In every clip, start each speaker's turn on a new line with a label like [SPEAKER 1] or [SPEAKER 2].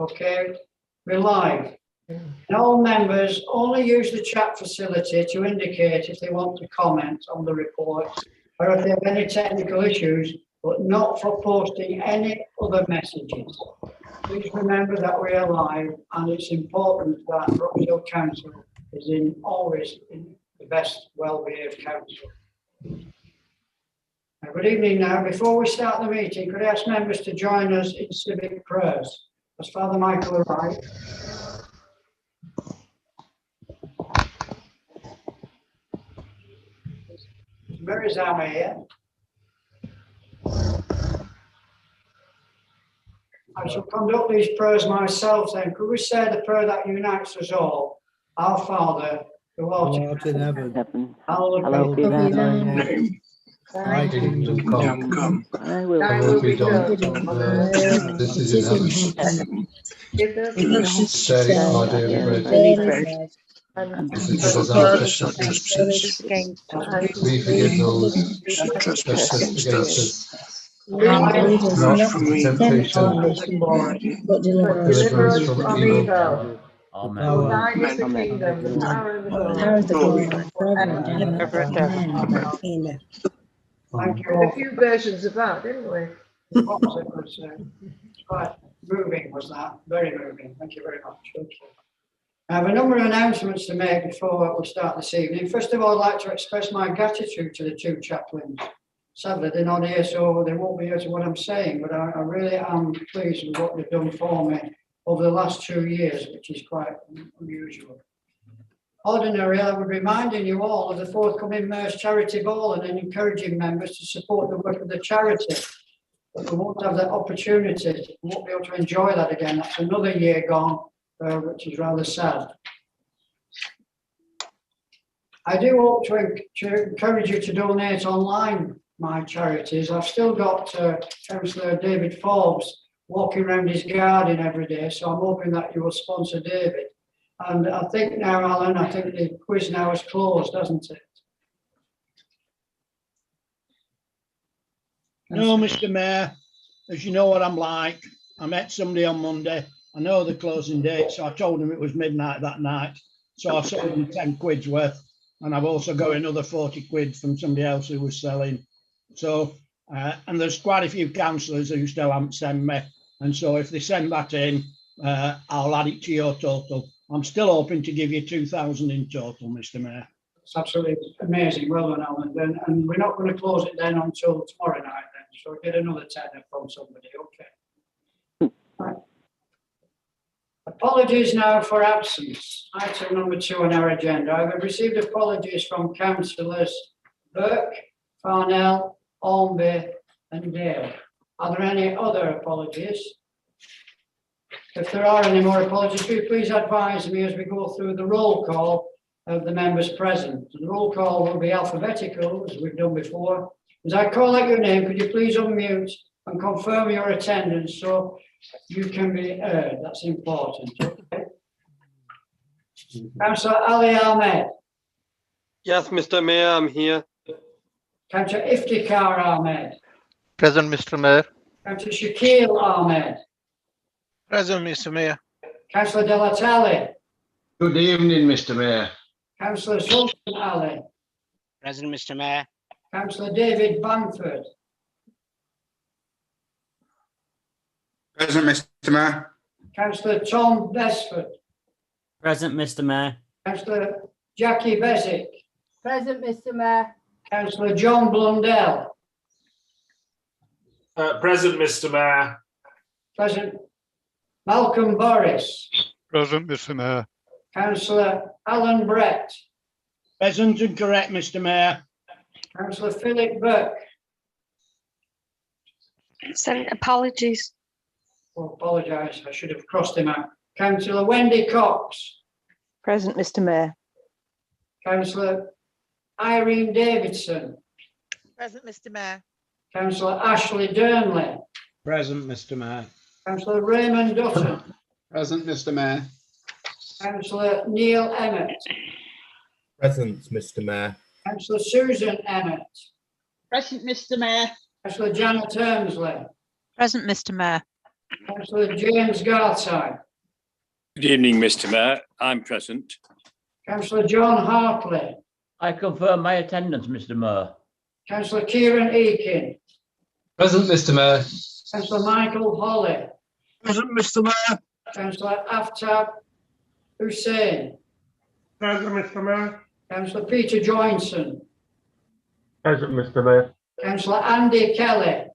[SPEAKER 1] Okay, we're live. And all members only use the chat facility to indicate if they want to comment on the report or if they have any technical issues, but not for posting any other messages. Please remember that we are live and it's important that Rochdale Council is always in the best well-behaved council. Good evening now. Before we start the meeting, could I ask members to join us in civic prayers? As Father Michael arrived. Mary Zama here. I shall conduct these prayers myself then. Could we say the prayer that unites us all? Our Father, who art in heaven, hallowed be thy name.
[SPEAKER 2] Thy kingdom come,
[SPEAKER 3] thy will
[SPEAKER 2] be done on earth as it is in heaven.
[SPEAKER 3] Give us
[SPEAKER 2] This day our daily bread, and forgive us our trespasses,
[SPEAKER 3] against us.
[SPEAKER 2] we forgive those who trespass against us.
[SPEAKER 3] Lead us
[SPEAKER 2] Not from temptation,
[SPEAKER 3] but
[SPEAKER 2] deliver us from evil.
[SPEAKER 3] Thine is the kingdom, the power and the glory, forever and ever.
[SPEAKER 4] Amen.
[SPEAKER 1] Thank you
[SPEAKER 3] A
[SPEAKER 1] all.
[SPEAKER 3] few versions of that, didn't we?
[SPEAKER 1] What was it? It's quite moving, was that? Very moving. Thank you very much. Okay. I have a number of announcements to make before we start this evening. First of all, I'd like to express my gratitude to the two chaplains. Sadly, they're not here, so they won't be here to what I'm saying, but I really am pleased with what they've done for me over the last 2 years, which is quite unusual. Ordinarily, I would be reminding you all of the forthcoming Mayor's Charity Ball and encouraging members to support the work of the charity. But we won't have that opportunity. We won't be able to enjoy that again. That's another year gone, which is rather sad. I do hope to encourage you to donate online my charities. I've still got Councillor David Forbes walking around his garden every day, so I'm hoping that you will sponsor David. And I think now, Alan, I think the quiz now is closed, hasn't it?
[SPEAKER 5] No, Mr. Mayor, as you know what I'm like, I met somebody on Monday. I know the closing date, so I told him it was midnight that night. So I sold him 10 quid's worth, and I've also got another 40 quid from somebody else who was selling. So, and there's quite a few councillors who still haven't sent me. And so if they send that in, I'll add it to your total. I'm still hoping to give you 2,000 in total, Mr. Mayor.
[SPEAKER 1] It's absolutely amazing. Well done, Alan. And we're not going to close it then until tomorrow night then. So get another tenner from somebody. Okay. Right. Apologies now for absence. Item number 2 on our agenda. I've received apologies from councillors Burke, Farnell, Ormby and Dale. Are there any other apologies? If there are any more apologies, please advise me as we go through the roll call of the members present. The roll call will be alphabetical, as we've done before. As I call out your name, could you please unmute and confirm your attendance so you can be heard? That's important. Okay. Councillor Ali Ahmed.
[SPEAKER 6] Yes, Mr. Mayor, I'm here.
[SPEAKER 1] Councillor Iftikhar Ahmed.
[SPEAKER 7] Present, Mr. Mayor.
[SPEAKER 1] Councillor Shakil Ahmed.
[SPEAKER 7] Present, Mr. Mayor.
[SPEAKER 1] Councillor Delatale.
[SPEAKER 8] Good evening, Mr. Mayor.
[SPEAKER 1] Councillor Sultan Ali.
[SPEAKER 9] Present, Mr. Mayor.
[SPEAKER 1] Councillor David Bamford.
[SPEAKER 10] Present, Mr. Mayor.
[SPEAKER 1] Councillor Tom Besford.
[SPEAKER 9] Present, Mr. Mayor.
[SPEAKER 1] Councillor Jackie Beswick.
[SPEAKER 4] Present, Mr. Mayor.
[SPEAKER 1] Councillor John Blundell.
[SPEAKER 11] Present, Mr. Mayor.
[SPEAKER 1] Present. Malcolm Boris.
[SPEAKER 7] Present, Mr. Mayor.
[SPEAKER 1] Councillor Alan Brett.
[SPEAKER 5] Present and correct, Mr. Mayor.
[SPEAKER 1] Councillor Philip Burke.
[SPEAKER 12] Send apologies.
[SPEAKER 1] Oh, apologise, I should have crossed him out. Councillor Wendy Cox.
[SPEAKER 12] Present, Mr. Mayor.
[SPEAKER 1] Councillor Irene Davidson.
[SPEAKER 4] Present, Mr. Mayor.
[SPEAKER 1] Councillor Ashley Durnley.
[SPEAKER 5] Present, Mr. Mayor.
[SPEAKER 1] Councillor Raymond Dutton.
[SPEAKER 10] Present, Mr. Mayor.
[SPEAKER 1] Councillor Neil Emmett.
[SPEAKER 13] Present, Mr. Mayor.
[SPEAKER 1] Councillor Susan Emmett.
[SPEAKER 4] Present, Mr. Mayor.
[SPEAKER 1] Councillor Janet Hermsley.
[SPEAKER 12] Present, Mr. Mayor.
[SPEAKER 1] Councillor James Gartside.
[SPEAKER 14] Good evening, Mr. Mayor. I'm present.
[SPEAKER 1] Councillor John Hartley.
[SPEAKER 15] I confirm my attendance, Mr. Mayor.
[SPEAKER 1] Councillor Kieran Eakin.
[SPEAKER 16] Present, Mr. Mayor.
[SPEAKER 1] Councillor Michael Holly.
[SPEAKER 7] Present, Mr. Mayor.
[SPEAKER 1] Councillor Aftab Hussain.
[SPEAKER 11] Present, Mr. Mayor.
[SPEAKER 1] Councillor Peter Joinson.
[SPEAKER 11] Present, Mr. Mayor.
[SPEAKER 1] Councillor Andy Kelly.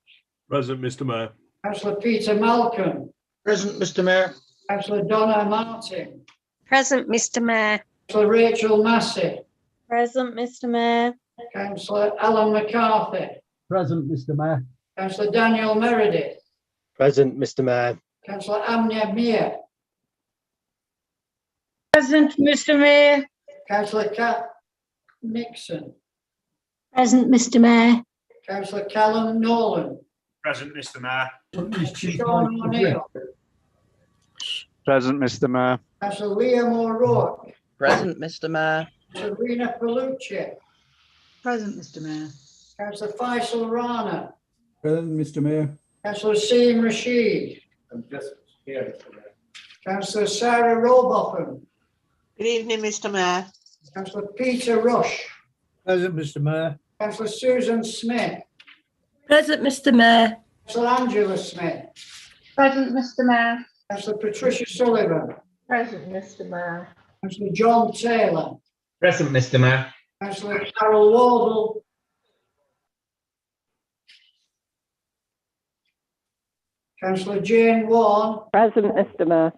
[SPEAKER 11] Present, Mr. Mayor.
[SPEAKER 1] Councillor Peter Malcolm.
[SPEAKER 7] Present, Mr. Mayor.
[SPEAKER 1] Councillor Donna Martin.
[SPEAKER 12] Present, Mr. Mayor.
[SPEAKER 1] Councillor Rachel Massey.
[SPEAKER 3] Present, Mr. Mayor.
[SPEAKER 1] Councillor Alan McCarthy.
[SPEAKER 5] Present, Mr. Mayor.
[SPEAKER 1] Councillor Daniel Meredith.
[SPEAKER 13] Present, Mr. Mayor.
[SPEAKER 1] Councillor Amnia Mir.
[SPEAKER 3] Present, Mr. Mayor.
[SPEAKER 1] Councillor Kat Nixon.
[SPEAKER 12] Present, Mr. Mayor.
[SPEAKER 1] Councillor Callum Nolan.
[SPEAKER 11] Present, Mr. Mayor.
[SPEAKER 1] Sean O'Neill.
[SPEAKER 7] Present, Mr. Mayor.
[SPEAKER 1] Councillor Liam O'Rourke.
[SPEAKER 17] Present, Mr. Mayor.
[SPEAKER 1] Councillor Rena Palucci.
[SPEAKER 3] Present, Mr. Mayor.
[SPEAKER 1] Councillor Faisal Rana.
[SPEAKER 5] Present, Mr. Mayor.
[SPEAKER 1] Councillor Seem Rashid.
[SPEAKER 10] I'm just here, Mr. Mayor.
[SPEAKER 1] Councillor Sarah Robotham.
[SPEAKER 4] Good evening, Mr. Mayor.
[SPEAKER 1] Councillor Peter Rush.
[SPEAKER 5] Present, Mr. Mayor.
[SPEAKER 1] Councillor Susan Smith.
[SPEAKER 12] Present, Mr. Mayor.
[SPEAKER 1] Councillor Angela Smith.
[SPEAKER 3] Present, Mr. Mayor.
[SPEAKER 1] Councillor Patricia Sullivan.
[SPEAKER 3] Present, Mr. Mayor.
[SPEAKER 1] Councillor John Taylor.
[SPEAKER 16] Present, Mr. Mayor.
[SPEAKER 1] Councillor Carol Wardle. Councillor Jane Warren.
[SPEAKER 12] Present, Mr. Mayor.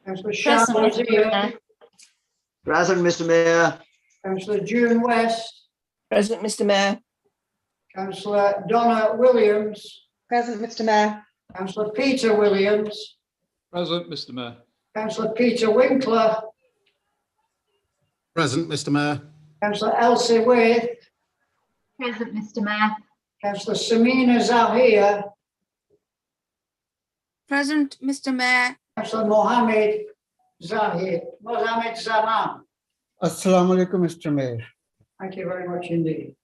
[SPEAKER 1] Councillor Charlotte Here.
[SPEAKER 17] Present, Mr. Mayor.
[SPEAKER 1] Councillor June West.
[SPEAKER 12] Present, Mr. Mayor.
[SPEAKER 1] Councillor Donna Williams.
[SPEAKER 3] Present, Mr. Mayor.
[SPEAKER 1] Councillor Peter Williams.
[SPEAKER 10] Present, Mr. Mayor.
[SPEAKER 1] Councillor Peter Winkler.
[SPEAKER 10] Present, Mr. Mayor.
[SPEAKER 1] Councillor Elsie Waith.
[SPEAKER 3] Present, Mr. Mayor.
[SPEAKER 1] Councillor Samina Zahir.
[SPEAKER 3] Present, Mr. Mayor.
[SPEAKER 1] Councillor Mohammed Zahir. Mohammed Zaman.
[SPEAKER 5] Assalamu alaikum, Mr. Mayor.
[SPEAKER 1] Thank you very much indeed.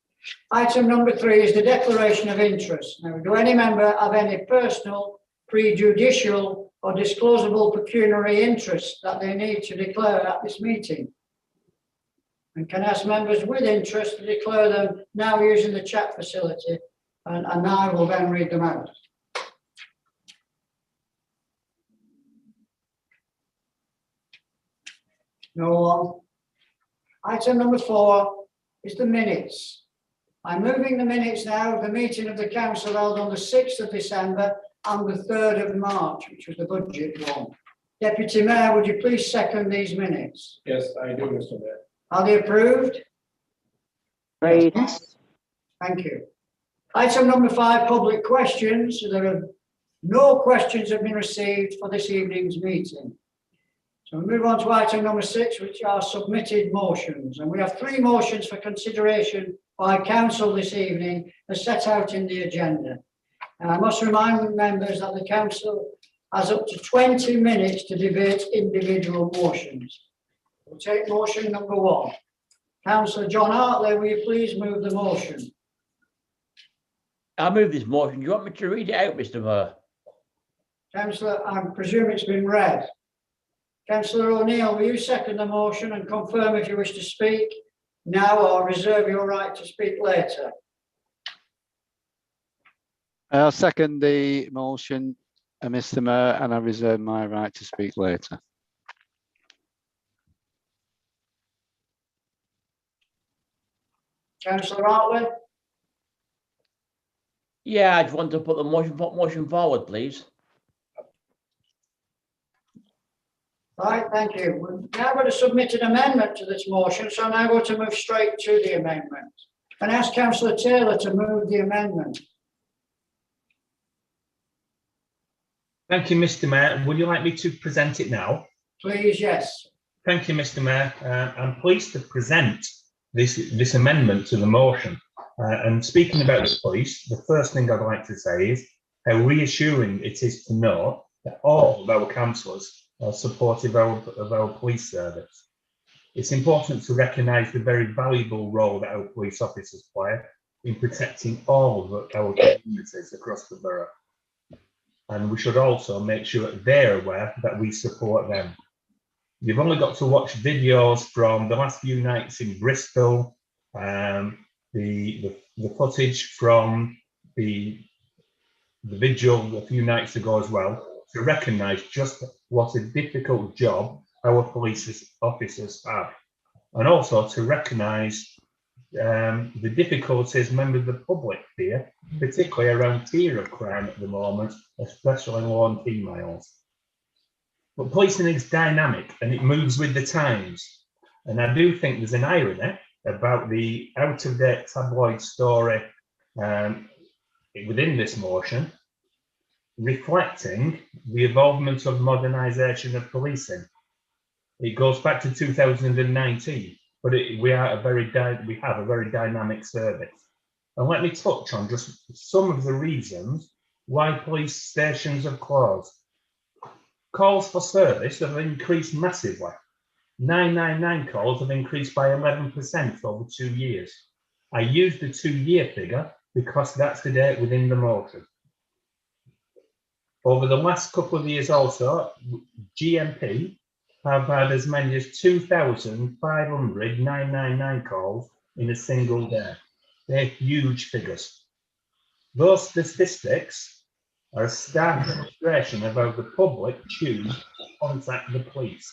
[SPEAKER 1] Item number 3 is the declaration of interest. Now, do any member have any personal, prejudicial or disclosable pecuniary interest that they need to declare at this meeting? And can I ask members with interest to declare them now using the chat facility, and I will then read them out. No one. Item number 4 is the minutes. I'm moving the minutes now of the meeting of the council held on the 6th of December and the 3rd of March, which was the budget one. Deputy Mayor, would you please second these minutes?
[SPEAKER 10] Yes, I do, Mr. Mayor.
[SPEAKER 1] Are they approved?
[SPEAKER 12] Great.
[SPEAKER 1] Thank you. Item number 5, public questions. There are no questions have been received for this evening's meeting. So we move on to item number 6, which are submitted motions. And we have 3 motions for consideration by council this evening as set out in the agenda. And I must remind members that the council has up to 20 minutes to debate individual motions. We'll take motion number 1. Councillor John Hartley, will you please move the motion?
[SPEAKER 15] I move this motion. Do you want me to read it out, Mr. Mayor?
[SPEAKER 1] Councillor, I presume it's been read. Councillor O'Neill, will you second the motion and confirm if you wish to speak now or reserve your right to speak later?
[SPEAKER 7] I'll second the motion, Mr. Mayor, and I reserve my right to speak later.
[SPEAKER 1] Councillor Hartley?
[SPEAKER 15] Yeah, I just want to put the motion forward, please.
[SPEAKER 1] Right, thank you. We're now going to submit an amendment to this motion, so I'm now going to move straight to the amendment. And ask Councillor Taylor to move the amendment.
[SPEAKER 16] Thank you, Mr. Mayor. Would you like me to present it now?
[SPEAKER 1] Please, yes.
[SPEAKER 16] Thank you, Mr. Mayor. I'm pleased to present this amendment to the motion. And speaking about the police, the first thing I'd like to say is how reassuring it is to know that all of our councillors are supportive of our police service. It's important to recognise the very valuable role that our police officers play in protecting all of our communities across the borough. and we should also make sure that they're aware that we support them. You've only got to watch videos from the last few nights in Bristol, the footage from the vigil a few nights ago as well, to recognise just what a difficult job our police officers have, and also to recognise the difficulties members of the public fear, particularly around fear of crime at the moment, especially lone females. But policing is dynamic and it moves with the times. And I do think there's an irony about the out-of-date tabloid story within this motion, reflecting the involvement of modernisation of policing. It goes back to 2019, but we have a very dynamic service. And let me touch on just some of the reasons why police stations have closed. Calls for service have increased massively. 999 calls have increased by 11% over 2 years. I use the 2-year figure because that's the date within the motion. Over the last couple of years also, GMP have had as many as 2,500 999 calls in a single day. They're huge figures. Those statistics are a stark illustration of how the public choose to contact the police.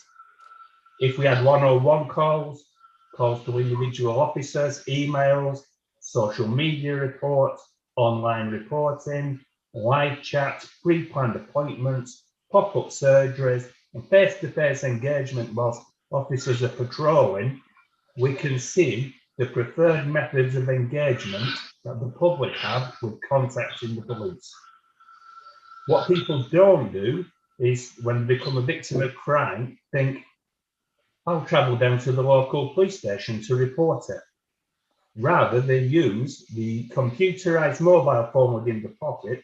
[SPEAKER 16] If we had 101 calls to individual officers, emails, social media reports, online reporting, live chats, pre-planned appointments, pop-up surgeries, and face-to-face engagement whilst officers are patrolling, we can see the preferred methods of engagement that the public have with contacting the police. What people don't do is, when they become a victim of crime, think, I'll travel down to the local police station to report it. Rather, they use the computerized mobile phone within the pocket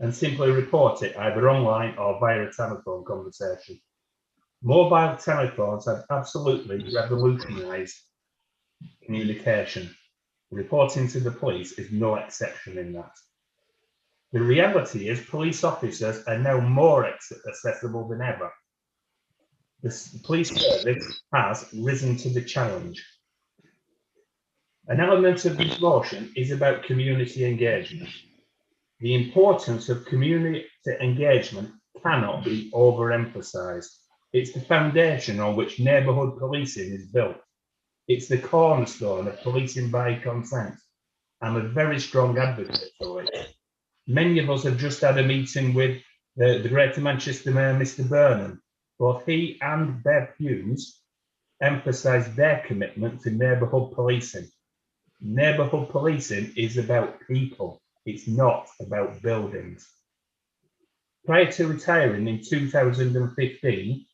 [SPEAKER 16] and simply report it either online or via a telephone conversation. Mobile telephones have absolutely revolutionized communication. Reporting to the police is no exception in that. The reality is police officers are now more accessible than ever. The police service has risen to the challenge. An element of this motion is about community engagement. The importance of community engagement cannot be overemphasised. It's the foundation on which neighbourhood policing is built. It's the cornerstone of policing by consent. I'm a very strong advocate for it. Many of us have just had a meeting with the Greater Manchester Mayor, Mr. Burnham. Both he and Bev Hughes emphasised their commitment to neighbourhood policing. Neighbourhood policing is about people. It's not about buildings. Prior to retiring in 2015,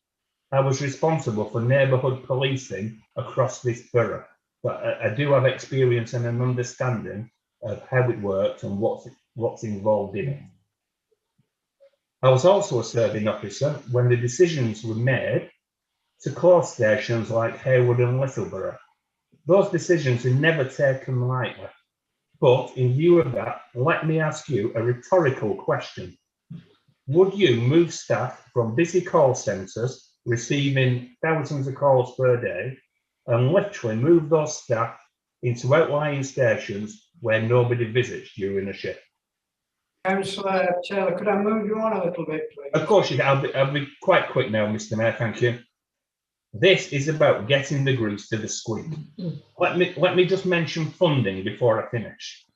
[SPEAKER 16] I was responsible for neighbourhood policing across this borough. But I do have experience and an understanding of how it works and what's involved in it. I was also a serving officer when the decisions were made to close stations like Harewood and Littleborough. Those decisions are never taken lightly. But in view of that, let me ask you a rhetorical question. Would you move staff from busy call centres receiving thousands of calls per day and literally move those staff into outlying stations where nobody visits during a shift?
[SPEAKER 1] Councillor Taylor, could I move you on a little bit, please?
[SPEAKER 16] Of course you can. I'll be quite quick now, Mr. Mayor, thank you. This is about getting the grease to the squeak. Let me just mention funding before I finish.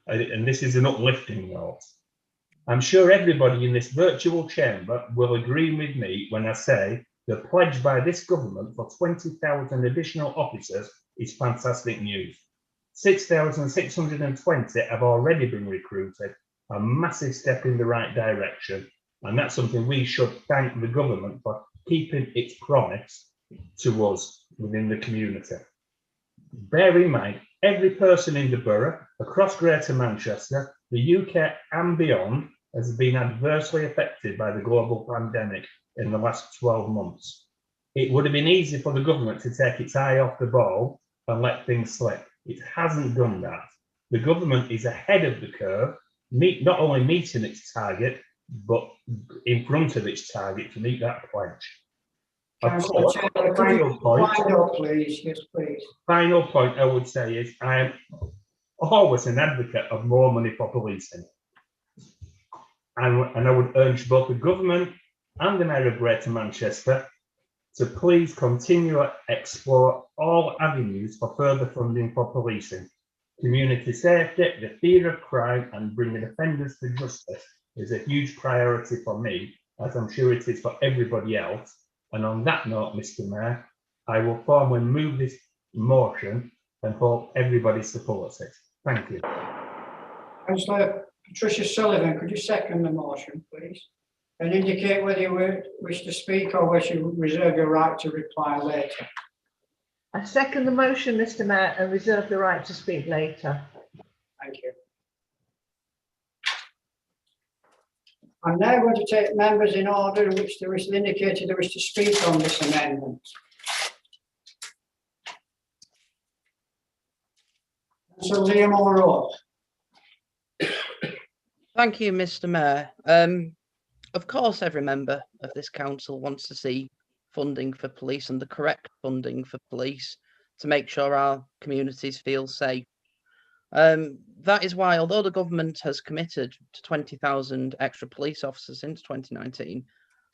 [SPEAKER 16] And this is an uplifting note. I'm sure everybody in this virtual chamber will agree with me when I say the pledge by this government for 20,000 additional officers is fantastic news. 6,620 have already been recruited, a massive step in the right direction. And that's something we should thank the government for keeping its promise to us within the community. Bear in mind, every person in the borough, across Greater Manchester, the UK and beyond, has been adversely affected by the global pandemic in the last 12 months. It would have been easy for the government to take its eye off the ball and let things slip. It hasn't done that. The government is ahead of the curve, not only meeting its target, but in front of its target to meet that pledge. Of
[SPEAKER 1] Councillor
[SPEAKER 16] course,
[SPEAKER 1] Taylor, could you wind up, please? Yes, please.
[SPEAKER 16] final point I would say is I am always an advocate of more money for policing. And I would urge both the government and the Mayor of Greater Manchester to please continue to explore all avenues for further funding for policing. Community safety, the fear of crime and bringing offenders to justice is a huge priority for me, as I'm sure it is for everybody else. And on that note, Mr. Mayor, I will formally move this motion and hope everybody supports it. Thank you.
[SPEAKER 1] Councillor Patricia Sullivan, could you second the motion, please? And indicate whether you wish to speak or wish you reserve your right to reply later.
[SPEAKER 3] I second the motion, Mr. Mayor, and reserve the right to speak later.
[SPEAKER 1] Thank you. I'm now going to take members in order in which they indicated they wish to speak on this amendment. So Liam O'Rourke.
[SPEAKER 17] Thank you, Mr. Mayor. Of course, every member of this council wants to see funding for police and the correct funding for police to make sure our communities feel safe. That is why, although the government has committed to 20,000 extra police officers since 2019,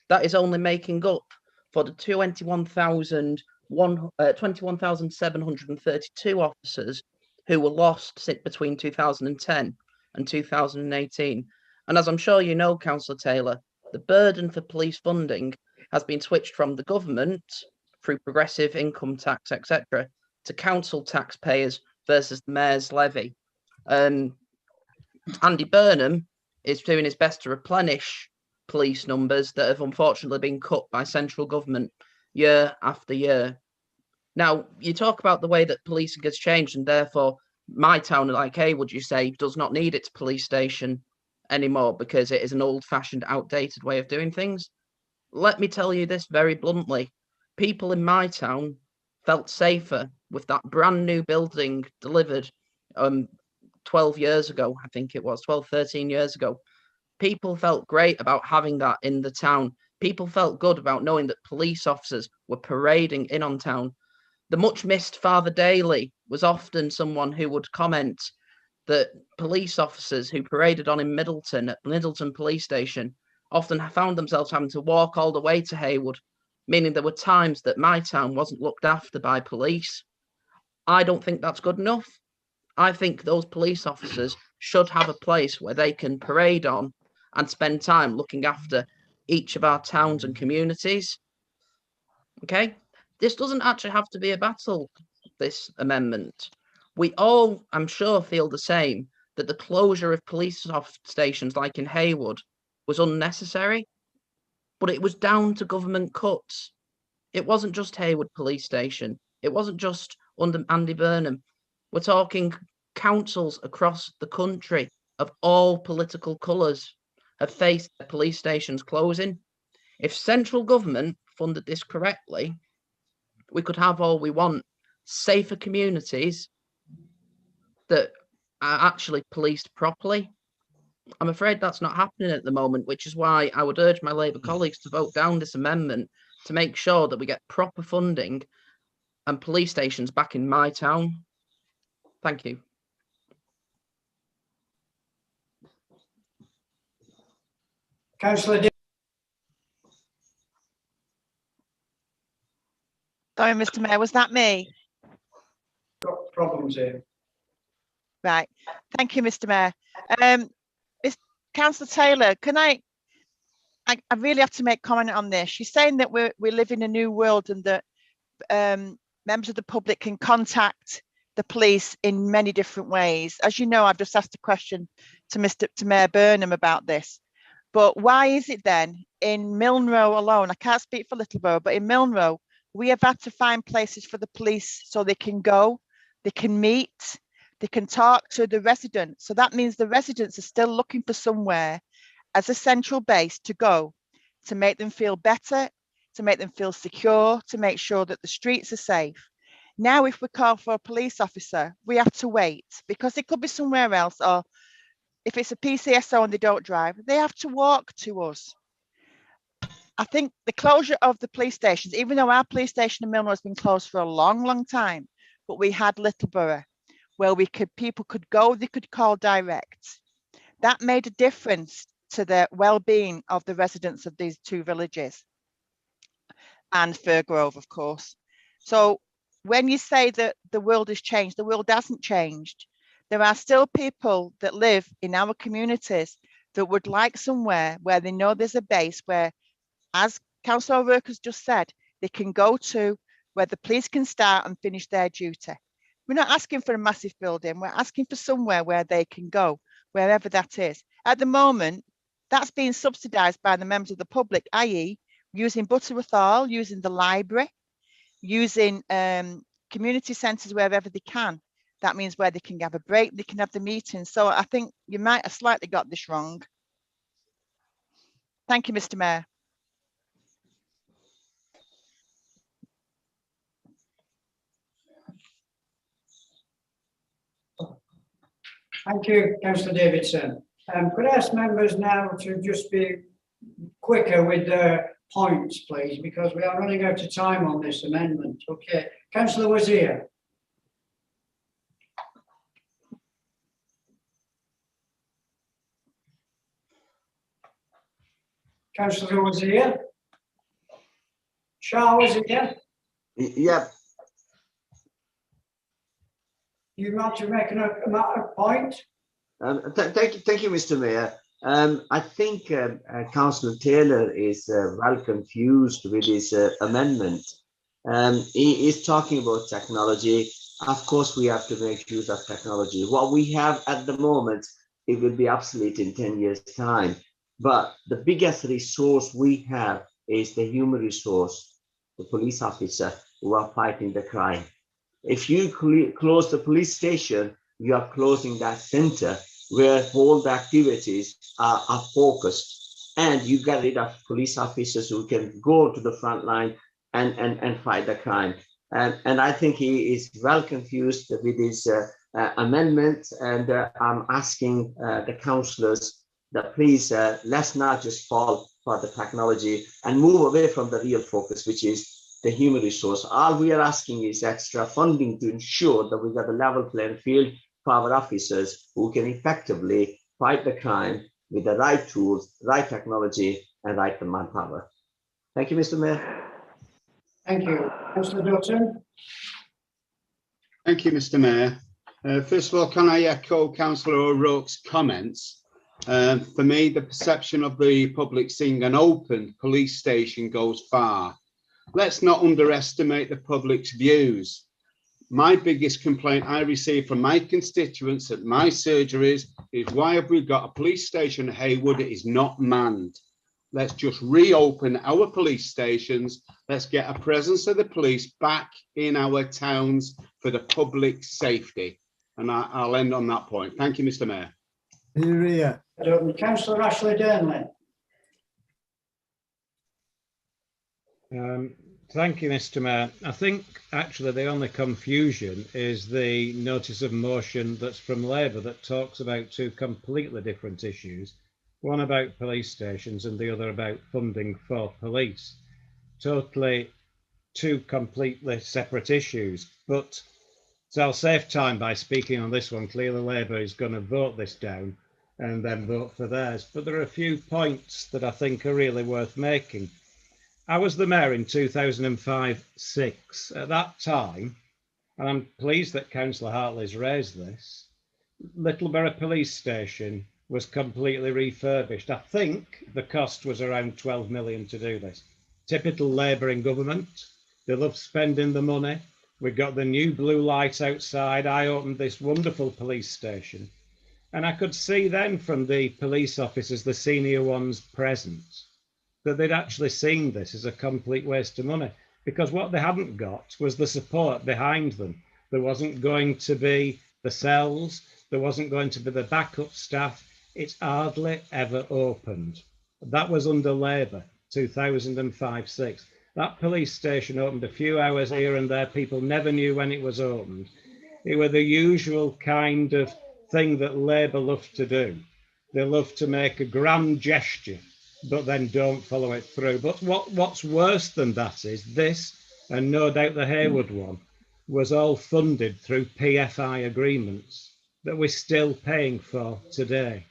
[SPEAKER 17] that is only making up for the 21,732 officers who were lost between 2010 and 2018. And as I'm sure you know, Councillor Taylor, the burden for police funding has been switched from the government through progressive income tax, etc., to council taxpayers versus the mayor's levy. Andy Burnham is doing his best to replenish police numbers that have unfortunately been cut by central government year after year. Now, you talk about the way that policing has changed, and therefore my town, like Haywood, you say, does not need its police station anymore because it is an old-fashioned, outdated way of doing things. Let me tell you this very bluntly. People in my town felt safer with that brand new building delivered 12 years ago, I think it was, 12, 13 years ago. People felt great about having that in the town. People felt good about knowing that police officers were parading in on town. The much missed Father Daly was often someone who would comment that police officers who paraded on in Middleton at Middleton Police Station often found themselves having to walk all the way to Haywood, meaning there were times that my town wasn't looked after by police. I don't think that's good enough. I think those police officers should have a place where they can parade on and spend time looking after each of our towns and communities. Okay? This doesn't actually have to be a battle, this amendment. We all, I'm sure, feel the same, that the closure of police stations like in Haywood was unnecessary, but it was down to government cuts. It wasn't just Haywood Police Station. It wasn't just under Andy Burnham. We're talking councils across the country of all political colours have faced their police stations closing. If central government funded this correctly, we could have all we want. Safer communities that are actually policed properly. I'm afraid that's not happening at the moment, which is why I would urge my Labour colleagues to vote down this amendment to make sure that we get proper funding and police stations back in my town. Thank you.
[SPEAKER 1] Councillor
[SPEAKER 4] Sorry, Mr. Mayor, was that me?
[SPEAKER 1] got problems here.
[SPEAKER 4] Right. Thank you, Mr. Mayor. Councillor Taylor, can I really have to make comment on this. She's saying that we live in a new world and that members of the public can contact the police in many different ways. As you know, I've just asked a question to Mayor Burnham about this. But why is it then in Milnrow alone, I can't speak for Littleborough, but in Milnrow, we have had to find places for the police so they can go, they can meet, they can talk to the residents. So that means the residents are still looking for somewhere as a central base to go, to make them feel better, to make them feel secure, to make sure that the streets are safe. Now, if we call for a police officer, we have to wait because it could be somewhere else, or if it's a PCSO and they don't drive, they have to walk to us. I think the closure of the police stations, even though our police station in Milner has been closed for a long, long time, but we had Littleborough where people could go, they could call direct. That made a difference to the well-being of the residents of these two villages and Fairgrove, of course. So when you say that the world has changed, the world hasn't changed. There are still people that live in our communities that would like somewhere where they know there's a base where, as Councillor O'Rourke has just said, they can go to where the police can start and finish their duty. We're not asking for a massive building. We're asking for somewhere where they can go, wherever that is. At the moment, that's being subsidised by the members of the public, i.e. using Butterworth Hall, using the library, using community centres wherever they can. That means where they can have a break, they can have the meetings. So I think you might have slightly got this wrong. Thank you, Mr. Mayor.
[SPEAKER 1] Thank you, Councillor Davidson. Could I ask members now to just be quicker with their points, please, because we are running out of time on this amendment. Okay, Councillor Wazir. Councillor Wazir. Shah Wazir.
[SPEAKER 18] Yep.
[SPEAKER 1] You want to make a point?
[SPEAKER 18] Thank you, Mr. Mayor. I think Councillor Taylor is well confused with his amendment. He is talking about technology. Of course, we have to make use of technology. What we have at the moment, it will be obsolete in 10 years' time. But the biggest resource we have is the human resource, the police officer who are fighting the crime. If you close the police station, you are closing that center where all the activities are focused, and you get rid of police officers who can go to the front line and fight the crime. And I think he is well confused with his amendment, and I'm asking the councillors that please let's not just fall for the technology and move away from the real focus, which is the human resource. All we are asking is extra funding to ensure that we got a level playing field for our officers who can effectively fight the crime with the right tools, right technology, and right manpower. Thank you, Mr. Mayor.
[SPEAKER 1] Thank you. Councillor Dutton.
[SPEAKER 19] Thank you, Mr. Mayor. First of all, can I echo Councillor O'Rourke's comments? For me, the perception of the public seeing an open police station goes far. Let's not underestimate the public's views. My biggest complaint I receive from my constituents at my surgeries is, why have we got a police station at Haywood? It is not manned. Let's just reopen our police stations. Let's get a presence of the police back in our towns for the public safety. And I'll end on that point. Thank you, Mr. Mayor.
[SPEAKER 1] Councillor Ashley Durnley.
[SPEAKER 20] Thank you, Mr. Mayor. I think actually the only confusion is the notice of motion that's from Labour that talks about two completely different issues, one about police stations and the other about funding for police. Totally two completely separate issues. But so I'll save time by speaking on this one. Clearly Labour is going to vote this down and then vote for theirs. But there are a few points that I think are really worth making. I was the mayor in 2005-06. At that time, and I'm pleased that Councillor Hartley's raised this, Littleborough Police Station was completely refurbished. I think the cost was around 12 million to do this. Typical Labour in government. They love spending the money. We got the new blue light outside. I opened this wonderful police station. And I could see then from the police officers, the senior ones present, that they'd actually seen this as a complete waste of money, because what they hadn't got was the support behind them. There wasn't going to be the cells, there wasn't going to be the backup staff. It's hardly ever opened. That was under Labour, 2005-06. That police station opened a few hours here and there. People never knew when it was opened. It was the usual kind of thing that Labour loved to do. They love to make a grand gesture, but then don't follow it through. But what's worse than that is this, and no doubt the Haywood one, was all funded through PFI agreements that we're still paying for today.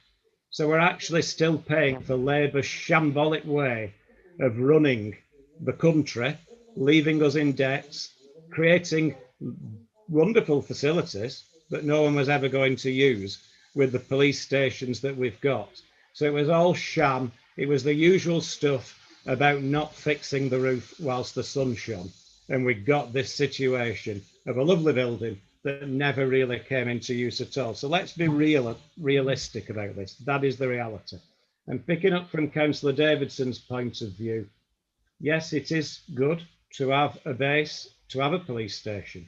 [SPEAKER 20] So we're actually still paying for Labour's shambolic way of running the country, leaving us in debts, creating wonderful facilities that no one was ever going to use with the police stations that we've got. So it was all sham. It was the usual stuff about not fixing the roof whilst the sun shone. And we got this situation of a lovely building that never really came into use at all. So let's be realistic about this. That is the reality. And picking up from Councillor Davidson's point of view, yes, it is good to have a base, to have a police station.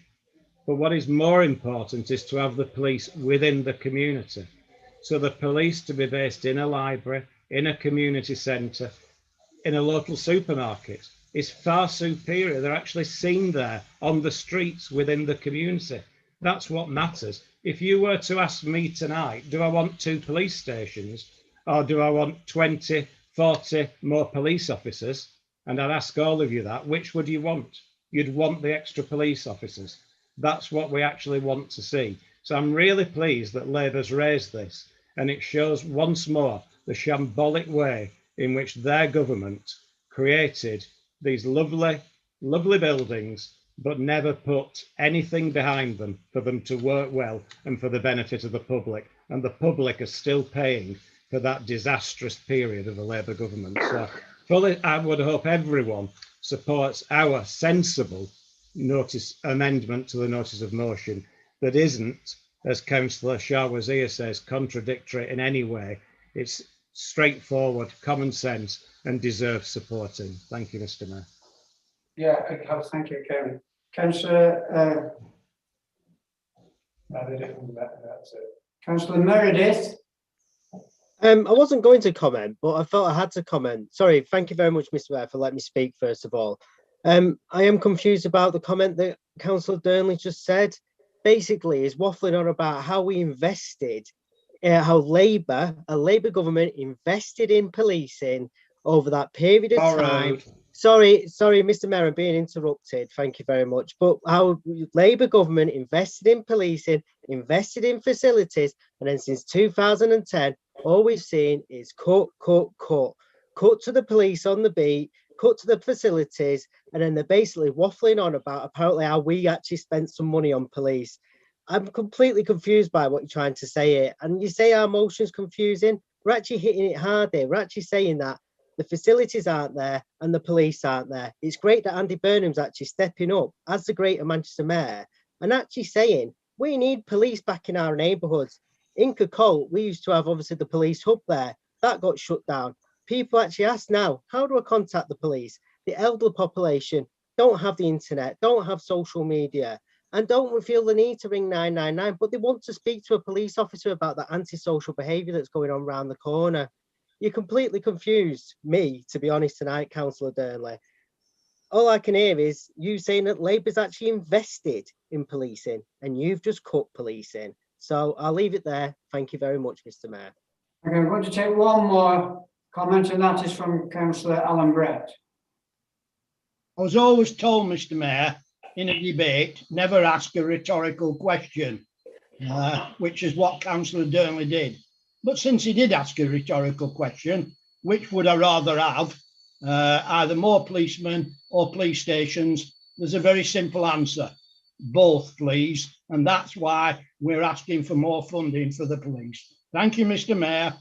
[SPEAKER 20] But what is more important is to have the police within the community. So the police to be based in a library, in a community centre, in a local supermarket is far superior. They're actually seen there on the streets within the community. That's what matters. If you were to ask me tonight, do I want 2 police stations or do I want 20, 40 more police officers? And I'd ask all of you that, which would you want? You'd want the extra police officers. That's what we actually want to see. So I'm really pleased that Labour's raised this, and it shows once more the shambolic way in which their government created these lovely, lovely buildings, but never put anything behind them for them to work well and for the benefit of the public. And the public are still paying for that disastrous period of the Labour government. So fully, I would hope everyone supports our sensible amendment to the notice of motion that isn't, as Councillor Shahwazir says, contradictory in any way. It's straightforward, common sense, and deserves supporting. Thank you, Mr. Mayor.
[SPEAKER 1] Yeah, okay, thank you, Kevin. Councillor Councillor Meredith.
[SPEAKER 13] I wasn't going to comment, but I felt I had to comment. Sorry, thank you very much, Mr. Mayor, for letting me speak, first of all. I am confused about the comment that Councillor Durnley just said. Basically, he's waffling on about how we invested, how a Labour government invested in policing over that period of time. Sorry, Mr. Mayor, I'm being interrupted. Thank you very much. But how Labour government invested in policing, invested in facilities, and then since 2010, all we've seen is cut to the police on the beat, cut to the facilities, and then they're basically waffling on about apparently how we actually spent some money on police. I'm completely confused by what you're trying to say here. And you say our motion's confusing. We're actually hitting it hard here. We're actually saying that the facilities aren't there and the police aren't there. It's great that Andy Burnham's actually stepping up as the Greater Manchester Mayor and actually saying we need police back in our neighbourhoods. In Colt, we used to have obviously the police hub there. That got shut down. People actually ask now, how do I contact the police? The elderly population don't have the internet, don't have social media, and don't feel the need to ring 999, but they want to speak to a police officer about that antisocial behaviour that's going on around the corner. You completely confused me, to be honest, tonight, Councillor Durnley. All I can hear is you saying that Labour's actually invested in policing and you've just cut policing. So I'll leave it there. Thank you very much, Mr. Mayor.
[SPEAKER 1] Okay, I'm going to take one more comment, and that is from Councillor Alan Brett.
[SPEAKER 5] I was always told, Mr. Mayor, in a debate, never ask a rhetorical question, which is what Councillor Durnley did. But since he did ask a rhetorical question, which would I rather have, either more policemen or police stations, there's a very simple answer. Both, please. And that's why we're asking for more funding for the police. Thank you, Mr. Mayor.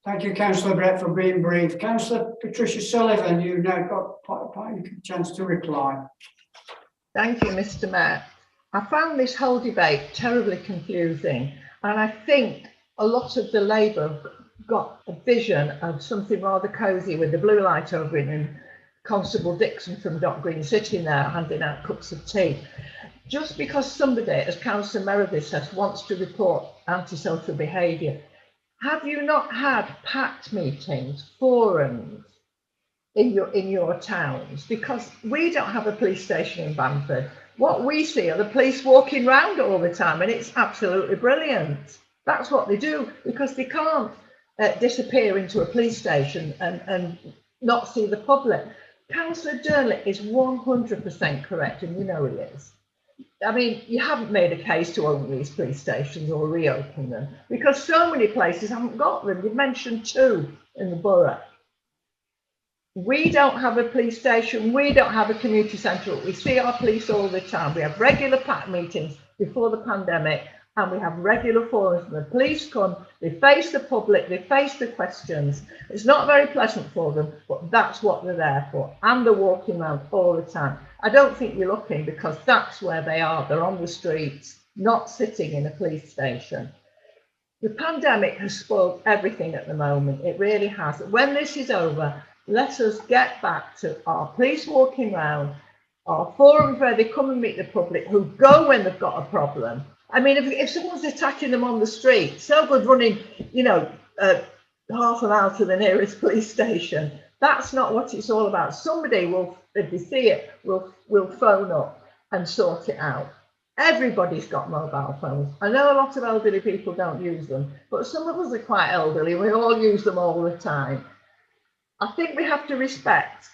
[SPEAKER 1] Thank you, Councillor Brett, for being brief. Councillor Patricia Sullivan, you've now got a chance to reply.
[SPEAKER 3] Thank you, Mr. Mayor. I found this whole debate terribly confusing, and I think a lot of the Labour got a vision of something rather cosy with the blue light over it and Constable Dixon from Dock Green sitting there handing out cups of tea. Just because somebody, as Councillor Meredith says, wants to report antisocial behaviour, have you not had packed meetings, forums in your towns? Because we don't have a police station in Bamford. What we see are the police walking around all the time, and it's absolutely brilliant. That's what they do, because they can't disappear into a police station and not see the public. Councillor Durnley is 100% correct, and you know he is. I mean, you haven't made a case to open these police stations or reopen them, because so many places haven't got them. You've mentioned 2 in the borough. We don't have a police station, we don't have a community centre. We see our police all the time. We have regular PAC meetings before the pandemic, and we have regular forums. The police come, they face the public, they face the questions. It's not very pleasant for them, but that's what they're there for. And they're walking around all the time. I don't think you're looking, because that's where they are. They're on the streets, not sitting in a police station. The pandemic has spoiled everything at the moment. It really has. When this is over, let us get back to our police walking around, our forums where they come and meet the public, who go when they've got a problem. I mean, if someone's attacking them on the street, so good running, you know, half an hour to the nearest police station. That's not what it's all about. Somebody will, if they see it, will phone up and sort it out. Everybody's got mobile phones. I know a lot of elderly people don't use them, but some of us are quite elderly. We all use them all the time. I think we have to respect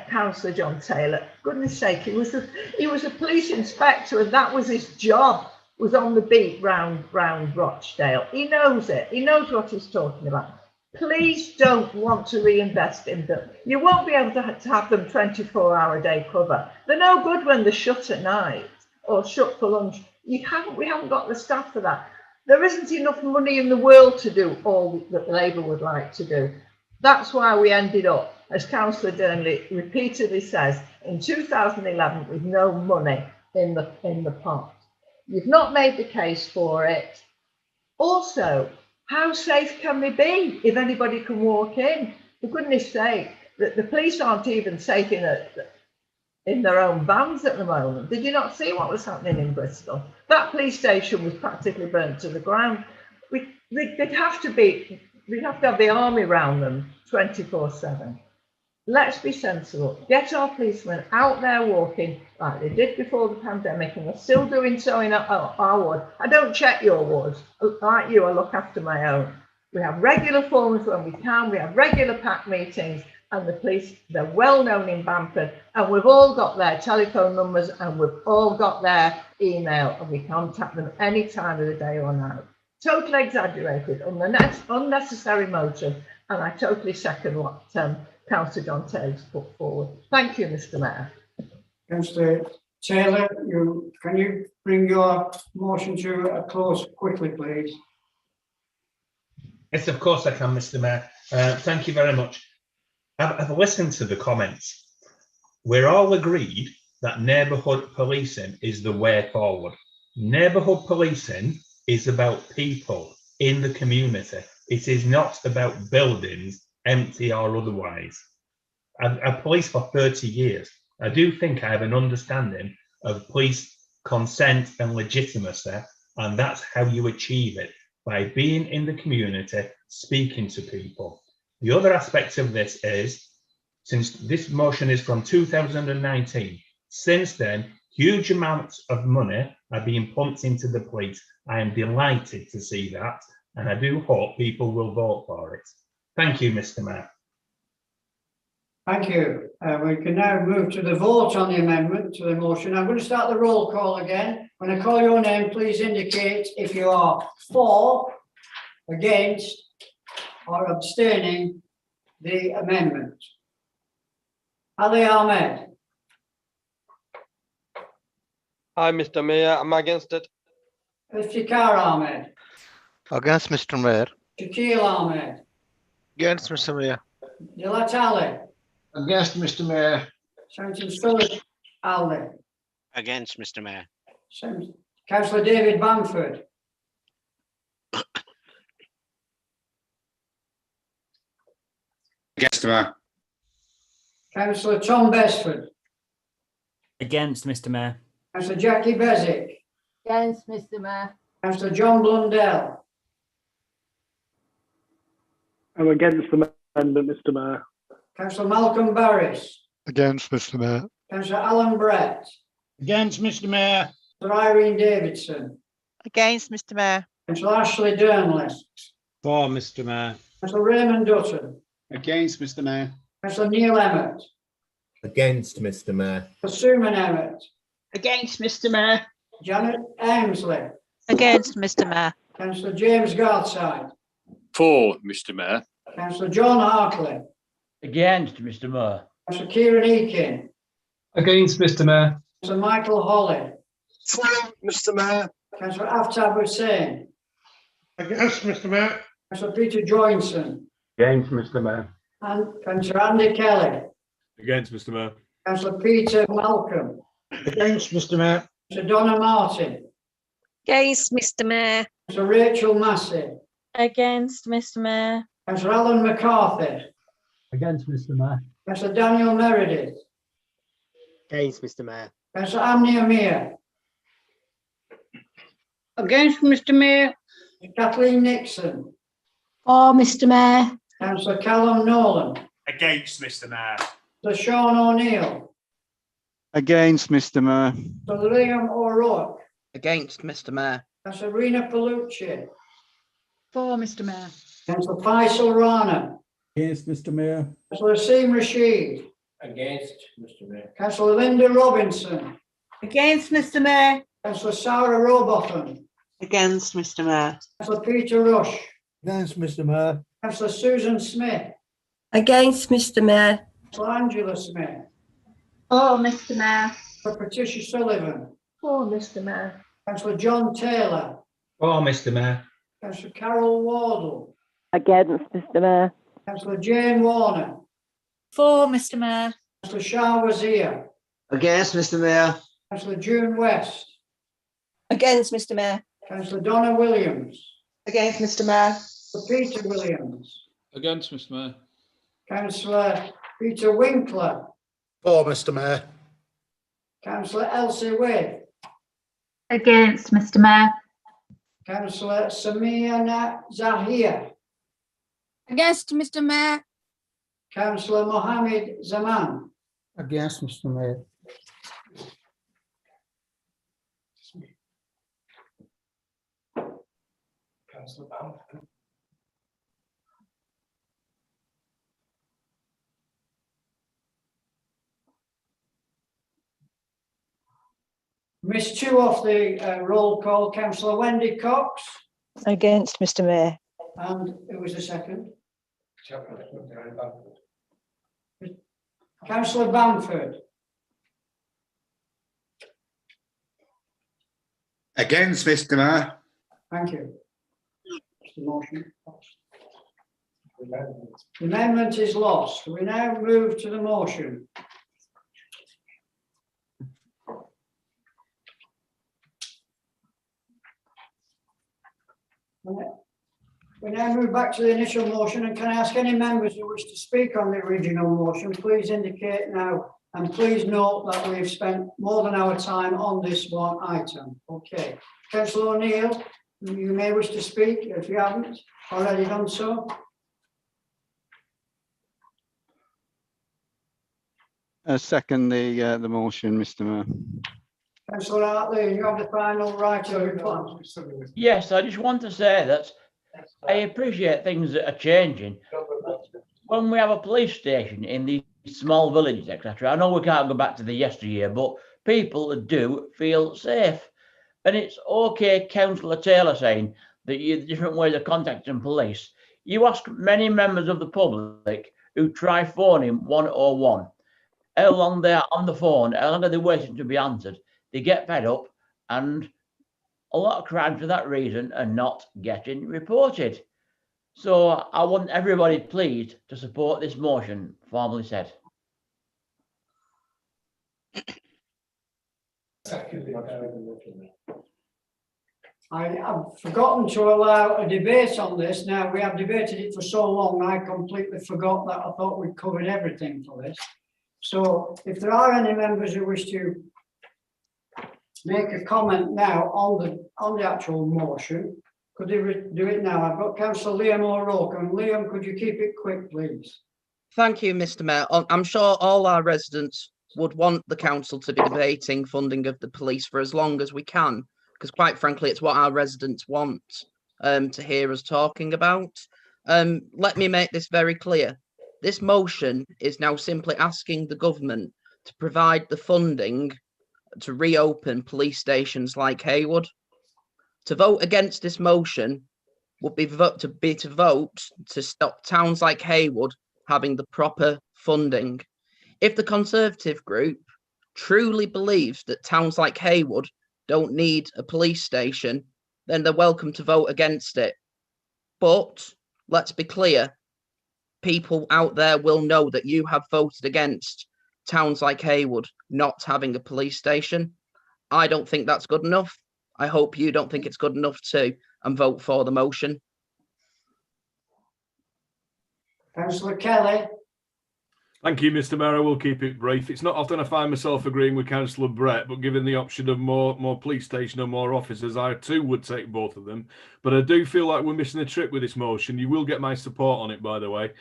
[SPEAKER 3] Councillor John Taylor. Goodness sake, he was a police inspector, and that was his job, was on the beat round Rochdale. He knows it. He knows what he's talking about. Please don't want to reinvest in them. You won't be able to have them 24-hour-a-day cover. They're no good when they're shut at night or shut for lunch. We haven't got the staff for that. There isn't enough money in the world to do all that Labour would like to do. That's why we ended up, as Councillor Durnley repeatedly says, in 2011 with no money in the pot. You've not made the case for it. Also, how safe can they be if anybody can walk in? For goodness sake, the police aren't even safe in their own vans at the moment. Did you not see what was happening in Bristol? That police station was practically burnt to the ground. They'd have to have the army around them 24/7. Let's be sensible. Get our policemen out there walking like they did before the pandemic, and they're still doing so in our ward. I don't check your wards. Like you, I look after my own. We have regular forums when we can. We have regular PAC meetings, and the police, they're well known in Bamford, and we've all got their telephone numbers, and we've all got their email, and we contact them any time of the day or night. Totally exaggerated, unnecessary motion, and I totally second what Councillor John Taylor's put forward. Thank you, Mr. Mayor.
[SPEAKER 1] Councillor Taylor, can you bring your motion to a close quickly, please?
[SPEAKER 16] Yes, of course I can, Mr. Mayor. Thank you very much. I've listened to the comments. We're all agreed that neighbourhood policing is the way forward. Neighbourhood policing is about people in the community. It is not about buildings, empty or otherwise. I've policed for 30 years. I do think I have an understanding of police consent and legitimacy, and that's how you achieve it, by being in the community, speaking to people. The other aspect of this is, since this motion is from 2019, since then, huge amounts of money are being pumped into the police. I am delighted to see that, and I do hope people will vote for it. Thank you, Mr. Mayor.
[SPEAKER 1] Thank you. We can now move to the vote on the amendment to the motion. I'm going to start the roll call again. When I call your name, please indicate if you are for, against, or abstaining the amendment. Ali Ahmed.
[SPEAKER 6] Hi, Mr. Mayor. I'm against it.
[SPEAKER 1] Iftikhar Ahmed.
[SPEAKER 2] Against, Mr. Mayor.
[SPEAKER 1] Shakil Ahmed.
[SPEAKER 2] Against, Mr. Mayor.
[SPEAKER 1] Dilat Ali.
[SPEAKER 8] Against, Mr. Mayor.
[SPEAKER 1] Senator Stuart Ali.
[SPEAKER 9] Against, Mr. Mayor.
[SPEAKER 1] Councillor David Bamford.
[SPEAKER 8] Against, Mayor.
[SPEAKER 1] Councillor Tom Besford.
[SPEAKER 9] Against, Mr. Mayor.
[SPEAKER 1] Councillor Jackie Bezic.
[SPEAKER 12] Against, Mr. Mayor.
[SPEAKER 1] Councillor John Blundell.
[SPEAKER 11] I'm against the amendment, Mr. Mayor.
[SPEAKER 1] Councillor Malcolm Barris.
[SPEAKER 7] Against, Mr. Mayor.
[SPEAKER 1] Councillor Alan Brett.
[SPEAKER 5] Against, Mr Mayor.
[SPEAKER 1] Councillor Irene Davidson.
[SPEAKER 4] Against, Mr Mayor.
[SPEAKER 1] Councillor Ashley Durnley.
[SPEAKER 20] For, Mr Mayor.
[SPEAKER 1] Councillor Raymond Dutton.
[SPEAKER 19] Against, Mr Mayor.
[SPEAKER 1] Councillor Neil Emmett.
[SPEAKER 2] Against, Mr Mayor.
[SPEAKER 1] Councillor Suman Emmett.
[SPEAKER 21] Against, Mr Mayor.
[SPEAKER 1] Janet Amesley.
[SPEAKER 22] Against, Mr Mayor.
[SPEAKER 1] Councillor James Gardside.
[SPEAKER 14] For, Mr Mayor.
[SPEAKER 1] Councillor John Hartley.
[SPEAKER 15] Against, Mr Mayor.
[SPEAKER 1] Councillor Kieran Eakin.
[SPEAKER 6] Against, Mr Mayor.
[SPEAKER 1] Councillor Michael Holly.
[SPEAKER 2] For, Mr Mayor.
[SPEAKER 1] Councillor Aftab Hussain.
[SPEAKER 10] Against, Mr Mayor.
[SPEAKER 1] Councillor Peter Joinson.
[SPEAKER 10] Against, Mr Mayor.
[SPEAKER 1] And Councillor Andy Kelly.
[SPEAKER 10] Against, Mr Mayor.
[SPEAKER 1] Councillor Peter Malcolm.
[SPEAKER 5] Against, Mr Mayor.
[SPEAKER 1] Councillor Donna Martin.
[SPEAKER 22] Against, Mr Mayor.
[SPEAKER 1] Councillor Rachel Massey.
[SPEAKER 22] Against, Mr Mayor.
[SPEAKER 1] Councillor Alan McCarthy.
[SPEAKER 15] Against, Mr Mayor.
[SPEAKER 1] Councillor Daniel Meredith.
[SPEAKER 13] Against, Mr Mayor.
[SPEAKER 1] Councillor Amni Amir.
[SPEAKER 21] Against, Mr Mayor.
[SPEAKER 1] Kathleen Nixon.
[SPEAKER 22] For, Mr Mayor.
[SPEAKER 1] Councillor Callum Nolan.
[SPEAKER 9] Against, Mr Mayor.
[SPEAKER 1] Councillor Sean O'Neill.
[SPEAKER 7] Against, Mr Mayor.
[SPEAKER 1] Councillor Liam O'Rourke.
[SPEAKER 17] Against, Mr Mayor.
[SPEAKER 1] Councillor Rena Palucci.
[SPEAKER 21] For, Mr Mayor.
[SPEAKER 1] Councillor Faisal Rana.
[SPEAKER 10] Against, Mr Mayor.
[SPEAKER 1] Councillor Asim Rashid.
[SPEAKER 10] Against, Mr Mayor.
[SPEAKER 1] Councillor Linda Robinson.
[SPEAKER 21] Against, Mr Mayor.
[SPEAKER 1] Councillor Sarah Robotham.
[SPEAKER 21] Against, Mr Mayor.
[SPEAKER 1] Councillor Peter Rush.
[SPEAKER 10] Against, Mr Mayor.
[SPEAKER 1] Councillor Susan Smith.
[SPEAKER 21] Against, Mr Mayor.
[SPEAKER 1] Councillor Angela Smith.
[SPEAKER 21] For, Mr Mayor.
[SPEAKER 1] Councillor Patricia Sullivan.
[SPEAKER 3] For, Mr Mayor.
[SPEAKER 1] Councillor John Taylor.
[SPEAKER 16] For, Mr Mayor.
[SPEAKER 1] Councillor Carol Wardle.
[SPEAKER 22] Against, Mr Mayor.
[SPEAKER 1] Councillor Jane Warner.
[SPEAKER 22] For, Mr Mayor.
[SPEAKER 1] Councillor Shah Wazir.
[SPEAKER 18] Against, Mr Mayor.
[SPEAKER 1] Councillor June West.
[SPEAKER 21] Against, Mr Mayor.
[SPEAKER 1] Councillor Donna Williams.
[SPEAKER 21] Against, Mr Mayor.
[SPEAKER 1] Councillor Peter Williams.
[SPEAKER 10] Against, Mr Mayor.
[SPEAKER 1] Councillor Peter Winkler.
[SPEAKER 2] For, Mr Mayor.
[SPEAKER 1] Councillor Elsie Wade.
[SPEAKER 22] Against, Mr Mayor.
[SPEAKER 1] Councillor Samia Zahir.
[SPEAKER 21] Against, Mr Mayor.
[SPEAKER 1] Councillor Mohammed Zaman.
[SPEAKER 10] Against, Mr Mayor. Councillor Bamford.
[SPEAKER 1] Missed two off the roll call. Councillor Wendy Cox.
[SPEAKER 22] Against, Mr Mayor.
[SPEAKER 1] And who was the second? Councillor Bamford.
[SPEAKER 2] Against, Mr Mayor.
[SPEAKER 1] Thank you. The motion passed. The amendment is lost. We now move to the motion. We now move back to the initial motion, and can I ask any members who wish to speak on the original motion, please indicate now, and please note that we've spent more than our time on this one item. Okay, Councillor O'Neill, you may wish to speak if you haven't already done so.
[SPEAKER 7] Second the motion, Mr Mayor.
[SPEAKER 1] Councillor Hartley, you have the final right of reply.
[SPEAKER 15] Yes, I just want to say that I appreciate things that are changing. When we have a police station in these small villages, etc., I know we can't go back to the yesteryear, but people do feel safe. And it's okay, Councillor Taylor saying that you different ways of contacting police. You ask many members of the public who try phoning 101, how long they're on the phone, how long are they waiting to be answered. They get fed up, and a lot of crimes for that reason are not getting reported. So I want everybody pleased to support this motion, formally said.
[SPEAKER 1] I've forgotten to allow a debate on this. Now, we have debated it for so long, I completely forgot that. I thought we'd covered everything for this. So if there are any members who wish to make a comment now on the actual motion, could you do it now? I've got Councillor Liam O'Rourke, and Liam, could you keep it quick, please?
[SPEAKER 17] Thank you, Mr Mayor. I'm sure all our residents would want the council to be debating funding of the police for as long as we can, because quite frankly, it's what our residents want to hear us talking about. Let me make this very clear. This motion is now simply asking the government to provide the funding to reopen police stations like Haywood. To vote against this motion would be to vote to stop towns like Haywood having the proper funding. If the Conservative group truly believes that towns like Haywood don't need a police station, then they're welcome to vote against it. But let's be clear, people out there will know that you have voted against towns like Haywood not having a police station. I don't think that's good enough. I hope you don't think it's good enough too, and vote for the motion.
[SPEAKER 1] Councillor Kelly.
[SPEAKER 8] Thank you, Mr. Mayor. I will keep it brief. It's not often I find myself agreeing with Councillor Brett, but given the option of more police station and more officers, I too would take both of them. But I do feel like we're missing a trick with this motion. You will get my support on it, by the way.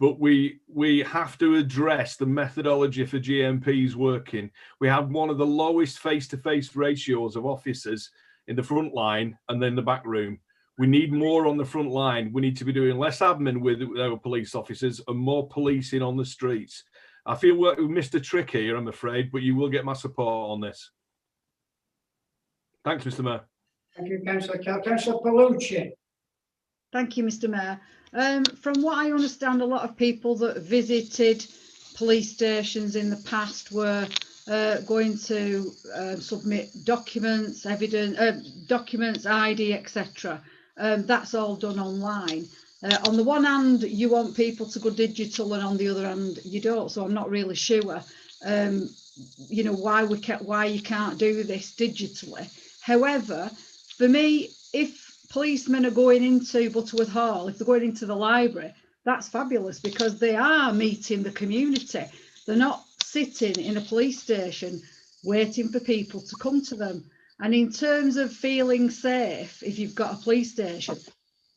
[SPEAKER 8] But we have to address the methodology for GMPs working. We have one of the lowest face-to-face ratios of officers in the front line and then the back room. We need more on the front line. We need to be doing less admin with our police officers and more policing on the streets. I feel we missed a trick here, I'm afraid, but you will get my support on this. Thanks, Mr. Mayor.
[SPEAKER 1] Thank you, Councillor Kelly. Councillor Palucci.
[SPEAKER 12] Thank you, Mr. Mayor. From what I understand, a lot of people that visited police stations in the past were going to submit documents, documents, ID, etc. That's all done online. On the one hand, you want people to go digital, and on the other hand, you don't. So I'm not really sure, you know, why you can't do this digitally. However, for me, if policemen are going into Butterworth Hall, if they're going into the library, that's fabulous, because they are meeting the community. They're not sitting in a police station waiting for people to come to them. And in terms of feeling safe, if you've got a police station,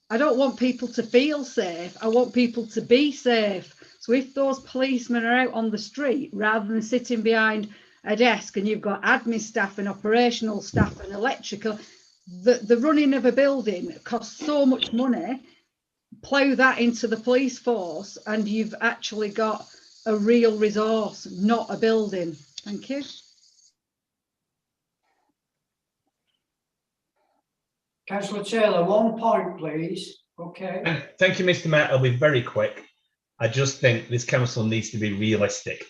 [SPEAKER 12] I don't want people to feel safe. I want people to be safe. So if those policemen are out on the street, rather than sitting behind a desk and you've got admin staff and operational staff and electrical, the running of a building costs so much money. Plough that into the police force and you've actually got a real resource, not a building. Thank you.
[SPEAKER 1] Councillor Taylor, 1 point, please. Okay.
[SPEAKER 16] Thank you, Mr. Mayor. I'll be very quick. I just think this council needs to be realistic.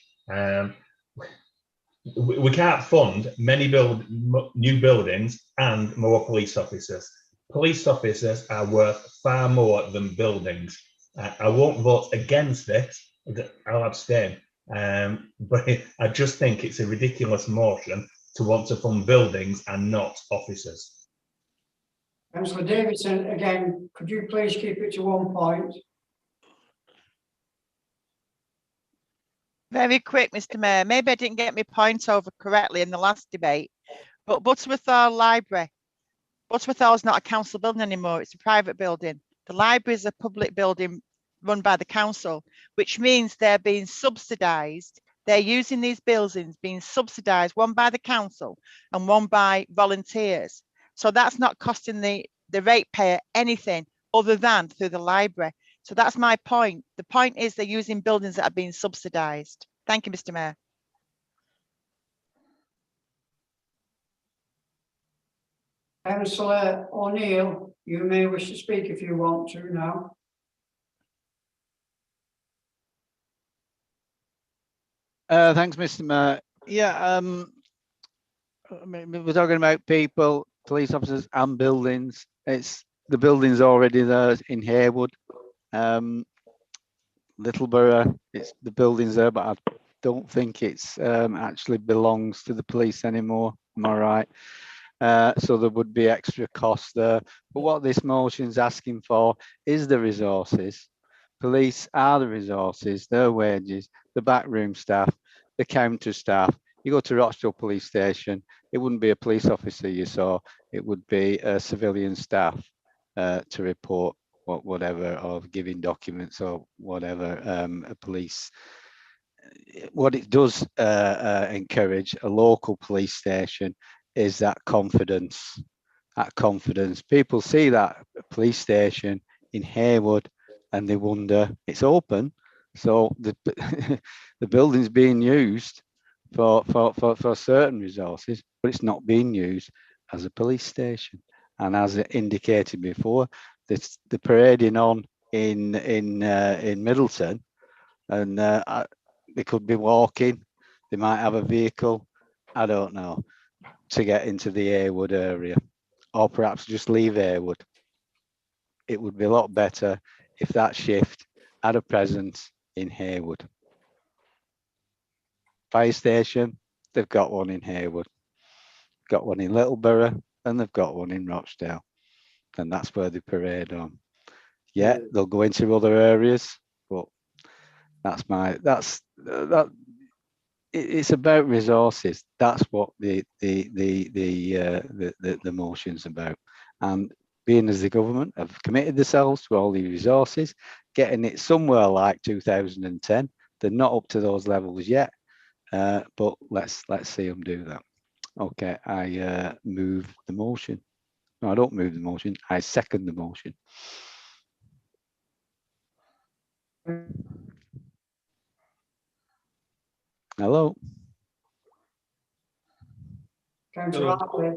[SPEAKER 16] We can't fund many new buildings and more police officers. Police officers are worth far more than buildings. I won't vote against this. I'll abstain. But I just think it's a ridiculous motion to want to fund buildings and not officers.
[SPEAKER 1] Councillor Davidson, again, could you please keep it to 1 point?
[SPEAKER 4] Very quick, Mr. Mayor. Maybe I didn't get my point over correctly in the last debate, but Butterworth Hall Library, Butterworth Hall is not a council building anymore. It's a private building. The library is a public building run by the council, which means they're being subsidised. They're using these buildings being subsidised, one by the council and one by volunteers. So that's not costing the ratepayer anything other than through the library. So that's my point. The point is they're using buildings that are being subsidised. Thank you, Mr. Mayor.
[SPEAKER 1] Councillor O'Neill, you may wish to speak if you want to now.
[SPEAKER 7] Thanks, Mr. Mayor. Yeah, I mean, we're talking about people, police officers and buildings. It's the building's already there in Haywood. Littleborough, it's the building's there, but I don't think it's actually belongs to the police anymore. Am I right? So there would be extra costs there. But what this motion is asking for is the resources. Police are the resources, their wages, the backroom staff, the counter staff. You go to Rochdale Police Station, it wouldn't be a police officer you saw, it would be a civilian staff to report whatever, or giving documents or whatever a police what it does encourage a local police station is that confidence. That confidence. People see that police station in Haywood and they wonder, it's open, so the the building's being used for certain resources, but it's not being used as a police station. And as indicated before, the parading on in Middleton, and they could be walking, they might have a vehicle, I don't know, to get into the Haywood area, or perhaps just leave Haywood. It would be a lot better if that shift had a presence in Haywood. Fire station, they've got one in Haywood, got one in Littleborough, and they've got one in Rochdale, and that's where they parade on. Yeah, they'll go into other areas, but it's about resources. That's what the motion's about. And being as the government have committed themselves to all these resources, getting it somewhere like 2010. They're not up to those levels yet, but let's see them do that. Okay, I move the motion. No, I don't move the motion. I second the motion. Hello.
[SPEAKER 1] Councillor Hartley,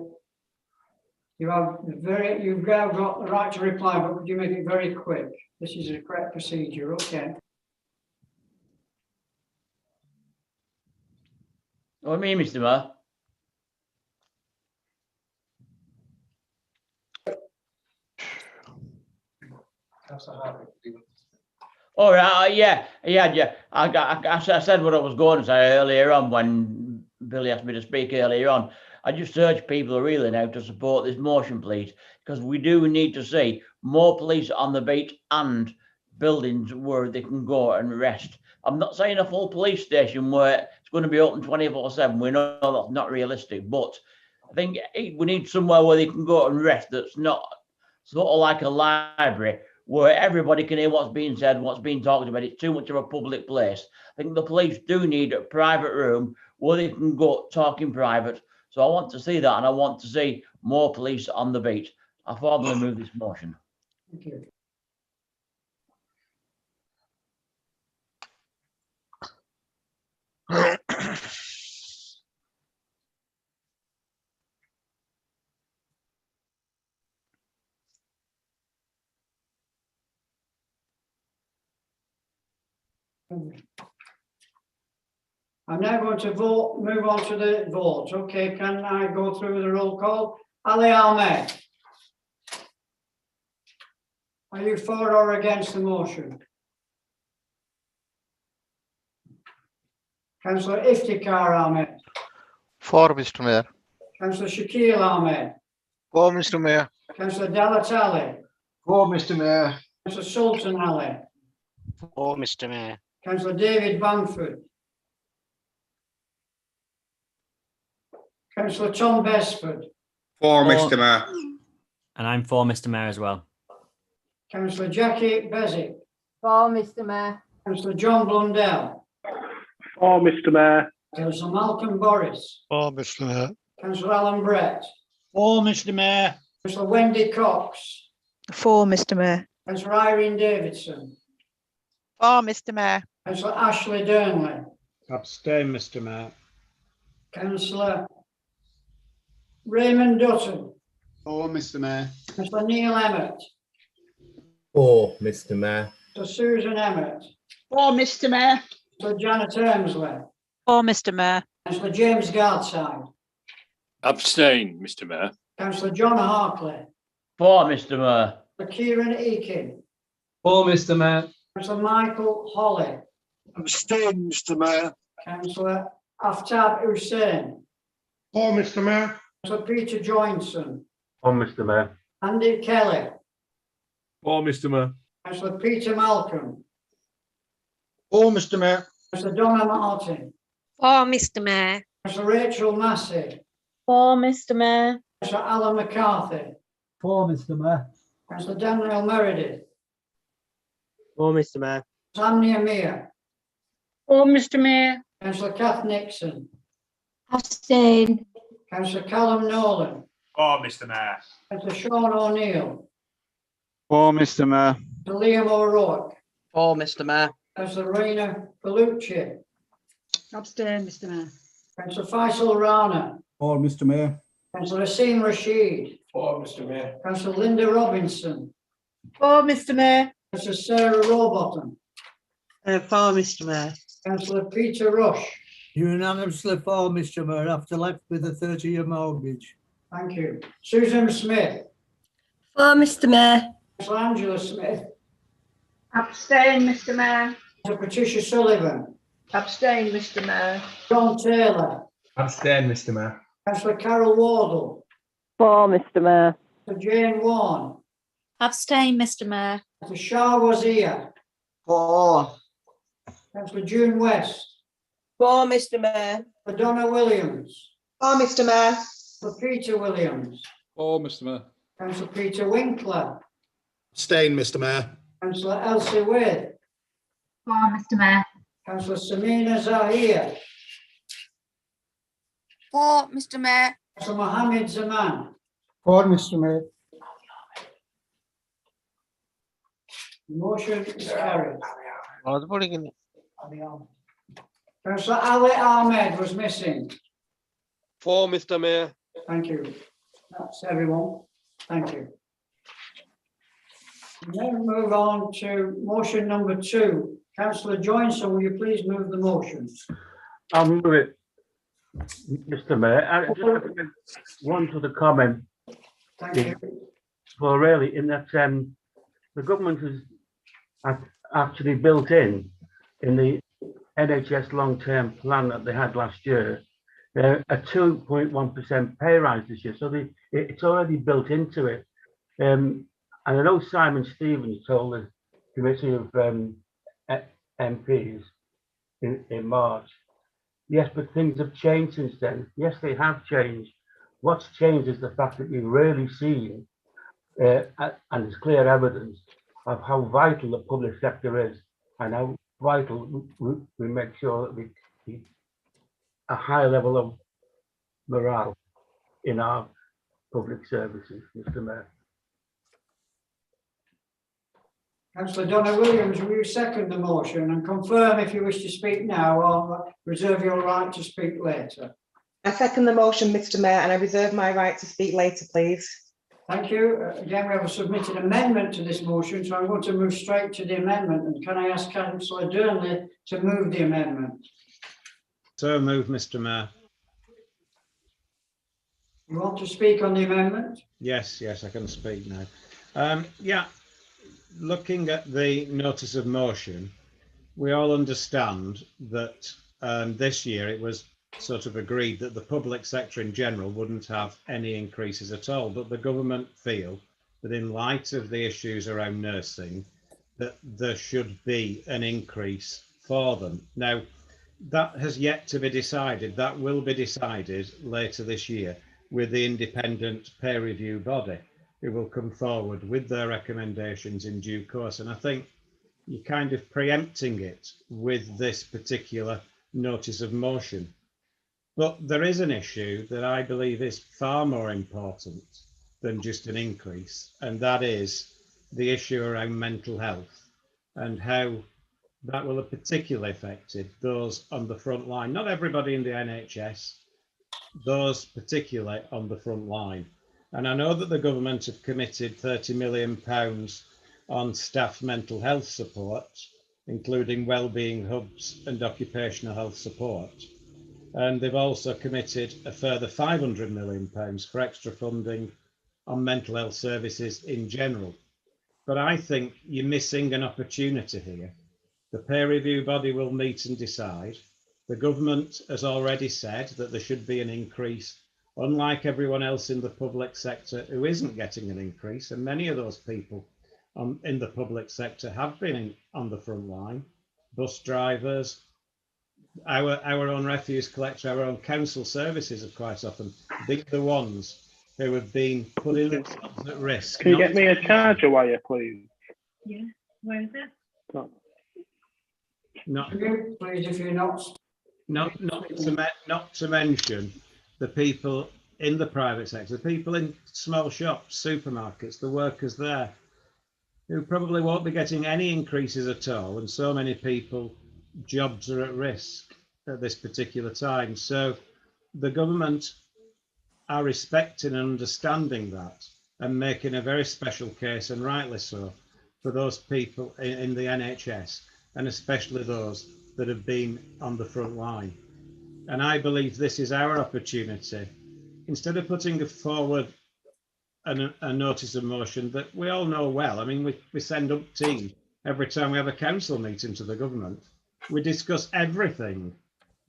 [SPEAKER 1] you've now got the right to reply, but could you make it very quick? This is the correct procedure, okay?
[SPEAKER 15] What do you mean, Mr. Mayor? All right, yeah. I said what I was going to say earlier on when Billy asked me to speak earlier on. I just urge people really now to support this motion, please, because we do need to see more police on the beat and buildings where they can go and rest. I'm not saying a full police station where it's going to be open 24/7. We know that's not realistic, but I think we need somewhere where they can go and rest that's not sort of like a library where everybody can hear what's being said, what's being talked about. It's too much of a public place. I think the police do need a private room where they can go talk in private. So I want to see that, and I want to see more police on the beat. I formally move this motion.
[SPEAKER 1] Thank you. I'm now going to move on to the vote. Okay, can I go through the roll call? Ali Ahmed. Are you for or against the motion? Councillor Iftikhar Ahmed.
[SPEAKER 10] For, Mr. Mayor.
[SPEAKER 1] Councillor Shakil Ahmed.
[SPEAKER 10] For, Mr. Mayor.
[SPEAKER 1] Councillor Dalat Ali.
[SPEAKER 10] For, Mr. Mayor.
[SPEAKER 1] Councillor Sultan Ali.
[SPEAKER 9] For, Mr. Mayor.
[SPEAKER 1] Councillor David Bamford. Councillor Tom Besford.
[SPEAKER 11] For, Mr. Mayor.
[SPEAKER 9] And I'm for Mr. Mayor as well.
[SPEAKER 1] Councillor Jackie Bezic.
[SPEAKER 22] For Mr. Mayor.
[SPEAKER 1] Councillor John Blundell.
[SPEAKER 20] For, Mr. Mayor.
[SPEAKER 1] Councillor Malcolm Boris.
[SPEAKER 10] For, Mr. Mayor.
[SPEAKER 1] Councillor Alan Brett.
[SPEAKER 5] For, Mr. Mayor.
[SPEAKER 1] Councillor Wendy Cox.
[SPEAKER 22] For Mr. Mayor.
[SPEAKER 1] Councillor Irene Davidson.
[SPEAKER 4] For Mr. Mayor.
[SPEAKER 1] Councillor Ashley Durnley.
[SPEAKER 5] Abstain, Mr. Mayor.
[SPEAKER 1] Councillor Raymond Dutton.
[SPEAKER 19] For, Mr. Mayor.
[SPEAKER 1] Councillor Neil Emmett.
[SPEAKER 23] For, Mr. Mayor.
[SPEAKER 1] Councillor Susan Emmett.
[SPEAKER 22] For Mr. Mayor.
[SPEAKER 1] Councillor Janet Ermsley.
[SPEAKER 22] For Mr. Mayor.
[SPEAKER 1] Councillor James Gardside.
[SPEAKER 14] Abstain, Mr. Mayor.
[SPEAKER 1] Councillor John Harkley.
[SPEAKER 15] For, Mr. Mayor.
[SPEAKER 1] Councillor Kieran Eakin.
[SPEAKER 6] For, Mr. Mayor.
[SPEAKER 1] Councillor Michael Holly.
[SPEAKER 10] Abstain, Mr. Mayor.
[SPEAKER 1] Councillor Aftab Hussain.
[SPEAKER 10] For, Mr. Mayor.
[SPEAKER 1] Councillor Peter Joinson.
[SPEAKER 10] For, Mr. Mayor.
[SPEAKER 1] Andy Kelly.
[SPEAKER 8] For, Mr. Mayor.
[SPEAKER 1] Councillor Peter Malcolm.
[SPEAKER 10] For, Mr. Mayor.
[SPEAKER 1] Councillor Donna Martin.
[SPEAKER 22] For Mr. Mayor.
[SPEAKER 1] Councillor Rachel Massey.
[SPEAKER 22] For Mr. Mayor.
[SPEAKER 1] Councillor Alan McCarthy.
[SPEAKER 10] For, Mr. Mayor.
[SPEAKER 1] Councillor Daniel Meredith.
[SPEAKER 13] For, Mr. Mayor.
[SPEAKER 1] Sammy Amir.
[SPEAKER 22] For Mr Mayor.
[SPEAKER 1] Councillor Kath Nixon.
[SPEAKER 21] Abstain.
[SPEAKER 1] Councillor Callum Nolan.
[SPEAKER 3] For Mr Mayor.
[SPEAKER 1] Councillor Sean O'Neill.
[SPEAKER 7] For Mr Mayor.
[SPEAKER 1] Councillor Liam O'Rourke.
[SPEAKER 17] For Mr Mayor.
[SPEAKER 1] Councillor Rena Bellucci.
[SPEAKER 12] Abstain, Mr Mayor.
[SPEAKER 1] Councillor Faisal Rana.
[SPEAKER 10] For Mr Mayor.
[SPEAKER 1] Councillor Asim Rashid.
[SPEAKER 3] For Mr Mayor.
[SPEAKER 1] Councillor Linda Robinson.
[SPEAKER 22] For Mr Mayor.
[SPEAKER 1] Councillor Sarah Rowbottom.
[SPEAKER 22] For Mr Mayor.
[SPEAKER 1] Councillor Peter Rush.
[SPEAKER 10] Unanimously for Mr Mayor, after left with a 30-year mortgage.
[SPEAKER 1] Thank you. Susan Smith.
[SPEAKER 21] For Mr Mayor.
[SPEAKER 1] Councillor Angela Smith.
[SPEAKER 22] Abstain, Mr Mayor.
[SPEAKER 1] Councillor Patricia Sullivan.
[SPEAKER 22] Abstain, Mr Mayor.
[SPEAKER 1] John Taylor.
[SPEAKER 16] Abstain, Mr Mayor.
[SPEAKER 1] Councillor Carol Wardle.
[SPEAKER 22] For Mr Mayor.
[SPEAKER 1] Councillor Jane Warne.
[SPEAKER 21] Abstain, Mr Mayor.
[SPEAKER 1] Councillor Shah Wazir.
[SPEAKER 22] For.
[SPEAKER 1] Councillor June West.
[SPEAKER 21] For Mr Mayor.
[SPEAKER 1] Councillor Donna Williams.
[SPEAKER 21] For Mr Mayor.
[SPEAKER 1] Councillor Peter Williams.
[SPEAKER 6] For Mr Mayor.
[SPEAKER 1] Councillor Peter Winkler.
[SPEAKER 10] Abstain, Mr Mayor.
[SPEAKER 1] Councillor Elsie Wade.
[SPEAKER 21] For Mr Mayor.
[SPEAKER 1] Councillor Samina Zahir.
[SPEAKER 21] For Mr Mayor.
[SPEAKER 1] Councillor Mohammed Zaman.
[SPEAKER 10] For Mr Mayor.
[SPEAKER 1] The motion is carried.
[SPEAKER 23] I was putting in.
[SPEAKER 1] Councillor Ali Ahmed was missing.
[SPEAKER 10] For Mr Mayor.
[SPEAKER 1] Thank you. That's everyone. Thank you. Then move on to motion number 2. Councillor Johnson, will you please move the motion?
[SPEAKER 10] I'll move it, Mr Mayor. I just wanted to comment
[SPEAKER 1] Thank you.
[SPEAKER 10] for really in that the government has actually built in the NHS long-term plan that they had last year, a 2.1% pay rise this year. So it's already built into it. And I know Simon Stevens told the committee of MPs in March, yes, but things have changed since then. Yes, they have changed. What's changed is the fact that you've really seen, and there's clear evidence of how vital the public sector is and how vital we make sure that we keep a high level of morale in our public services, Mr Mayor.
[SPEAKER 1] Councillor Donna Williams, will you second the motion and confirm if you wish to speak now or reserve your right to speak later?
[SPEAKER 21] I second the motion, Mr Mayor, and I reserve my right to speak later, please.
[SPEAKER 1] Thank you. Again, we have a submitted amendment to this motion, so I'm going to move straight to the amendment. And can I ask Councillor Durnley to move the amendment?
[SPEAKER 11] So move, Mr Mayor.
[SPEAKER 1] You want to speak on the amendment?
[SPEAKER 11] Yes, I can speak now. Yeah, looking at the notice of motion, we all understand that this year it was sort of agreed that the public sector in general wouldn't have any increases at all, but the government feel that in light of the issues around nursing, that there should be an increase for them. Now, that has yet to be decided. That will be decided later this year with the independent peer review body, who will come forward with their recommendations in due course. And I think you're kind of preempting it with this particular notice of motion. But there is an issue that I believe is far more important than just an increase, and that is the issue around mental health and how that will have particularly affected those on the front line. Not everybody in the NHS, those particularly on the front line. And I know that the government have committed £30 million on staff mental health support, including wellbeing hubs and occupational health support. And they've also committed a further £500 million for extra funding on mental health services in general. But I think you're missing an opportunity here. The peer review body will meet and decide. The government has already said that there should be an increase, unlike everyone else in the public sector who isn't getting an increase. And many of those people in the public sector have been on the front line, bus drivers, our own refuse collector, our own council services are quite often the ones who have been putting themselves at risk.
[SPEAKER 20] Can you get me a charger wire, please?
[SPEAKER 21] Yeah, where is it?
[SPEAKER 20] Oh.
[SPEAKER 11] not
[SPEAKER 1] Please, if you're not.
[SPEAKER 11] not to mention the people in the private sector, the people in small shops, supermarkets, the workers there, who probably won't be getting any increases at all, and so many people, jobs are at risk at this particular time. So the government are respecting and understanding that and making a very special case, and rightly so, for those people in the NHS, and especially those that have been on the front line. And I believe this is our opportunity. Instead of putting forward a notice of motion that we all know well, I mean, we send up team every time we have a council meeting to the government. We discuss everything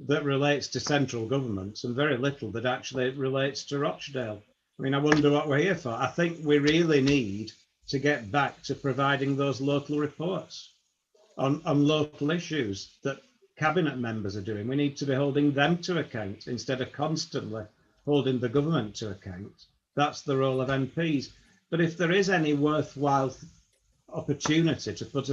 [SPEAKER 11] that relates to central governments and very little that actually relates to Rochdale. I mean, I wonder what we're here for. I think we really need to get back to providing those local reports on local issues that cabinet members are doing. We need to be holding them to account instead of constantly holding the government to account. That's the role of MPs. But if there is any worthwhile opportunity to put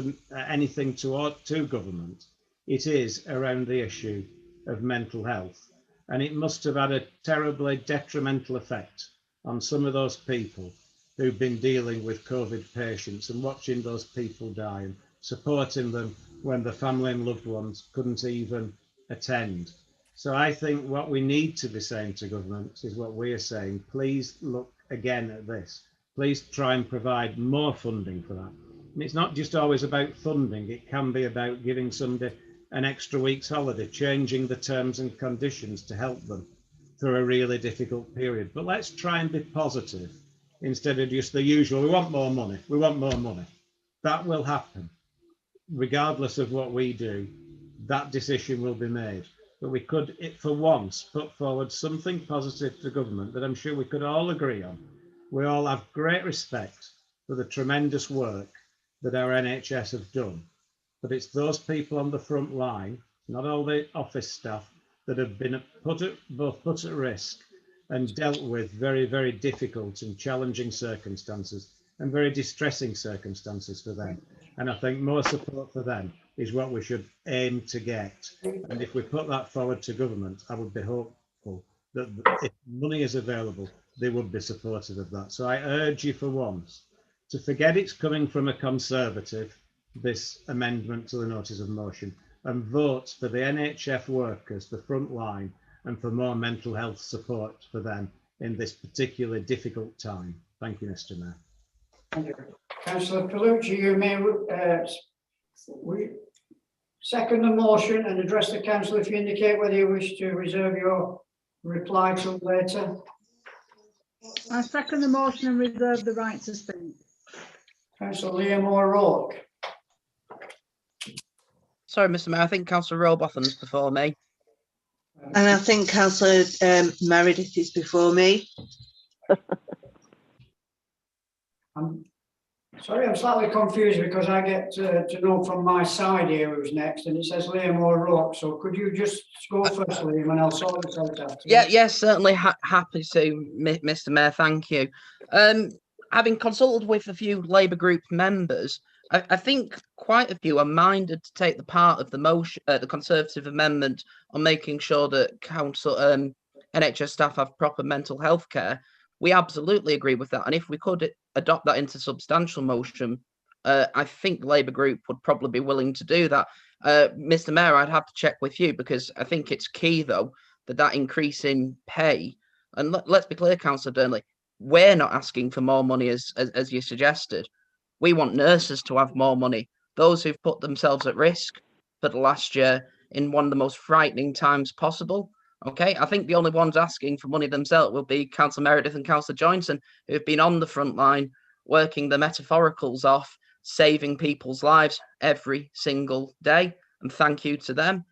[SPEAKER 11] anything to government, it is around the issue of mental health. And it must have had a terribly detrimental effect on some of those people who've been dealing with COVID patients and watching those people die and supporting them when the family and loved ones couldn't even attend. So I think what we need to be saying to government is what we are saying. Please look again at this. Please try and provide more funding for that. And it's not just always about funding. It can be about giving somebody an extra week's holiday, changing the terms and conditions to help them through a really difficult period. But let's try and be positive instead of just the usual, we want more money, we want more money. That will happen. Regardless of what we do, that decision will be made. But we could, for once, put forward something positive to government that I'm sure we could all agree on. We all have great respect for the tremendous work that our NHS have done. But it's those people on the front line, not all the office staff, that have been both put at risk and dealt with very, very difficult and challenging circumstances and very distressing circumstances for them. And I think more support for them is what we should aim to get. And if we put that forward to government, I would be hopeful that if money is available, they would be supportive of that. So I urge you for once to forget it's coming from a Conservative, this amendment to the notice of motion, and vote for the NHS workers, the front line, and for more mental health support for them in this particularly difficult time. Thank you, Mr. Mayor.
[SPEAKER 1] Thank you. Councillor Palucci, you may second the motion and address the council if you indicate whether you wish to reserve your reply till later.
[SPEAKER 12] I second the motion and reserve the right to speak.
[SPEAKER 1] Councillor Liam O'Rourke.
[SPEAKER 17] Sorry, Mr. Mayor, I think Councillor Rowbotham's before me.
[SPEAKER 22] And I think Councillor Meredith is before me.
[SPEAKER 1] I'm sorry, I'm slightly confused because I get to know from my side here who's next, and it says Liam O'Rourke. So could you just go first, Liam, and I'll sort this out after.
[SPEAKER 17] Yes, certainly happy to, Mr. Mayor. Thank you. Having consulted with a few Labour group members, I think quite a few are minded to take the part of the motion, the Conservative amendment on making sure that council NHS staff have proper mental health care. We absolutely agree with that, and if we could adopt that into substantial motion, I think Labour group would probably be willing to do that. Mr. Mayor, I'd have to check with you because I think it's key though that increase in pay. And let's be clear, Councillor Durnley, we're not asking for more money as you suggested. We want nurses to have more money. Those who've put themselves at risk for the last year in one of the most frightening times possible. Okay, I think the only ones asking for money themselves will be Councillor Meredith and Councillor Johnson, who've been on the front line, working the metaphoricals off, saving people's lives every single day. And thank you to them.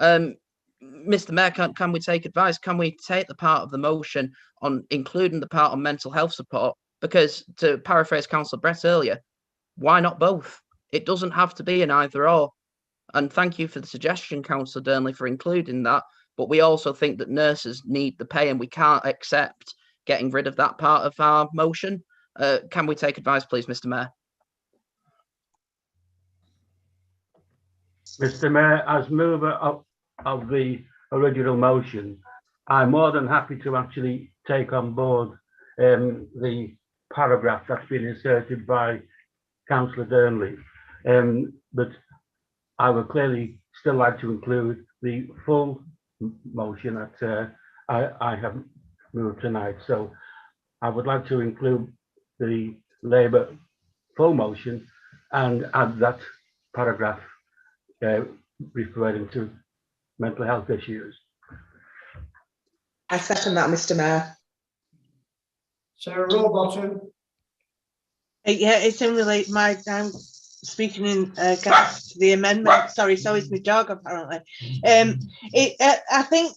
[SPEAKER 17] Mr. Mayor, can we take advice? Can we take the part of the motion on including the part on mental health support? Because to paraphrase Councillor Brett earlier, why not both? It doesn't have to be an either or. And thank you for the suggestion, Councillor Durnley, for including that. But we also think that nurses need the pay and we can't accept getting rid of that part of our motion. Can we take advice, please, Mr. Mayor?
[SPEAKER 10] Mr. Mayor, as mover of the original motion, I'm more than happy to actually take on board the paragraph that's been inserted by Councillor Durnley. But I would clearly still like to include the full motion that I have moved tonight. So I would like to include the Labour full motion and add that paragraph referring to mental health issues.
[SPEAKER 21] I second that, Mr. Mayor.
[SPEAKER 1] Sarah Rowbottom.
[SPEAKER 22] Yeah, it's only like I'm speaking in regards to the amendment. Sorry, so is my dog apparently. I think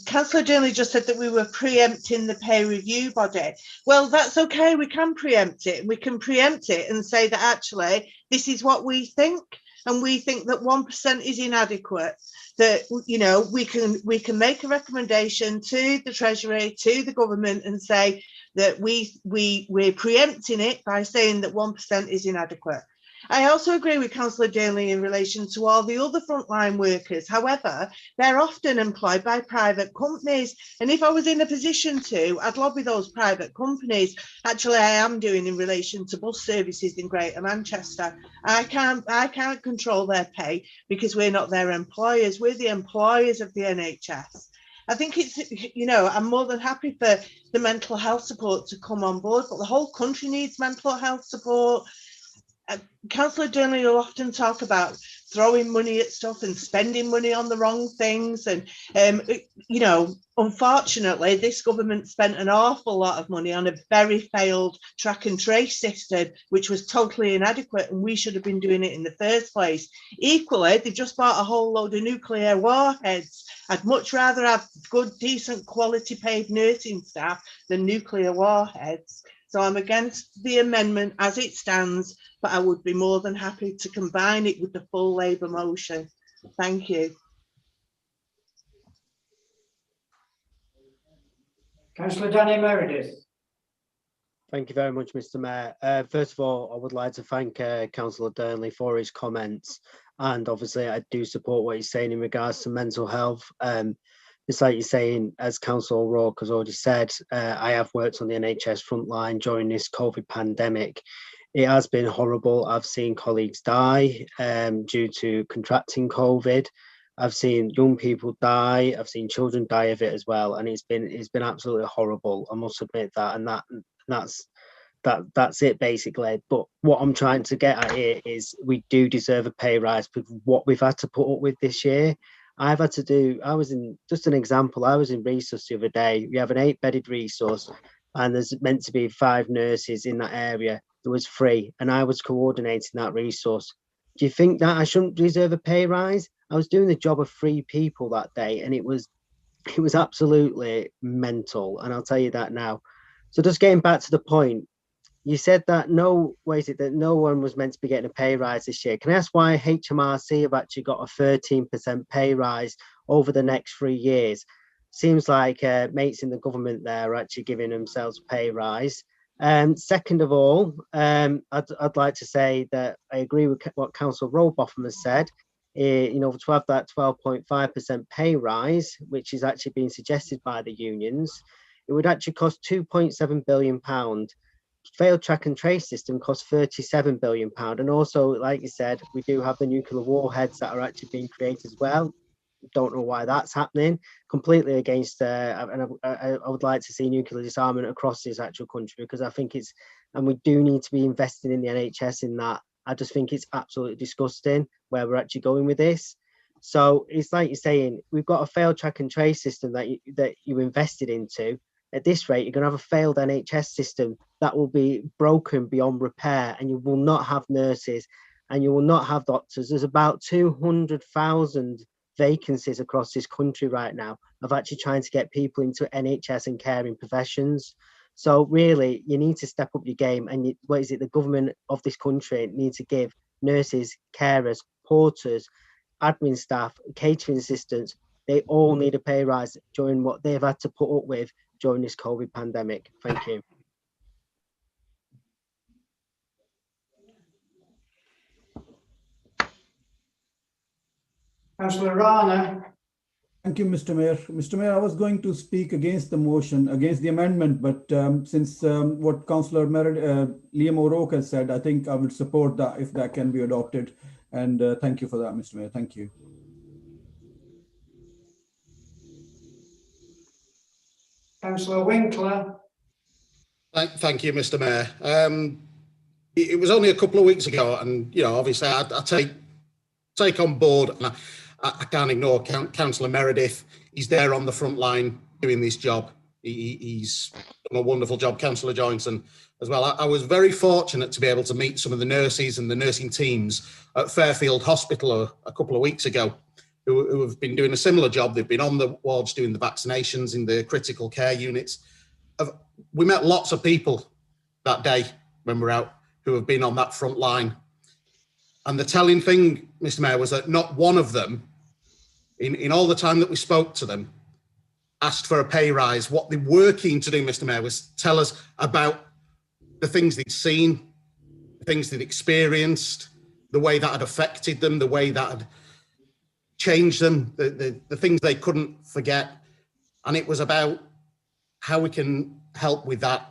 [SPEAKER 22] Councillor Durnley just said that we were preempting the pay review body. Well, that's okay. We can preempt it. We can preempt it and say that actually this is what we think, and we think that 1% is inadequate. That, you know, we can make a recommendation to the Treasury, to the government, and say that we're preempting it by saying that 1% is inadequate. I also agree with Councillor Durnley in relation to all the other frontline workers. However, they're often employed by private companies. And if I was in a position to, I'd lobby those private companies. Actually, I am doing in relation to bus services in Greater Manchester. I can't control their pay because we're not their employers. We're the employers of the NHS. I think it's, you know, I'm more than happy for the mental health support to come on board, but the whole country needs mental health support. Councillor Durnley will often talk about throwing money at stuff and spending money on the wrong things. And, you know, unfortunately, this government spent an awful lot of money on a very failed track and trace system, which was totally inadequate, and we should have been doing it in the first place. Equally, they just bought a whole load of nuclear warheads. I'd much rather have good, decent, quality paid nursing staff than nuclear warheads. So I'm against the amendment as it stands, but I would be more than happy to combine it with the full Labour motion. Thank you.
[SPEAKER 1] Councillor Danny Meredith.
[SPEAKER 13] Thank you very much, Mr. Mayor. First of all, I would like to thank Councillor Durnley for his comments. And obviously, I do support what he's saying in regards to mental health. It's like you're saying, as Councillor O'Rourke has already said, I have worked on the NHS frontline during this COVID pandemic. It has been horrible. I've seen colleagues die due to contracting COVID. I've seen young people die. I've seen children die of it as well, and it's been absolutely horrible. I must admit that, and that's it basically. But what I'm trying to get at here is we do deserve a pay rise with what we've had to put up with this year. I was in, just an example, I was in resource the other day. We have an 8-bedded resource and there's meant to be 5 nurses in that area. There was 3 and I was coordinating that resource. Do you think that I shouldn't deserve a pay rise? I was doing the job of 3 people that day and it was absolutely mental, and I'll tell you that now. So just getting back to the point, you said that no one was meant to be getting a pay rise this year. Can I ask why HMRC have actually got a 13% pay rise over the next 3 years? Seems like mates in the government there are actually giving themselves a pay rise. Second of all, I'd like to say that I agree with what Councillor Rowbotham has said. You know, to have that 12.5% pay rise, which is actually being suggested by the unions, it would actually cost £2.7 billion. Failed track and trace system costs £37 billion. And also, like you said, we do have the nuclear warheads that are actually being created as well. Don't know why that's happening. Completely against, and I would like to see nuclear disarmament across this actual country, because I think it's, and we do need to be investing in the NHS in that. I just think it's absolutely disgusting where we're actually going with this. So it's like you're saying, we've got a failed track and trace system that you invested into. At this rate, you're going to have a failed NHS system that will be broken beyond repair, and you will not have nurses and you will not have doctors. There's about 200,000 vacancies across this country right now of actually trying to get people into NHS and caring professions. So really, you need to step up your game, and the government of this country needs to give nurses, carers, porters, admin staff, catering assistants, they all need a pay rise during what they've had to put up with during this COVID pandemic. Thank you.
[SPEAKER 1] Councillor Rana.
[SPEAKER 2] Thank you, Mr. Mayor. Mr. Mayor, I was going to speak against the motion, against the amendment, but since what Councillor Liam O'Rourke has said, I think I would support that if that can be adopted. And thank you for that, Mr. Mayor. Thank you.
[SPEAKER 1] Councillor Winkler.
[SPEAKER 9] Thank you, Mr. Mayor. It was only a couple of weeks ago, and obviously I take on board, and I can't ignore Councillor Meredith. He's there on the front line doing this job. He's done a wonderful job, Councillor Johnson as well. I was very fortunate to be able to meet some of the nurses and the nursing teams at Fairfield Hospital a couple of weeks ago, who have been doing a similar job. They've been on the wards doing the vaccinations in the critical care units. We met lots of people that day when we were out who have been on that front line. And the telling thing, Mr. Mayor, was that not one of them, in all the time that we spoke to them, asked for a pay rise. What they were keen to do, Mr. Mayor, was tell us about the things they'd seen, the things they'd experienced, the way that had affected them, the way that had changed them, the things they couldn't forget. And it was about how we can help with that,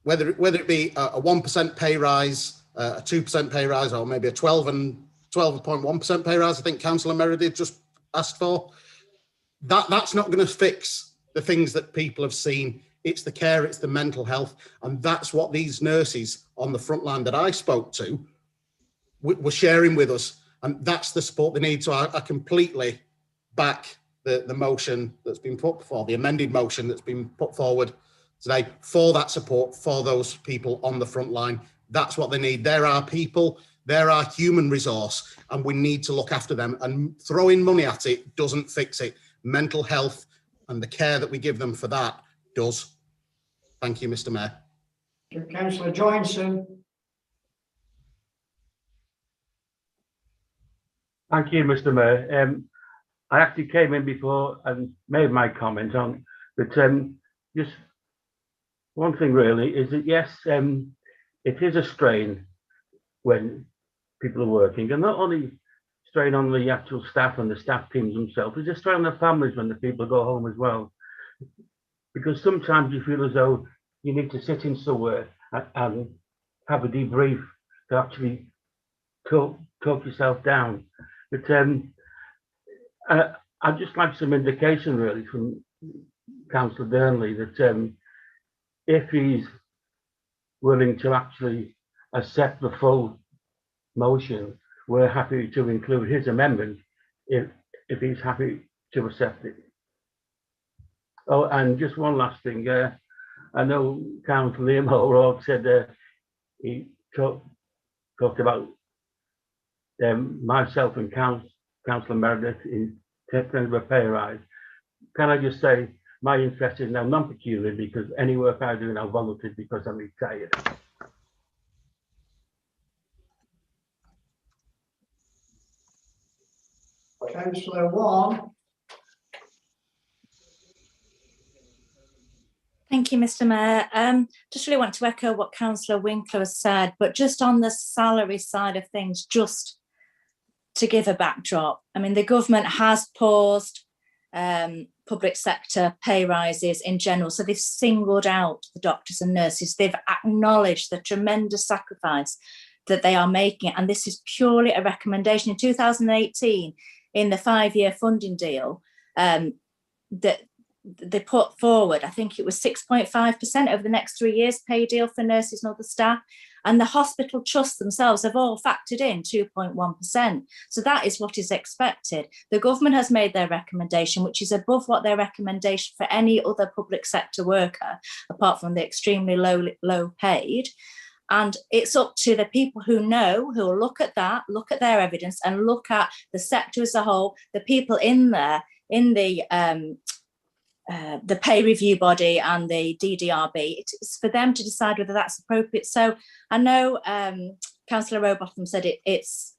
[SPEAKER 9] whether it be a 1% pay rise, a 2% pay rise, or maybe a 12.1% pay rise. I think Councillor Meredith just asked for. That's not going to fix the things that people have seen. It's the care, it's the mental health, and that's what these nurses on the front line that I spoke to were sharing with us, and that's the support they need. So I completely back the motion that's been put forward, the amended motion that's been put forward today, for that support for those people on the front line. That's what they need. They're our people, they're our human resource, and we need to look after them, and throwing money at it doesn't fix it. Mental health and the care that we give them for that does. Thank you, Mr. Mayor.
[SPEAKER 1] Councillor Johnson.
[SPEAKER 10] Thank you, Mr. Mayor. I actually came in before and made my comment on, but just one thing really is that yes, it is a strain when people are working, and not only strain on the actual staff and the staff teams themselves, it's a strain on the families when the people go home as well. Because sometimes you feel as though you need to sit in somewhere and have a debrief to actually talk yourself down. But I'd just like some indication really from Councillor Durnley that if he's willing to actually accept the full motion, we're happy to include his amendment if he's happy to accept it. Oh, and just one last thing. I know Councillor Liam O'Rourke said he talked about myself and Councillor Meredith in terms of a pay rise. Can I just say my interest is now non-peculiar, because any work I do now volunteered because I'm retired.
[SPEAKER 1] Councillor Wan.
[SPEAKER 18] Thank you, Mr. Mayor. Just really want to echo what Councillor Winkler has said, but just on the salary side of things, just to give a backdrop. I mean, the government has paused public sector pay rises in general. So they've singled out the doctors and nurses. They've acknowledged the tremendous sacrifice that they are making. And this is purely a recommendation. In 2018, in the 5-year funding deal, that they put forward, I think it was 6.5% over the next 3 years pay deal for nurses and other staff. And the hospital trusts themselves have all factored in 2.1%. So that is what is expected. The government has made their recommendation, which is above what their recommendation for any other public sector worker, apart from the extremely low paid. And it's up to the people who know, who will look at that, look at their evidence and look at the sector as a whole, the people in there, in the the pay review body and the DDRB. It's for them to decide whether that's appropriate. So I know Councillor Robotham said it's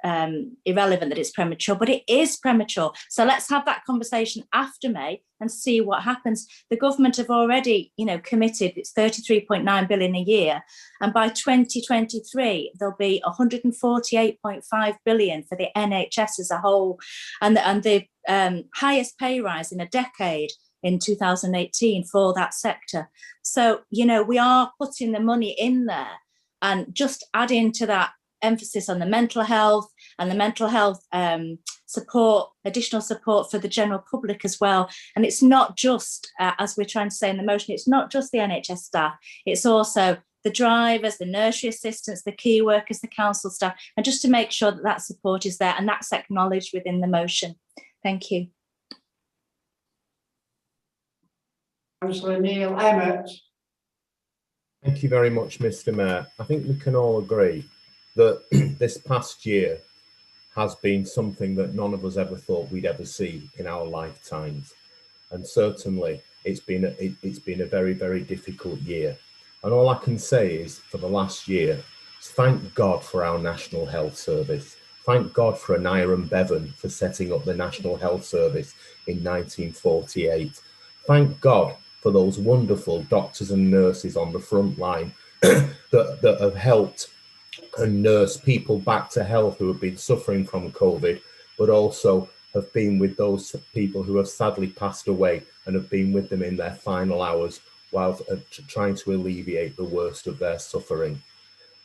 [SPEAKER 18] irrelevant that it's premature, but it is premature. So let's have that conversation after May and see what happens. The government have already, committed, it's 33.9 billion a year. And by 2023, there'll be 148.5 billion for the NHS as a whole. And the highest pay rise in a decade in 2018 for that sector. So, we are putting the money in there and just adding to that emphasis on the mental health and the mental health support, additional support for the general public as well. And it's not just, as we're trying to say in the motion, it's not just the NHS staff, it's also the drivers, the nursery assistants, the key workers, the council staff, and just to make sure that that support is there and that's acknowledged within the motion. Thank you.
[SPEAKER 1] Councillor Neil Emmett.
[SPEAKER 23] Thank you very much, Mr. Mayor. I think we can all agree that this past year has been something that none of us ever thought we'd ever see in our lifetimes. And certainly it's been a very, very difficult year. And all I can say is for the last year, thank God for our National Health Service. Thank God for Anaya and Bevan for setting up the National Health Service in 1948. Thank God for those wonderful doctors and nurses on the front line that have helped and nursed people back to health who have been suffering from COVID, but also have been with those people who have sadly passed away and have been with them in their final hours while trying to alleviate the worst of their suffering.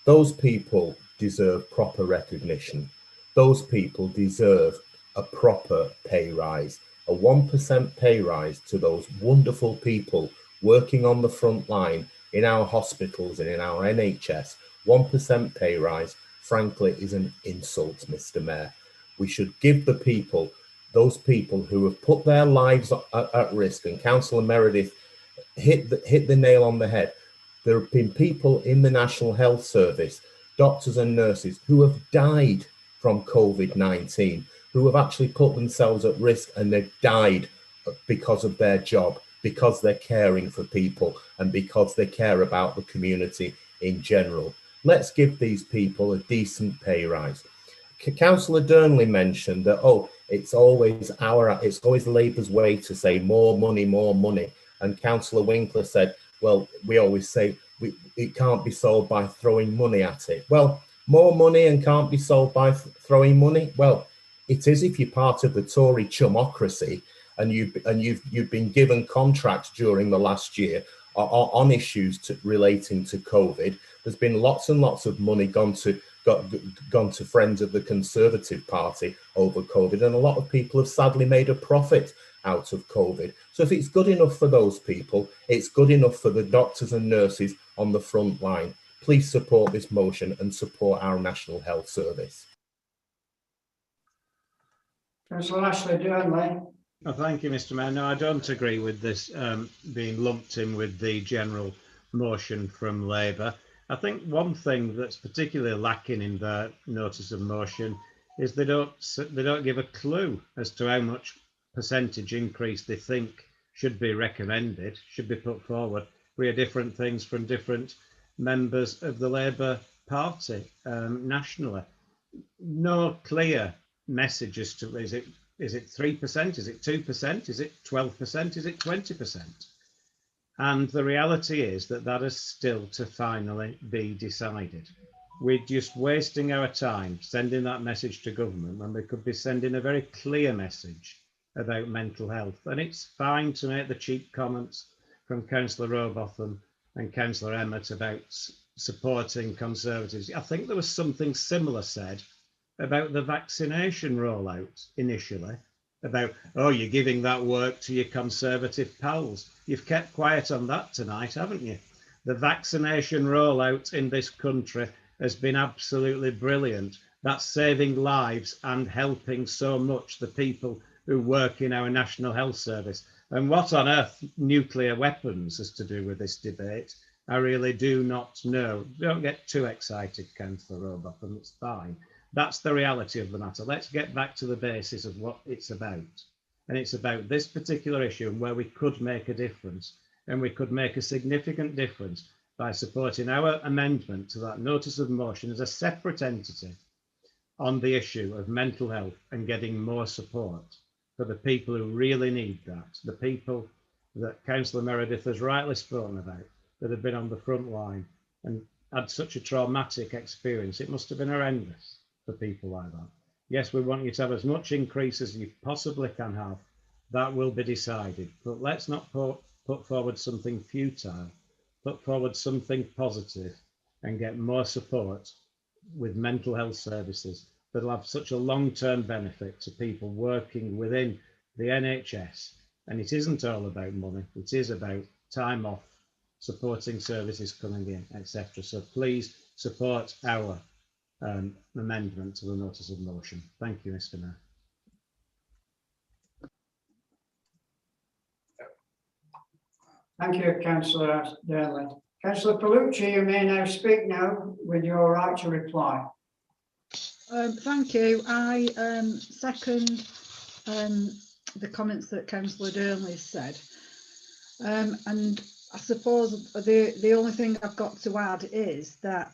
[SPEAKER 23] Those people deserve proper recognition. Those people deserve a proper pay rise, a 1% pay rise to those wonderful people working on the front line in our hospitals and in our NHS. 1% pay rise, frankly, is an insult, Mr. Mayor. We should give the people, those people who have put their lives at risk, and Councillor Meredith hit the nail on the head. There have been people in the National Health Service, doctors and nurses, who have died from COVID-19, who have actually put themselves at risk, and they've died because of their job, because they're caring for people and because they care about the community in general. Let's give these people a decent pay rise. Councillor Durnley mentioned that, it's always Labour's way to say more money. And Councillor Winkler said, well, we always say it can't be solved by throwing money at it. Well, more money and can't be solved by throwing money. Well, it is if you're part of the Tory chumocracy and you've been given contracts during the last year on issues relating to COVID. There's been lots and lots of money gone to friends of the Conservative Party over COVID, and a lot of people have sadly made a profit out of COVID. So if it's good enough for those people, it's good enough for the doctors and nurses on the front line. Please support this motion and support our National Health Service.
[SPEAKER 1] Councillor Ashley Durnley.
[SPEAKER 11] Oh, thank you, Mr. Mayor. No, I don't agree with this being lumped in with the general motion from Labour. I think one thing that's particularly lacking in the notice of motion is they don't give a clue as to how much percentage increase they think should be recommended, should be put forward. We hear different things from different members of the Labour Party nationally. No clear message as to is it 3%, is it 2%, is it 12%, is it 20%? And the reality is that is still to finally be decided. We're just wasting our time sending that message to government when we could be sending a very clear message about mental health. And it's fine to make the cheap comments from Councillor Robotham and Councillor Emmett about supporting Conservatives. I think there was something similar said about the vaccination rollout initially, about, you're giving that work to your Conservative pals. You've kept quiet on that tonight, haven't you? The vaccination rollout in this country has been absolutely brilliant. That's saving lives and helping so much the people who work in our National Health Service. And what on earth nuclear weapons has to do with this debate, I really do not know. Don't get too excited, Councillor Robotham, it's fine. That's the reality of the matter. Let's get back to the basis of what it's about. And it's about this particular issue and where we could make a difference. And we could make a significant difference by supporting our amendment to that notice of motion as a separate entity on the issue of mental health and getting more support for the people who really need that, the people that Councillor Meredith has rightly spoken about, that have been on the front line and had such a traumatic experience. It must have been horrendous for people like that. Yes, we want you to have as much increase as you possibly can have. That will be decided. But let's not put forward something futile. Put forward something positive and get more support with mental health services that will have such a long-term benefit to people working within the NHS. And it isn't all about money. It is about time off, supporting services coming in, etc. So please support our amendment to the notice of motion. Thank you, Mr. Mayor.
[SPEAKER 1] Thank you, Councillor Darley. Councillor Palucci, you may now speak now with your right to reply.
[SPEAKER 12] Thank you. I second the comments that Councillor Darley said. And I suppose the only thing I've got to add is that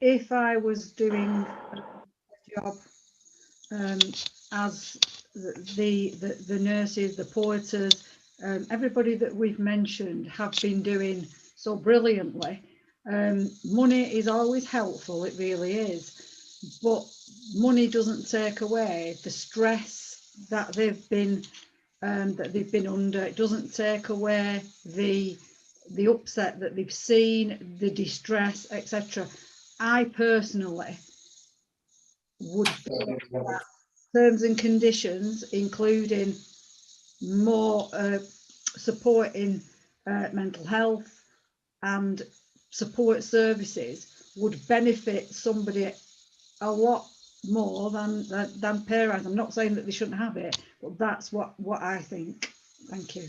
[SPEAKER 12] if I was doing a job as the nurses, the porters, everybody that we've mentioned have been doing so brilliantly. Money is always helpful, it really is, but money doesn't take away the stress that they've been under. It doesn't take away the upset that they've seen, the distress, etc. I personally would terms and conditions, including more support in mental health and support services, would benefit somebody a lot more than pay rise. I'm not saying that they shouldn't have it, but that's what I think. Thank you.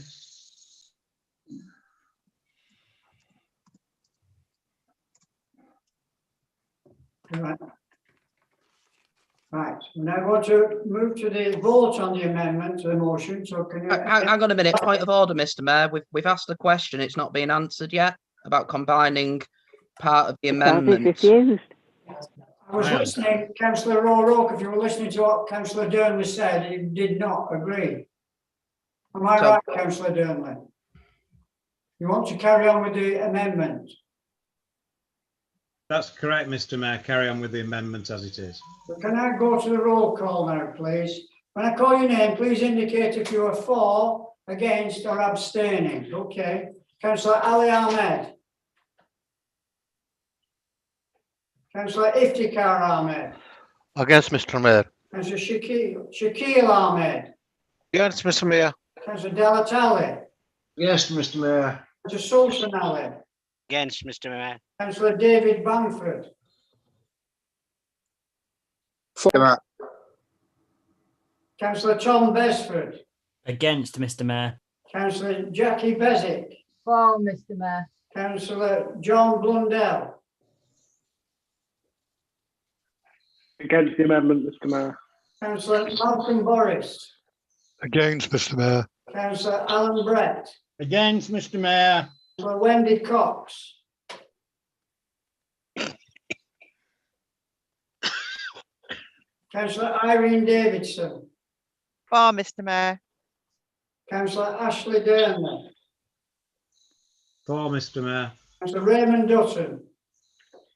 [SPEAKER 1] Right. Right. Now I want to move to the vote on the amendment to the motion. So can you
[SPEAKER 17] hang on a minute? Point of order, Mr. Mayor. We've asked a question. It's not been answered yet about combining part of the amendment.
[SPEAKER 1] I was listening, Councillor O'Rourke, if you were listening to what Councillor Darley said, he did not agree. Am I right, Councillor Darley? You want to carry on with the amendment?
[SPEAKER 11] That's correct, Mr. Mayor. Carry on with the amendment as it is.
[SPEAKER 1] So can I go to the roll call now, please? When I call your name, please indicate if you are for, against or abstaining. Okay. Councillor Ali Ahmed. Councillor Iftikhar Ahmed.
[SPEAKER 4] Against, Mr. Mayor.
[SPEAKER 1] Councillor Shakil Ahmed.
[SPEAKER 4] Against, Mr. Mayor.
[SPEAKER 1] Councillor Delatali.
[SPEAKER 10] Yes, Mr. Mayor.
[SPEAKER 1] Councillor Sultan Ali.
[SPEAKER 5] Against, Mr. Mayor.
[SPEAKER 1] Councillor David Bamford.
[SPEAKER 5] For.
[SPEAKER 1] Councillor Tom Besford.
[SPEAKER 19] Against, Mr. Mayor.
[SPEAKER 1] Councillor Jackie Bezic.
[SPEAKER 24] For, Mr. Mayor.
[SPEAKER 1] Councillor John Blundell.
[SPEAKER 20] Against the amendment, Mr. Mayor.
[SPEAKER 1] Councillor Malcolm Boris.
[SPEAKER 4] Against, Mr. Mayor.
[SPEAKER 1] Councillor Alan Brett.
[SPEAKER 4] Against, Mr. Mayor.
[SPEAKER 1] Councillor Wendy Cox. Councillor Irene Davidson.
[SPEAKER 25] For, Mr. Mayor.
[SPEAKER 1] Councillor Ashley Durnley.
[SPEAKER 11] For, Mr. Mayor.
[SPEAKER 1] Councillor Raymond Dutton.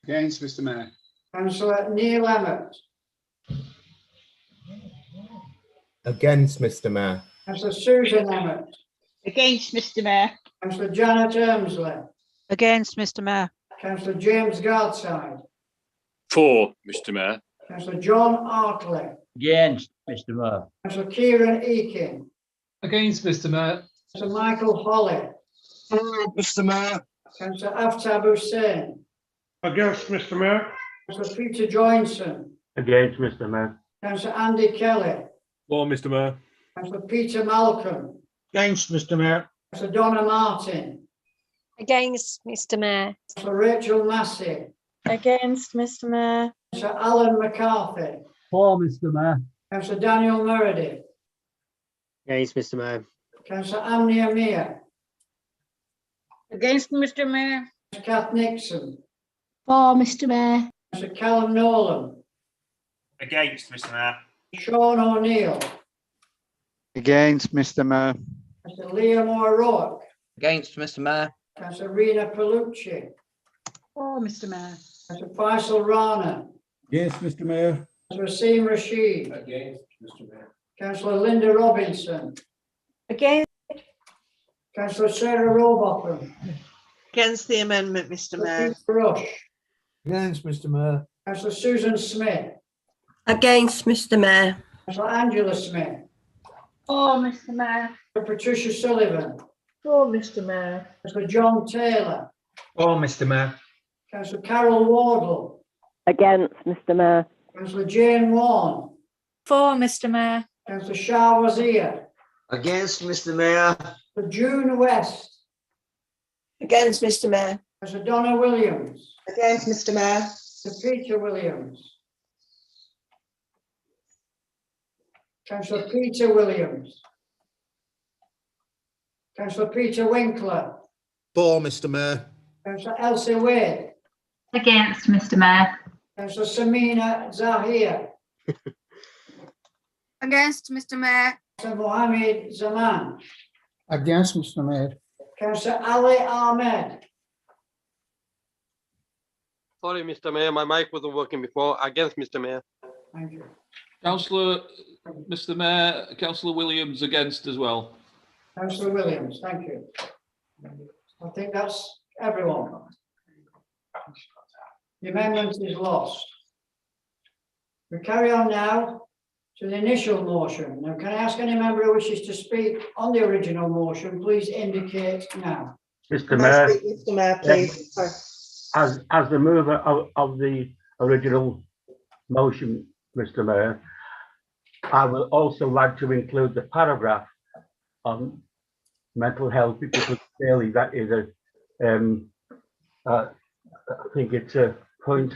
[SPEAKER 26] Against, Mr. Mayor.
[SPEAKER 1] Councillor Neil Emmett.
[SPEAKER 23] Against, Mr. Mayor.
[SPEAKER 1] Councillor Susan Emmett.
[SPEAKER 25] Against, Mr. Mayor.
[SPEAKER 1] Councillor Janet Ermsley.
[SPEAKER 25] Against, Mr. Mayor.
[SPEAKER 1] Councillor James Gardside.
[SPEAKER 14] For, Mr. Mayor.
[SPEAKER 1] Councillor John Artley.
[SPEAKER 15] Against, Mr. Mayor.
[SPEAKER 1] Councillor Kieran Eakin.
[SPEAKER 6] Against, Mr. Mayor.
[SPEAKER 1] Councillor Michael Holly.
[SPEAKER 4] Mr. Mayor.
[SPEAKER 1] Councillor Aftab Hussain.
[SPEAKER 20] Against, Mr. Mayor.
[SPEAKER 1] Councillor Peter Joinson.
[SPEAKER 10] Against, Mr. Mayor.
[SPEAKER 1] Councillor Andy Kelly.
[SPEAKER 8] For, Mr. Mayor.
[SPEAKER 1] Councillor Peter Malcolm.
[SPEAKER 4] Against, Mr. Mayor.
[SPEAKER 1] Councillor Donna Martin.
[SPEAKER 27] Against, Mr. Mayor.
[SPEAKER 1] Councillor Rachel Massey.
[SPEAKER 27] Against, Mr. Mayor.
[SPEAKER 1] Councillor Alan McCarthy.
[SPEAKER 10] For, Mr. Mayor.
[SPEAKER 1] Councillor Daniel Meredith.
[SPEAKER 3] Against, Mr. Mayor.
[SPEAKER 1] Councillor Amni Amir,
[SPEAKER 25] Against, Mr. Mayor.
[SPEAKER 1] Kath Nixon,
[SPEAKER 27] For, Mr. Mayor.
[SPEAKER 1] Councillor Callum Nolan,
[SPEAKER 14] Against, Mr. Mayor.
[SPEAKER 1] Sean O'Neill,
[SPEAKER 4] Against, Mr. Mayor.
[SPEAKER 1] Councillor Liam O'Rourke,
[SPEAKER 17] Against, Mr. Mayor.
[SPEAKER 1] Councillor Rena Palucci,
[SPEAKER 12] For, Mr. Mayor.
[SPEAKER 1] Councillor Faisal Rana,
[SPEAKER 2] Against, Mr. Mayor.
[SPEAKER 1] Councillor Asim Rashid,
[SPEAKER 7] Against, Mr. Mayor.
[SPEAKER 1] Councillor Linda Robinson,
[SPEAKER 27] Against.
[SPEAKER 1] Councillor Sarah Robotham,
[SPEAKER 25] Against the amendment, Mr. Mayor.
[SPEAKER 1] Peter Rush,
[SPEAKER 7] Against, Mr. Mayor.
[SPEAKER 1] Councillor Susan Smith,
[SPEAKER 27] Against, Mr. Mayor.
[SPEAKER 1] Councillor Angela Smith,
[SPEAKER 25] For, Mr. Mayor.
[SPEAKER 1] Patricia Sullivan,
[SPEAKER 25] For, Mr. Mayor.
[SPEAKER 1] Councillor John Taylor,
[SPEAKER 6] For, Mr. Mayor.
[SPEAKER 1] Councillor Carol Wardle,
[SPEAKER 27] Against, Mr. Mayor.
[SPEAKER 1] Councillor Jane Warne,
[SPEAKER 18] For, Mr. Mayor.
[SPEAKER 1] Councillor Shah Wazir,
[SPEAKER 3] Against, Mr. Mayor.
[SPEAKER 1] Councillor June West,
[SPEAKER 27] Against, Mr. Mayor.
[SPEAKER 1] Councillor Donna Williams,
[SPEAKER 25] Against, Mr. Mayor.
[SPEAKER 1] Councillor Peter Williams, Councillor Peter Williams, Councillor Peter Winkler,
[SPEAKER 9] For, Mr. Mayor.
[SPEAKER 1] Councillor Elsie Wade,
[SPEAKER 25] Against, Mr. Mayor.
[SPEAKER 1] Councillor Samina Zahir,
[SPEAKER 27] Against, Mr. Mayor.
[SPEAKER 1] Councillor Mohammed Zaman,
[SPEAKER 7] Against, Mr. Mayor.
[SPEAKER 1] Councillor Ali Ahmed,
[SPEAKER 3] Sorry, Mr. Mayor, my mic wasn't working before. Against, Mr. Mayor.
[SPEAKER 1] thank you.
[SPEAKER 6] Councillor, Mr. Mayor, Councillor Williams against as well.
[SPEAKER 1] Councillor Williams, thank you. I think that's everyone. The amendment is lost. We carry on now to the initial motion. Now, can I ask any member who wishes to speak on the original motion, please indicate now.
[SPEAKER 10] Mr. Mayor,
[SPEAKER 25] Mr. Mayor, please. Sorry.
[SPEAKER 10] as the mover of the original motion, Mr. Mayor, I would also like to include the paragraph on mental health because clearly that is I think it's a point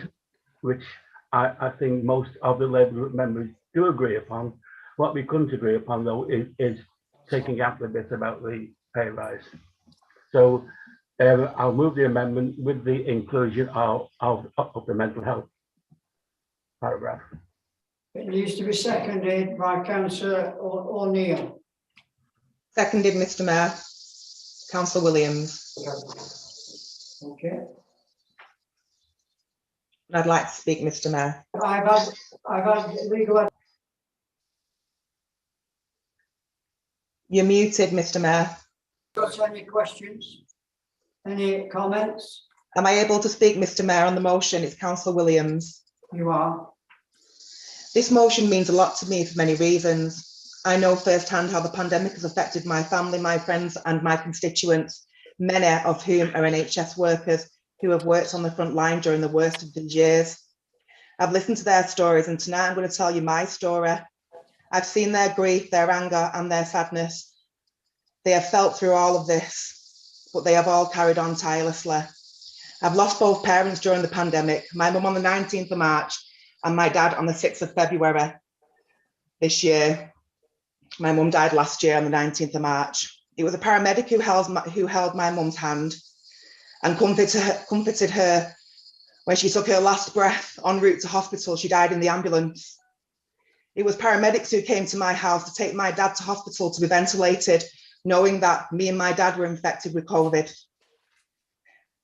[SPEAKER 10] which I think most of the Labour Group members do agree upon. What we couldn't agree upon, though, is taking out the bit about the pay rise. So I'll move the amendment with the inclusion of the mental health paragraph.
[SPEAKER 1] It needs to be seconded by Councillor O'Neill.
[SPEAKER 25] Seconded, Mr. Mayor. Councillor Williams.
[SPEAKER 1] Okay.
[SPEAKER 25] I'd like to speak, Mr. Mayor.
[SPEAKER 1] I've had legal.
[SPEAKER 25] You're muted, Mr. Mayor.
[SPEAKER 1] Got any questions? Any comments?
[SPEAKER 25] Am I able to speak, Mr. Mayor, on the motion? It's Councillor Williams.
[SPEAKER 1] You are.
[SPEAKER 25] This motion means a lot to me for many reasons. I know firsthand how the pandemic has affected my family, my friends, and my constituents, many of whom are NHS workers who have worked on the front line during the worst of these years. I've listened to their stories, and tonight I'm going to tell you my story. I've seen their grief, their anger, and their sadness. They have felt through all of this, but they have all carried on tirelessly. I've lost both parents during the pandemic, my mum on the 19th of March and my dad on the 6th of February this year. My mum died last year on the 19th of March. It was a paramedic who held my mum's hand and comforted her when she took her last breath en route to hospital. She died in the ambulance. It was paramedics who came to my house to take my dad to hospital to be ventilated, knowing that me and my dad were infected with COVID.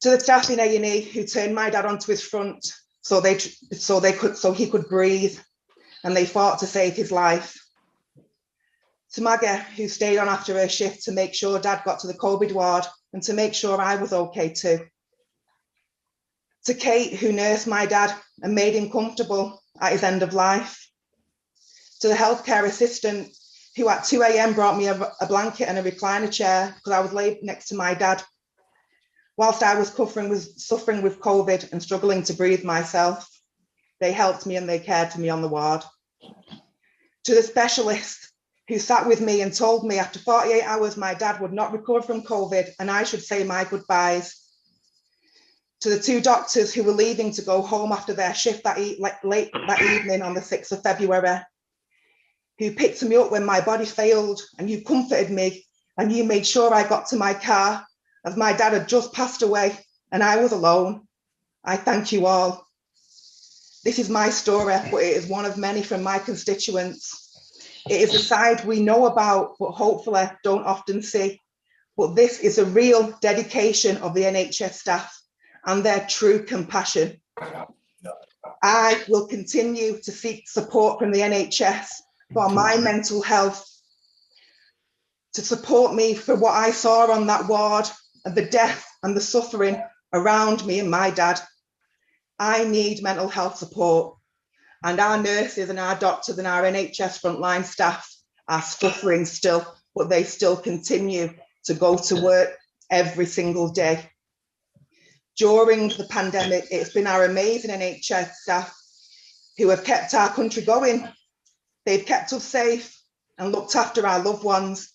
[SPEAKER 25] To the staff in A&E who turned my dad onto his front so he could breathe, and they fought to save his life. To Maggie, who stayed on after her shift to make sure Dad got to the COVID ward and to make sure I was okay too. To Kate, who nursed my dad and made him comfortable at his end of life. To the healthcare assistant, who at 2 a.m. brought me a blanket and a recliner chair because I was laid next to my dad, whilst I was suffering with COVID and struggling to breathe myself. They helped me and they cared for me on the ward. To the specialist who sat with me and told me after 48 hours my dad would not recover from COVID and I should say my goodbyes. To the two doctors who were leaving to go home after their shift late that evening on the 6th of February. who picked me up when my body failed, and you comforted me, and you made sure I got to my car as my dad had just passed away and I was alone. I thank you all. This is my story, but it is one of many from my constituents. It is the side we know about, but hopefully don't often see. But this is a real dedication of the NHS staff and their true compassion. I will continue to seek support from the NHS for my mental health, to support me for what I saw on that ward and the death and the suffering around me and my dad. I need mental health support, and our nurses and our doctors and our NHS frontline staff are suffering still, but they still continue to go to work every single day. During the pandemic, it's been our amazing NHS staff who have kept our country going. They've kept us safe and looked after our loved ones,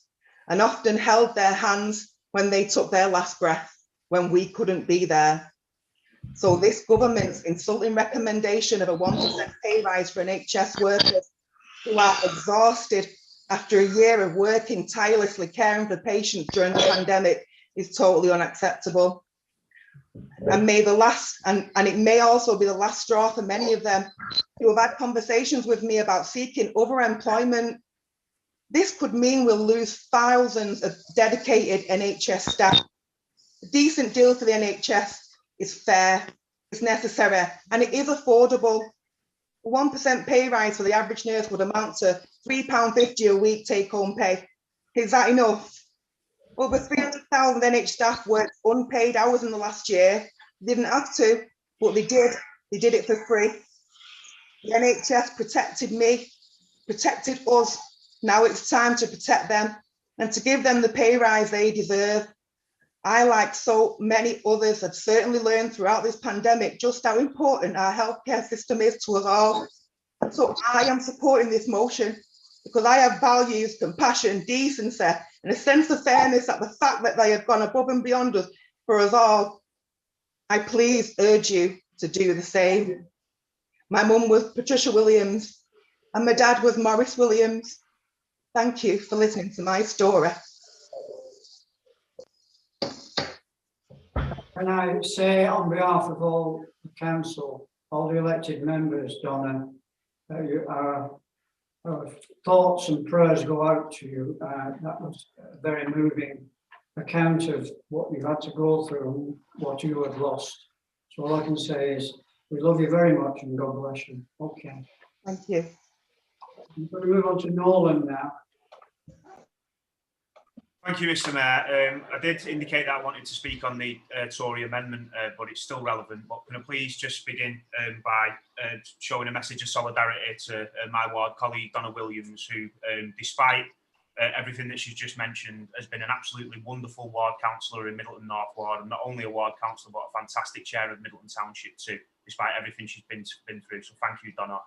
[SPEAKER 25] and often held their hands when they took their last breath, when we couldn't be there. So this government's insulting recommendation of a 1% pay rise for NHS workers who are exhausted after a year of working tirelessly caring for patients during the pandemic is totally unacceptable. And may the last, and it may also be the last straw for many of them who have had conversations with me about seeking other employment. This could mean we'll lose thousands of dedicated NHS staff. A decent deal for the NHS is fair, it's necessary, and it is affordable. A 1% pay rise for the average nurse would amount to £3.50 a week take-home pay. Is that enough? Over 300,000 NHS staff worked unpaid hours in the last year. They didn't have to, but they did. They did it for free. The NHS protected me, protected us. Now it's time to protect them and to give them the pay rise they deserve. I, like so many others, have certainly learned throughout this pandemic just how important our healthcare system is to us all. So I am supporting this motion because I have values, compassion, decency, and a sense of fairness at the fact that they have gone above and beyond us for us all. I please urge you to do the same. My mum was Patricia Williams and my dad was Maurice Williams. Thank you for listening to my story.
[SPEAKER 1] Can I say on behalf of all the council, all the elected members, Donna, our thoughts and prayers go out to you. That was a very moving account of what you've had to go through and what you have lost. So all I can say is we love you very much and God bless you. Okay.
[SPEAKER 25] Thank you.
[SPEAKER 1] I'm going to move on to Nolan now.
[SPEAKER 14] Thank you, Mr. Mayor. I did indicate that I wanted to speak on the Tory amendment, but it's still relevant. But can I please just begin by showing a message of solidarity to my ward colleague, Donna Williams, who, despite everything that she's just mentioned, has been an absolutely wonderful ward councillor in Middleton North Ward, and not only a ward councillor, but a fantastic chair of Middleton Township too, despite everything she's been through. So thank you, Donna.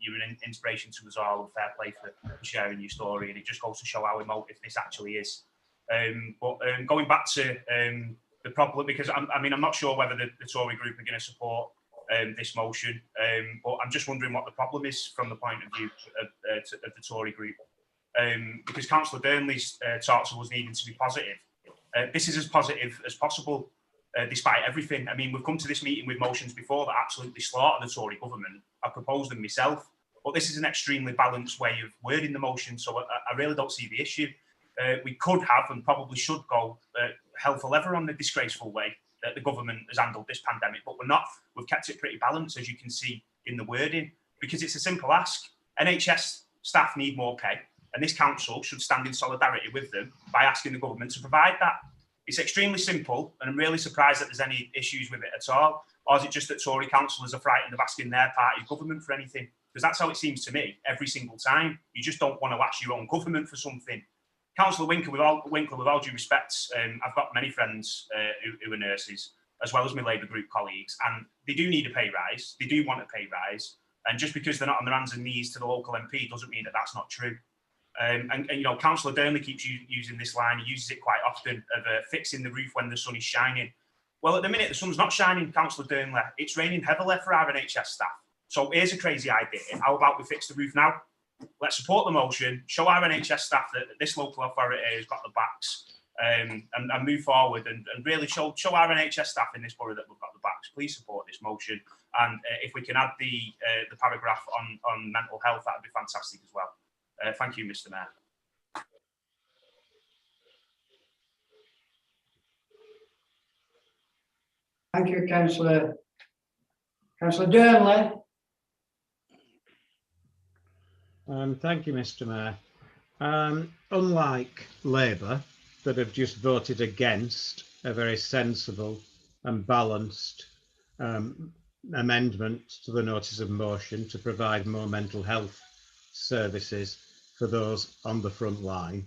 [SPEAKER 14] You're an inspiration to us all, and fair play for sharing your story, and it just goes to show how emotive this actually is. But going back to the problem, because I'm not sure whether the Tory group are going to support this motion, but I'm just wondering what the problem is from the point of view of the Tory group. Because Councillor Durnley's talk to us needing to be positive. This is as positive as possible, despite everything. I mean, we've come to this meeting with motions before that absolutely slaughter the Tory government. I proposed them myself, but this is an extremely balanced way of wording the motion, so I really don't see the issue. We could have and probably should go hell for leather on the disgraceful way that the government has handled this pandemic, but we're not. We've kept it pretty balanced, as you can see in the wording, because it's a simple ask. NHS staff need more pay, and this council should stand in solidarity with them by asking the government to provide that. It's extremely simple, and I'm really surprised that there's any issues with it at all. Or is it just that Tory councillors are frightened of asking their party government for anything? Because that's how it seems to me every single time. You just don't want to ask your own government for something. Councillor Winkler, with all due respect, I've got many friends who are nurses, as well as my Labour group colleagues, and they do need a pay rise. They do want a pay rise. And just because they're not on their hands and knees to the local MP doesn't mean that that's not true. And you know, Councillor Durnley keeps using this line. He uses it quite often of fixing the roof when the sun is shining. Well, at the minute, the sun's not shining, Councillor Durnley. It's raining heavily for our NHS staff. So here's a crazy idea. How about we fix the roof now? let's support the motion, show our NHS staff that this local authority has got the backs, and move forward and really show our NHS staff in this borough that we've got the backs. Please support this motion, and if we can add the paragraph on mental health, that would be fantastic as well. Thank you, Mr. Mayor.
[SPEAKER 1] Thank you, Councillor. Councillor Durnley.
[SPEAKER 11] Thank you, Mr. Mayor. Unlike Labour, that have just voted against a very sensible and balanced amendment to the notice of motion to provide more mental health services for those on the front line,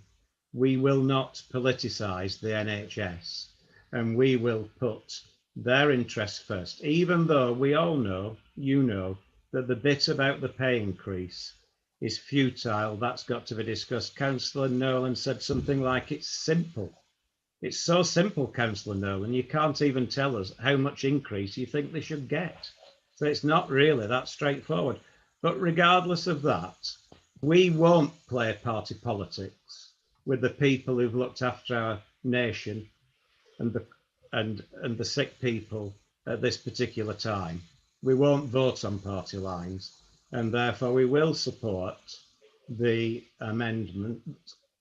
[SPEAKER 11] we will not politicise the NHS, and we will put their interests first, even though we all know, you know, that the bit about the pay increase is futile. That's got to be discussed. Councillor Nolan said something like it's simple. It's so simple, Councillor Nolan, you can't even tell us how much increase you think they should get. So it's not really that straightforward. But regardless of that, we won't play party politics with the people who've looked after our nation and the sick people at this particular time. We won't vote on party lines, and therefore we will support the amendment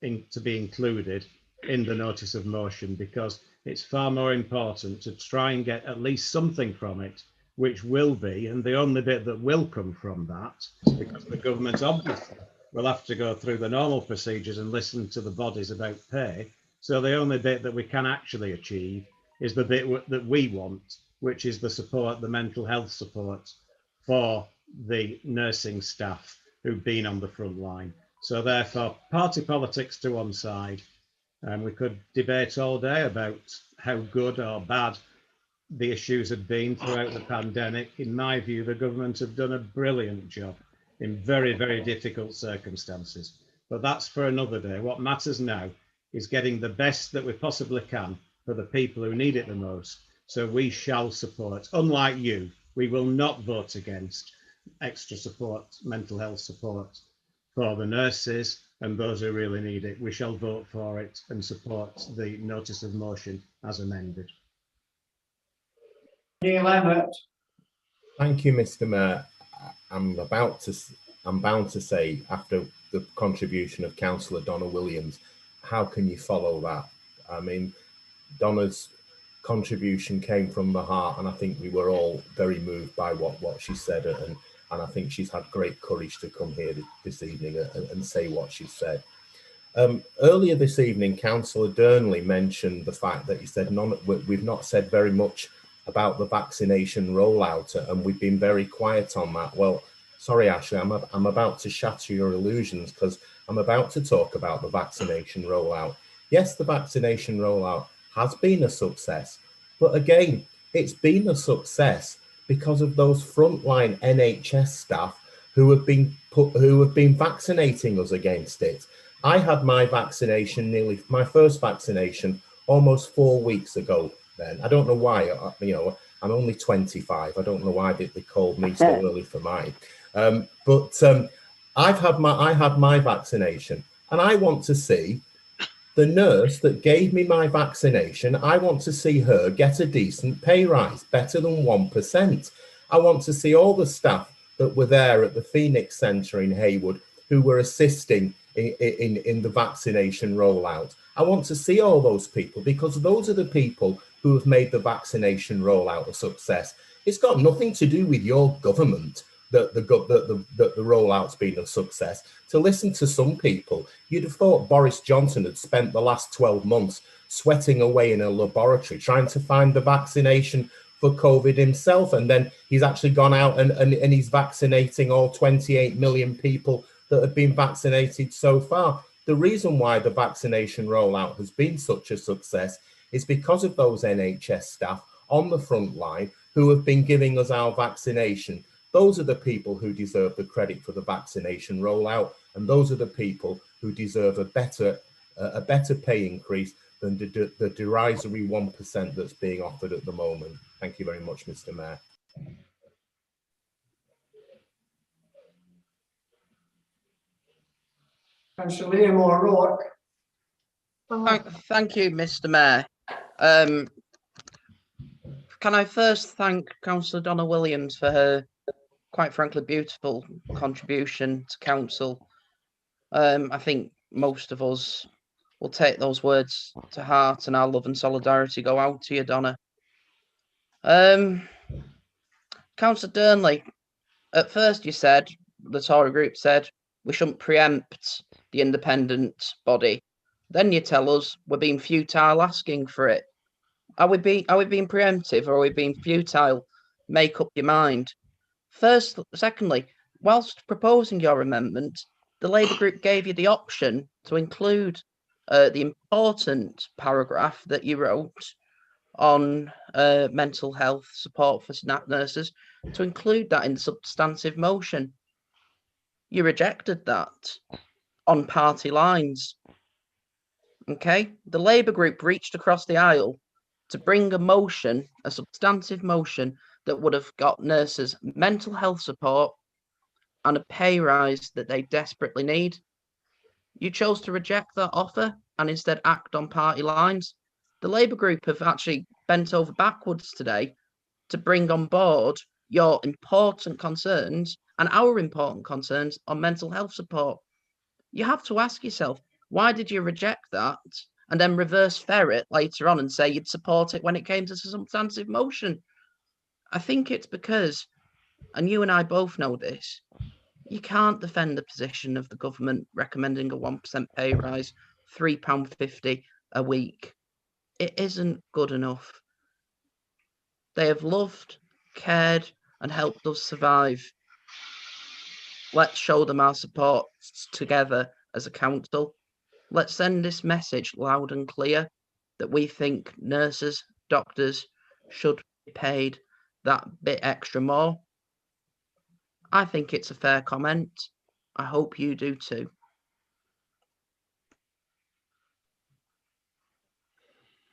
[SPEAKER 11] to be included in the notice of motion, because it's far more important to try and get at least something from it, which will be, and the only bit that will come from that, because the government obviously will have to go through the normal procedures and listen to the bodies about pay. So the only bit that we can actually achieve is the bit that we want, which is the support, the mental health support for the nursing staff who've been on the front line. So therefore, party politics to one side, and we could debate all day about how good or bad the issues have been throughout the pandemic. In my view, the government have done a brilliant job in very, very difficult circumstances. But that's for another day. What matters now is getting the best that we possibly can for the people who need it the most. So we shall support. Unlike you, we will not vote against extra support, mental health support for the nurses and those who really need it. We shall vote for it and support the notice of motion as amended.
[SPEAKER 1] Neil Emmett.
[SPEAKER 23] Thank you, Mr. Mayor. I'm bound to say, after the contribution of Councillor Donna Williams, how can you follow that? I mean, Donna's contribution came from the heart, and I think we were all very moved by what she said, and I think she's had great courage to come here this evening and say what she said. Earlier this evening, Councillor Durnley mentioned the fact that he said we've not said very much about the vaccination rollout, and we've been very quiet on that. Well, sorry, Ashley, I'm about to shatter your illusions, because I'm about to talk about the vaccination rollout. Yes, the vaccination rollout has been a success, but again, it's been a success because of those frontline NHS staff who have been vaccinating us against it. I had my vaccination, my first vaccination, almost 4 weeks ago. Then I don't know why, I'm only 25. I don't know why they called me so early for mine. I had my vaccination, and I want to see the nurse that gave me my vaccination. I want to see her get a decent pay rise, better than 1%. I want to see all the staff that were there at the Phoenix Centre in Haywood who were assisting in the vaccination rollout. I want to see all those people, because those are the people who have made the vaccination rollout a success. It's got nothing to do with your government that the rollout's been a success. To listen to some people, you'd have thought Boris Johnson had spent the last 12 months sweating away in a laboratory trying to find the vaccination for COVID himself, and then he's actually gone out and he's vaccinating all 28 million people that have been vaccinated so far. The reason why the vaccination rollout has been such a success is because of those NHS staff on the front line who have been giving us our vaccination. Those are the people who deserve the credit for the vaccination rollout, and those are the people who deserve a better pay increase than the derisory 1% that's being offered at the moment. Thank you very much, Mr. Mayor.
[SPEAKER 1] Councillor Liam O'Rourke.
[SPEAKER 17] Thank you, Mr. Mayor. Can I first thank Councillor Donna Williams for her, quite frankly, beautiful contribution to council. I think most of us will take those words to heart, and our love and solidarity go out to you, Donna. Councillor Durnley, at first you said, the Tory group said, we shouldn't preempt the independent body. Then you tell us we're being futile asking for it. Are we being preemptive, or are we being futile? Make up your mind. Secondly, whilst proposing your amendment, the Labour group gave you the option to include the important paragraph that you wrote on mental health support for SNAP nurses, to include that in the substantive motion. You rejected that on party lines. Okay, the Labour group reached across the aisle to bring a motion, a substantive motion, that would have got nurses mental health support and a pay rise that they desperately need. You chose to reject that offer and instead act on party lines. The Labour group have actually bent over backwards today to bring on board your important concerns and our important concerns on mental health support. You have to ask yourself, why did you reject that and then reverse ferret later on and say you'd support it when it came to the substantive motion? I think it's because, and you and I both know this, you can't defend the position of the government recommending a 1% pay rise, £3.50 a week. It isn't good enough. They have loved, cared, and helped us survive. Let's show them our support together as a council. Let's send this message loud and clear that we think nurses, doctors should be paid that bit extra more. I think it's a fair comment. I hope you do too.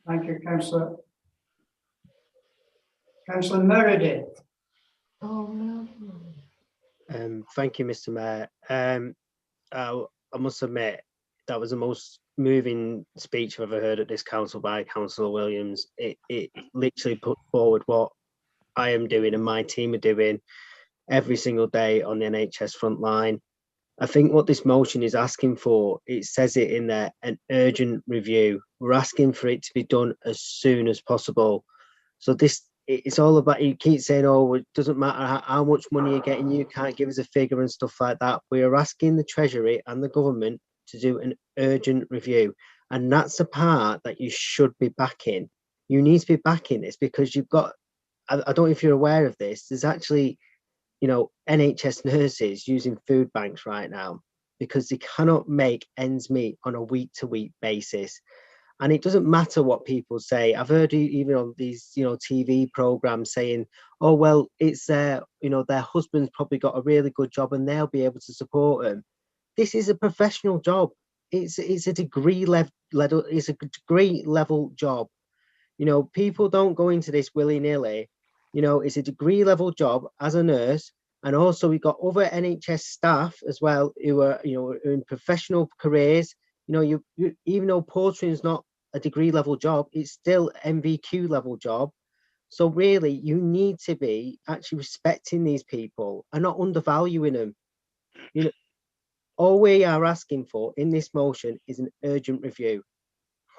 [SPEAKER 1] Thank you, Councillor. Councillor Meredith.
[SPEAKER 5] Thank you, Mr. Mayor. I must admit, that was the most moving speech I've ever heard at this council by Councillor Williams. It literally put forward what I am doing and my team are doing every single day on the NHS front line. I think what this motion is asking for, it says it in there, an urgent review. We're asking for it to be done as soon as possible. So it's all about, you keep saying, oh, it doesn't matter how much money you're getting, you can't give us a figure and stuff like that. We are asking the Treasury and the government to do an urgent review. And that's the part that you should be backing. You need to be backing this because you've got, I don't know if you're aware of this, there's actually, NHS nurses using food banks right now because they cannot make ends meet on a week-to-week basis. And it doesn't matter what people say. I've heard even on these, TV programs saying, oh, well, it's their husband's probably got a really good job and they'll be able to support them. This is a professional job. It's a degree level job. People don't go into this willy-nilly. It's a degree level job as a nurse. And also we've got other NHS staff as well who are, in professional careers. Even though portering is not a degree level job, it's still MVQ level job. So really you need to be actually respecting these people and not undervaluing them. All we are asking for in this motion is an urgent review.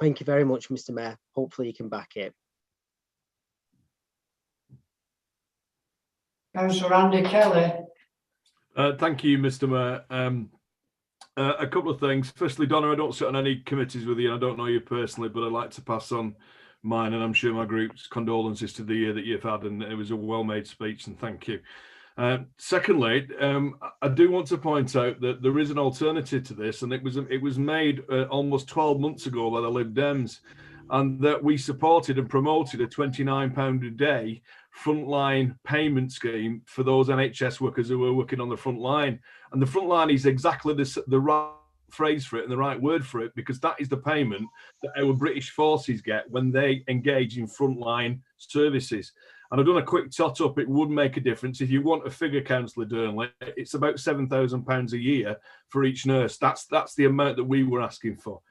[SPEAKER 5] Thank you very much, Mr. Mayor. Hopefully you can back it.
[SPEAKER 1] Councillor Andy Kelly.
[SPEAKER 8] Thank you, Mr. Mayor. A couple of things. Firstly, Donna, I don't sit on any committees with you. I don't know you personally, but I'd like to pass on mine and I'm sure my group's condolences to the year that you've had. And it was a well-made speech, and thank you. Secondly, I do want to point out that there is an alternative to this, and it was made almost 12 months ago by the Lib Dems, and that we supported and promoted a £29 a day frontline payment scheme for those NHS workers who are working on the front line. And the front line is exactly the right phrase for it and the right word for it, because that is the payment that our British forces get when they engage in frontline services. And I've done a quick tot up. It would make a difference. If you want a figure, Councillor Durnley, it's about £7,000 a year for each nurse. That's the amount that we were asking for.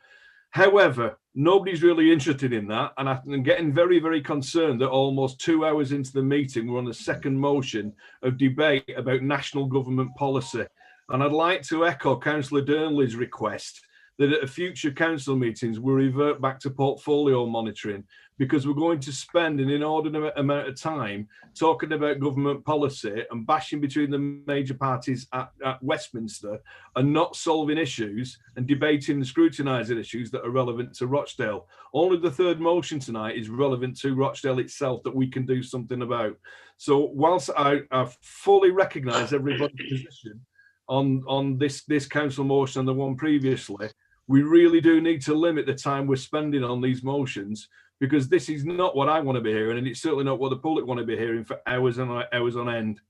[SPEAKER 8] However, nobody's really interested in that. And I'm getting very, very concerned that almost 2 hours into the meeting, we're on the second motion of debate about national government policy. And I'd like to echo Councillor Durnley's request that at future council meetings, we revert back to portfolio monitoring, because we're going to spend an inordinate amount of time talking about government policy and bashing between the major parties at Westminster and not solving issues and debating and scrutinising issues that are relevant to Rochdale. Only the third motion tonight is relevant to Rochdale itself that we can do something about. So whilst I fully recognise everybody's position on this council motion and the one previously, we really do need to limit the time we're spending on these motions, because this is not what I want to be hearing, and it's certainly not what the public want to be hearing for hours and hours on end.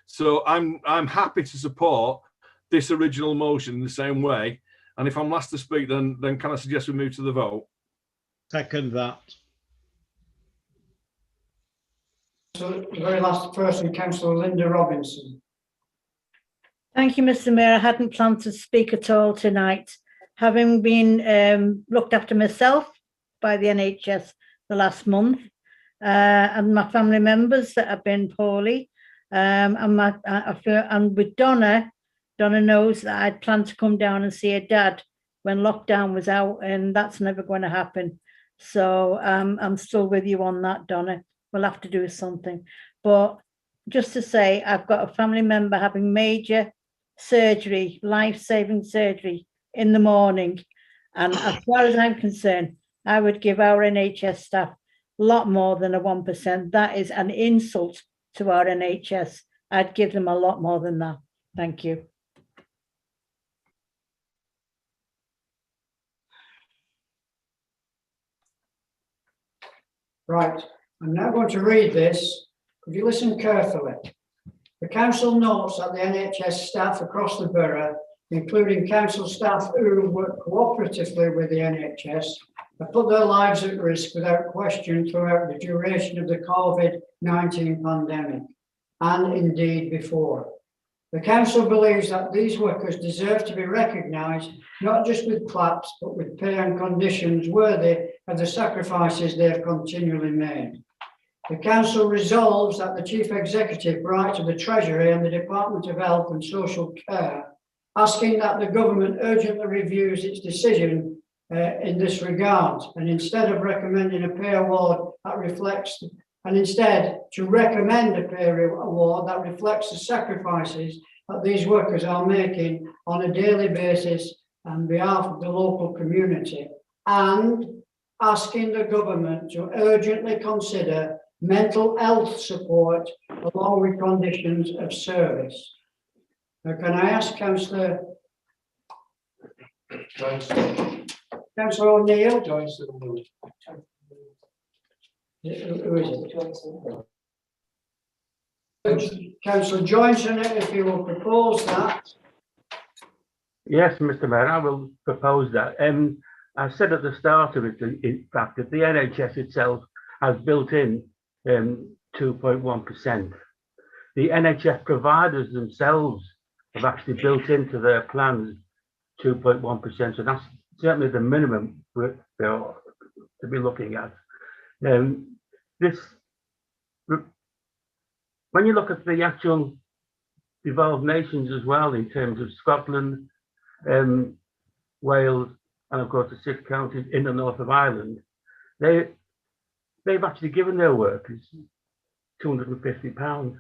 [SPEAKER 8] So I'm happy to support this original motion in the same way. And if I'm last to speak, then can I suggest we move to the vote?
[SPEAKER 11] Second that.
[SPEAKER 1] So the very last person, Councillor Linda Robinson.
[SPEAKER 13] Thank you, Mr. Mayor. I hadn't planned to speak at all tonight. Having been looked after myself by the NHS the last month, and my family members that have been poorly, and with Donna knows that I'd planned to come down and see her dad when lockdown was out, and that's never going to happen. So I'm still with you on that, Donna. We'll have to do something. But just to say, I've got a family member having major surgery, life-saving surgery in the morning. And as far as I'm concerned, I would give our NHS staff a lot more than a 1%. That is an insult to our NHS. I'd give them a lot more than that. Thank you.
[SPEAKER 1] Right, I'm now going to read this. Could you listen carefully? The council notes that the NHS staff across the borough, including council staff who work cooperatively with the NHS, have put their lives at risk without question throughout the duration of the COVID-19 pandemic, and indeed before. The council believes that these workers deserve to be recognised, not just with claps, but with pay and conditions worthy of the sacrifices they have continually made. The council resolves that the chief executive write to the Treasury and the Department of Health and Social Care, asking that the government urgently reviews its decision in this regard, and instead of recommending a pay award that reflects, and instead to recommend a pay award that reflects the sacrifices that these workers are making on a daily basis on behalf of the local community, and asking the government to urgently consider mental health support along with conditions of service. Now, can I ask Councillor O'Neill? Who is it? Councillor Johnson, if you will propose that.
[SPEAKER 10] Yes, Mr. Mayor, I will propose that. I said at the start of it, in fact, that the NHS itself has built in 2.1%. The NHS providers themselves have actually built into their plans 2.1%, so that's certainly the minimum to be looking at. When you look at the actual devolved nations as well, in terms of Scotland, Wales, and of course the 6 counties in the north of Ireland, they've actually given their workers £250.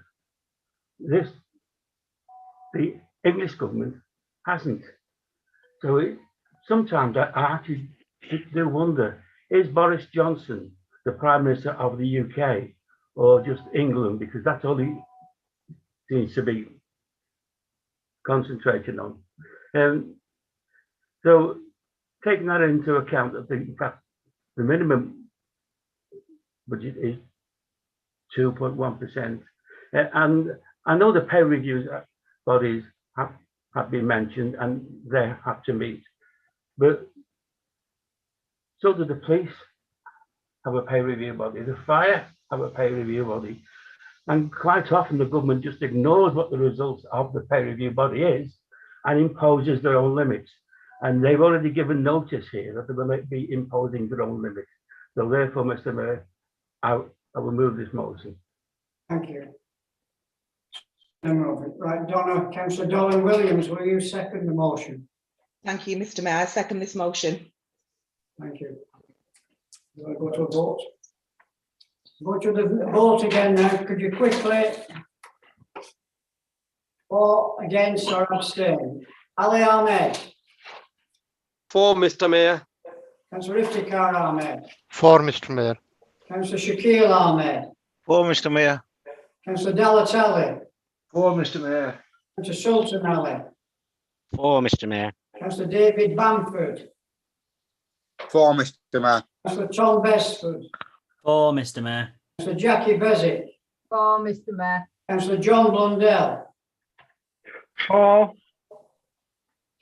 [SPEAKER 10] The English government hasn't. So sometimes I actually do wonder, is Boris Johnson the Prime Minister of the UK or just England? Because that's all he seems to be concentrating on. So taking that into account, I think in fact the minimum budget is 2.1%. And I know the pay reviews bodies have been mentioned and they have to meet, but so do the police have a pay review body, the fire have a pay review body. And quite often the government just ignores what the results of the pay review body is and imposes their own limits. And they've already given notice here that they will be imposing their own limits. So therefore, Mr. Mayor, I will move this motion.
[SPEAKER 1] Thank you. Right, Donna, Councillor Dolan Williams, will you second the motion?
[SPEAKER 25] Thank you, Mr. Mayor. I second this motion.
[SPEAKER 1] Thank you. Do I go to a vote? Go to the vote again now. Could you quickly, for, against, or abstain? Ali Ahmed.
[SPEAKER 3] For, Mr. Mayor.
[SPEAKER 1] Councillor Iftikhar Ahmed.
[SPEAKER 4] For, Mr. Mayor.
[SPEAKER 1] Councillor Shakil Ahmed.
[SPEAKER 4] For, Mr. Mayor.
[SPEAKER 1] Councillor Dalatali.
[SPEAKER 10] For, Mr. Mayor.
[SPEAKER 1] Councillor Sultan Ali.
[SPEAKER 4] For, Mr. Mayor.
[SPEAKER 1] Councillor David Bamford.
[SPEAKER 4] For, Mr. Mayor.
[SPEAKER 1] Councillor Tom Besford.
[SPEAKER 15] For, Mr. Mayor.
[SPEAKER 1] Councillor Jackie Bezic.
[SPEAKER 12] For, Mr. Mayor.
[SPEAKER 1] Councillor John Blundell.
[SPEAKER 20] For.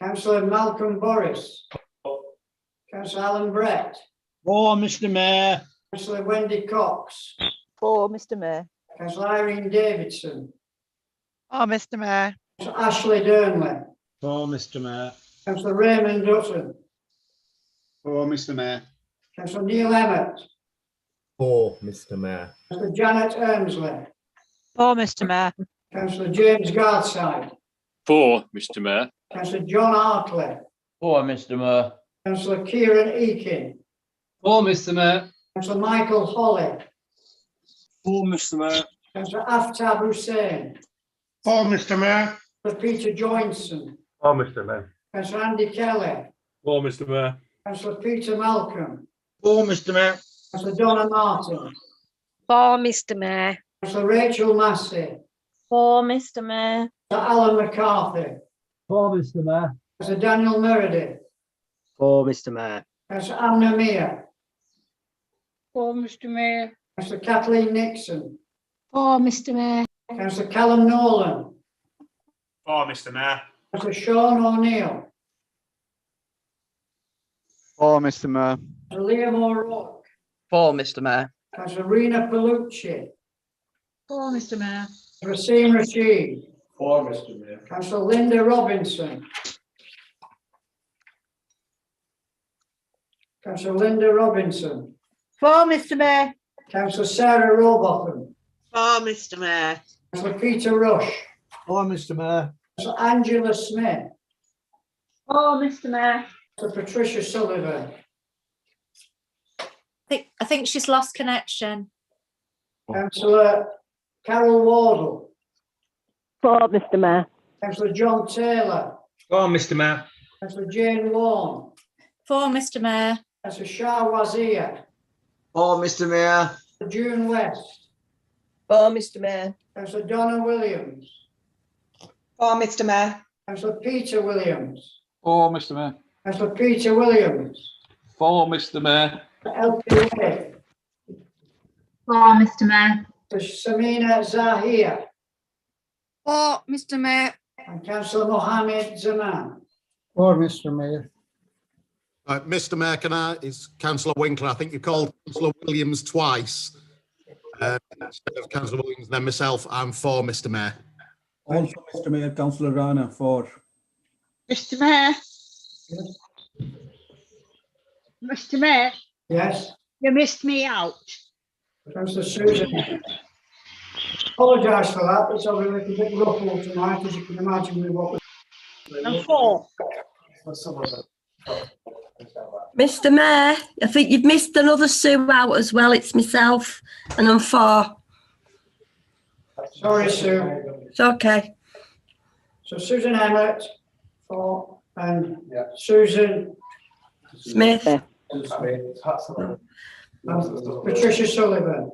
[SPEAKER 1] Councillor Malcolm Boris. Councillor Alan Brett.
[SPEAKER 15] For, Mr. Mayor.
[SPEAKER 1] Councillor Wendy Cox.
[SPEAKER 16] For, Mr. Mayor.
[SPEAKER 1] Councillor Irene Davidson.
[SPEAKER 16] For, Mr. Mayor.
[SPEAKER 1] Councillor Ashley Durnley.
[SPEAKER 11] For, Mr. Mayor.
[SPEAKER 1] Councillor Raymond Dutton.
[SPEAKER 11] For, Mr. Mayor.
[SPEAKER 1] Councillor Neil Emmett.
[SPEAKER 23] For, Mr. Mayor.
[SPEAKER 1] Councillor Janet Ermsley.
[SPEAKER 16] For, Mr. Mayor.
[SPEAKER 1] Councillor James Gardside.
[SPEAKER 19] For, Mr. Mayor.
[SPEAKER 1] Councillor John Hartley.
[SPEAKER 15] For, Mr. Mayor.
[SPEAKER 1] Councillor Kieran Eakin.
[SPEAKER 15] For, Mr. Mayor.
[SPEAKER 1] Councillor Michael Holly.
[SPEAKER 19] For, Mr. Mayor.
[SPEAKER 1] Councillor Aftab Hussain.
[SPEAKER 20] For, Mr. Mayor.
[SPEAKER 1] Councillor Peter Joinson.
[SPEAKER 10] For, Mr. Mayor.
[SPEAKER 1] Councillor Andy Kelly.
[SPEAKER 8] For, Mr. Mayor.
[SPEAKER 1] Councillor Peter Malcolm.
[SPEAKER 15] For, Mr. Mayor.
[SPEAKER 1] Councillor Donna Martin.
[SPEAKER 16] For, Mr. Mayor.
[SPEAKER 1] Councillor Rachel Massey.
[SPEAKER 16] For, Mr. Mayor.
[SPEAKER 1] Councillor Alan McCarthy.
[SPEAKER 15] For, Mr. Mayor.
[SPEAKER 1] Councillor Daniel Meredith.
[SPEAKER 5] For, Mr. Mayor.
[SPEAKER 1] Councillor Amna Mia.
[SPEAKER 16] For, Mr. Mayor.
[SPEAKER 1] Councillor Kathleen Nixon.
[SPEAKER 16] For, Mr. Mayor.
[SPEAKER 1] Councillor Callum Nolan.
[SPEAKER 14] For, Mr. Mayor.
[SPEAKER 1] Councillor Sean O'Neill.
[SPEAKER 4] For, Mr. Mayor.
[SPEAKER 1] Councillor Liam O'Rourke.
[SPEAKER 17] For, Mr. Mayor.
[SPEAKER 1] Councillor Rena Palucci.
[SPEAKER 12] For, Mr. Mayor.
[SPEAKER 1] Rasim Rashid.
[SPEAKER 20] For, Mr. Mayor.
[SPEAKER 1] Councillor Linda Robinson. Councillor Linda Robinson.
[SPEAKER 13] For, Mr. Mayor.
[SPEAKER 1] Councillor Sarah Robotham.
[SPEAKER 16] For, Mr. Mayor.
[SPEAKER 1] Councillor Peter Rush.
[SPEAKER 7] For, Mr. Mayor.
[SPEAKER 1] Councillor Angela Smith.
[SPEAKER 16] For, Mr. Mayor.
[SPEAKER 1] Councillor Patricia Sullivan.
[SPEAKER 18] I think she's lost connection.
[SPEAKER 1] Councillor Carol Wardle.
[SPEAKER 16] For, Mr. Mayor.
[SPEAKER 1] Councillor John Taylor.
[SPEAKER 15] For, Mr. Mayor.
[SPEAKER 1] Councillor Jane Warne.
[SPEAKER 18] For, Mr. Mayor.
[SPEAKER 1] Councillor Shah Wazir.
[SPEAKER 15] For, Mr. Mayor.
[SPEAKER 1] June West.
[SPEAKER 16] For, Mr. Mayor.
[SPEAKER 1] Councillor Donna Williams.
[SPEAKER 25] For, Mr. Mayor.
[SPEAKER 1] Councillor Peter Williams.
[SPEAKER 6] For, Mr. Mayor.
[SPEAKER 1] Councillor Peter Williams.
[SPEAKER 6] For, Mr. Mayor.
[SPEAKER 1] LPA.
[SPEAKER 16] For, Mr. Mayor.
[SPEAKER 1] Samina Zahir.
[SPEAKER 27] For, Mr. Mayor.
[SPEAKER 1] And Councillor Mohammed Zaman.
[SPEAKER 7] For, Mr. Mayor.
[SPEAKER 9] Mr. Mayor, it's Councillor Winkler. I think you called Councillor Williams twice. Instead of Councillor Williams, then myself, I'm for, Mr. Mayor.
[SPEAKER 2] Also, Mr. Mayor, Councillor Rana for.
[SPEAKER 16] Mr. Mayor. Mr. Mayor.
[SPEAKER 1] Yes.
[SPEAKER 16] You missed me out.
[SPEAKER 1] Councillor Susan. Apologise for that. It's obviously a little bit ruffled tonight, as you can imagine with what
[SPEAKER 16] I'm for. Mr. Mayor, I think you've missed another Sue out as well. It's myself, and I'm for.
[SPEAKER 1] Sorry, Sue.
[SPEAKER 16] It's okay.
[SPEAKER 1] So Susan Emmett for and Susan
[SPEAKER 16] Smith.
[SPEAKER 1] Patricia Sullivan.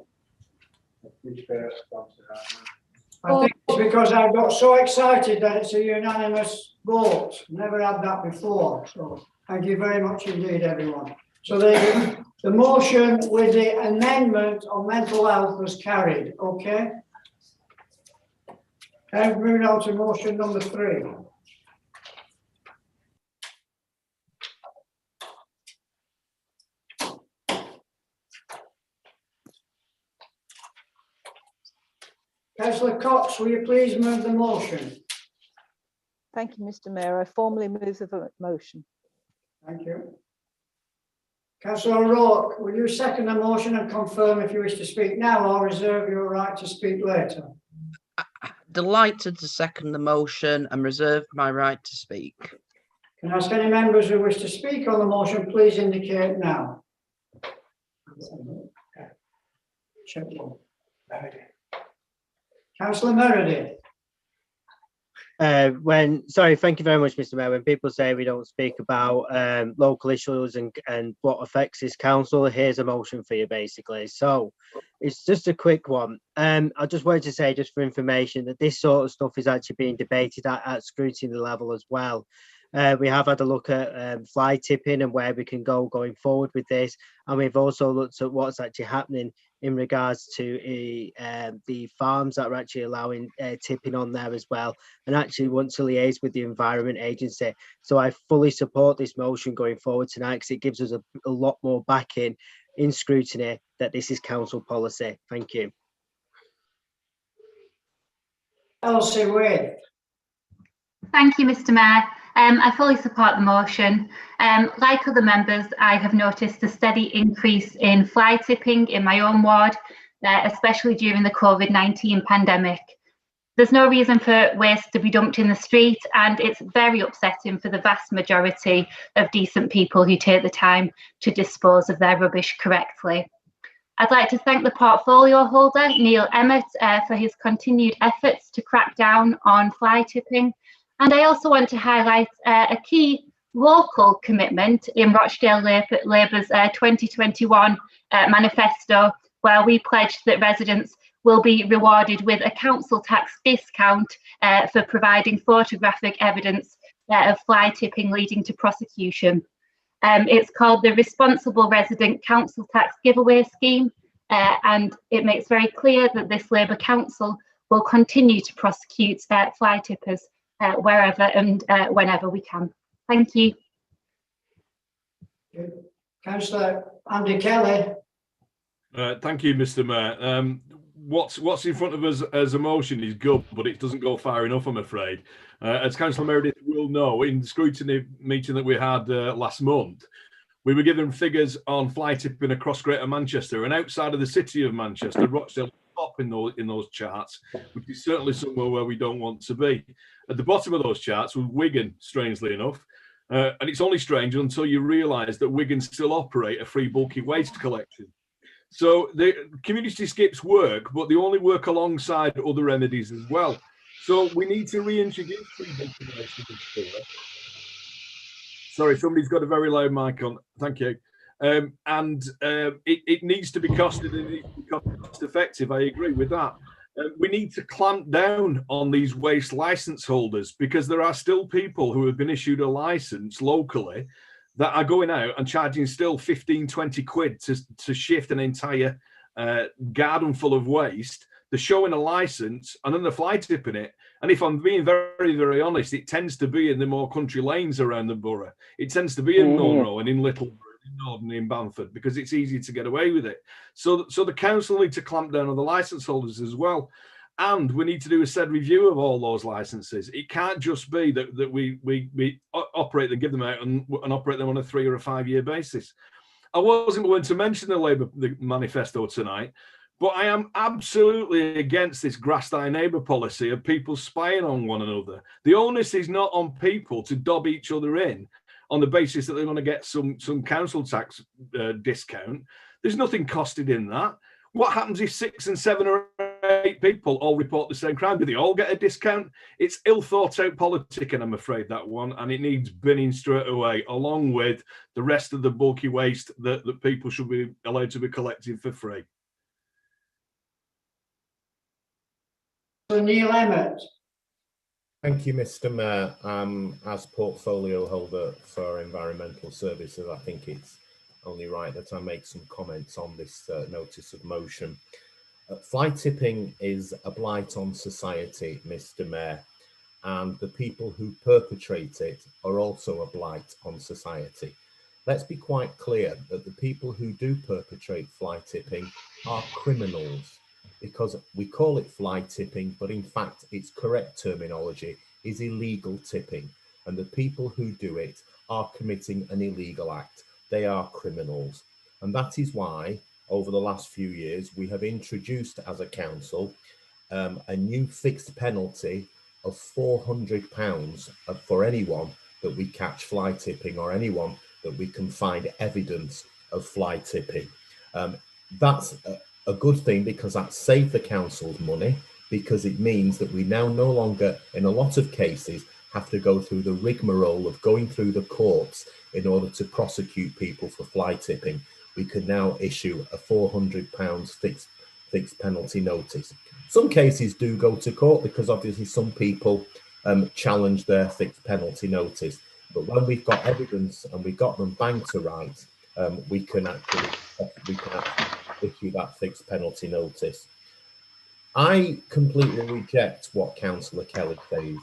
[SPEAKER 1] I think it's because I got so excited that it's a unanimous vote. Never had that before. So thank you very much indeed, everyone. So the motion with the amendment on mental health was carried. Okay. And moving on to motion number 3. Councillor Cox, will you please move the motion?
[SPEAKER 3] Thank you, Mr. Mayor. I formally move the motion.
[SPEAKER 1] Thank you. Councillor O'Rourke, will you second the motion and confirm if you wish to speak now or reserve your right to speak later?
[SPEAKER 17] Delighted to second the motion and reserve my right to speak.
[SPEAKER 1] Can I ask any members who wish to speak on the motion, please indicate now. Check one. Councillor Meredith.
[SPEAKER 5] Sorry, thank you very much, Mr. Mayor. When people say we don't speak about local issues and what affects this council, here's a motion for you, basically. So it's just a quick one. I just wanted to say, just for information, that this sort of stuff is actually being debated at scrutiny level as well. We have had a look at fly tipping and where we can go going forward with this. And we've also looked at what's actually happening in regards to the farms that are actually allowing tipping on there as well, and actually want to liaise with the Environment Agency. So I fully support this motion going forward tonight because it gives us a lot more backing in scrutiny that this is council policy. Thank you.
[SPEAKER 1] Elsie Wade.
[SPEAKER 11] Thank you, Mr. Mayor. I fully support the motion. Like other members, I have noticed a steady increase in fly tipping in my own ward, especially during the COVID-19 pandemic. There's no reason for waste to be dumped in the street, and it's very upsetting for the vast majority of decent people who take the time to dispose of their rubbish correctly. I'd like to thank the portfolio holder, Neil Emmett, for his continued efforts to crack down on fly tipping. And I also want to highlight a key local commitment in Rochdale Labour's 2021 manifesto, where we pledged that residents will be rewarded with a council tax discount for providing photographic evidence of fly tipping leading to prosecution. It's called the Responsible Resident Council Tax Giveaway Scheme, and it makes very clear that this Labour Council will continue to prosecute fly tippers wherever and whenever we can. Thank you.
[SPEAKER 1] Councillor Andy Kelly.
[SPEAKER 8] Thank you, Mr. Mayor. What's in front of us as a motion is good, but it doesn't go far enough, I'm afraid. As Councillor Meredith will know, in the scrutiny meeting that we had last month, we were given figures on fly tipping across Greater Manchester, and outside of the city of Manchester, Rochdale top in those charts, which is certainly somewhere where we don't want to be. At the bottom of those charts was Wigan, strangely enough, and it's only strange until you realise that Wigan still operate a free bulky waste collection. So the community skips work, but they only work alongside other remedies as well. So we need to reintroduce free bulky waste. Sorry, somebody's got a very loud mic on. Thank you. It needs to be costed and it needs to be cost effective. I agree with that. We need to clamp down on these waste license holders, because there are still people who have been issued a license locally that are going out and charging still 15, 20 quid to shift an entire garden full of waste. They're showing a license and then they're fly tipping it. And if I'm being very, very honest, it tends to be in the more country lanes around the borough. It tends to be in Monroe and in Littleborough, in Northern, in Bamford, because it's easy to get away with it. So the council need to clamp down on the license holders as well. And we need to do a said review of all those licenses. It can't just be that we operate them, give them out and operate them on a 3 or a 5 year basis. I wasn't going to mention the Labour manifesto tonight, but I am absolutely against this grass thy neighbour policy of people spying on one another. The onus is not on people to dob each other in on the basis that they're going to get some council tax discount. There's nothing costed in that. What happens if 6 and 7 or 8 people all report the same crime? Do they all get a discount? It's ill thought out politicking, I'm afraid, that one, and it needs binning straight away, along with the rest of the bulky waste that people should be allowed to be collecting for free.
[SPEAKER 1] Neil Emmett.
[SPEAKER 21] Thank you, Mr. Mayor. As portfolio holder for environmental services, I think it's only right that I make some comments on this notice of motion. Fly tipping is a blight on society, Mr. Mayor, and the people who perpetrate it are also a blight on society. Let's be quite clear that the people who do perpetrate fly tipping are criminals. because we call it fly tipping, but in fact its correct terminology is illegal tipping. And the people who do it are committing an illegal act. They are criminals. And that is why over the last few years, we have introduced as a council a new fixed penalty of £400 for anyone that we catch fly tipping or anyone that we can find evidence of fly tipping. That's a good thing because that saved the council's money, because it means that we now no longer, in a lot of cases, have to go through the rigmarole of going through the courts in order to prosecute people for fly tipping. We can now issue a £400 fixed penalty notice. Some cases do go to court because obviously some people challenge their fixed penalty notice. But when we've got evidence and we've got them banged to rights, we can actually issue that fixed penalty notice. I completely reject what Councillor Kelly says.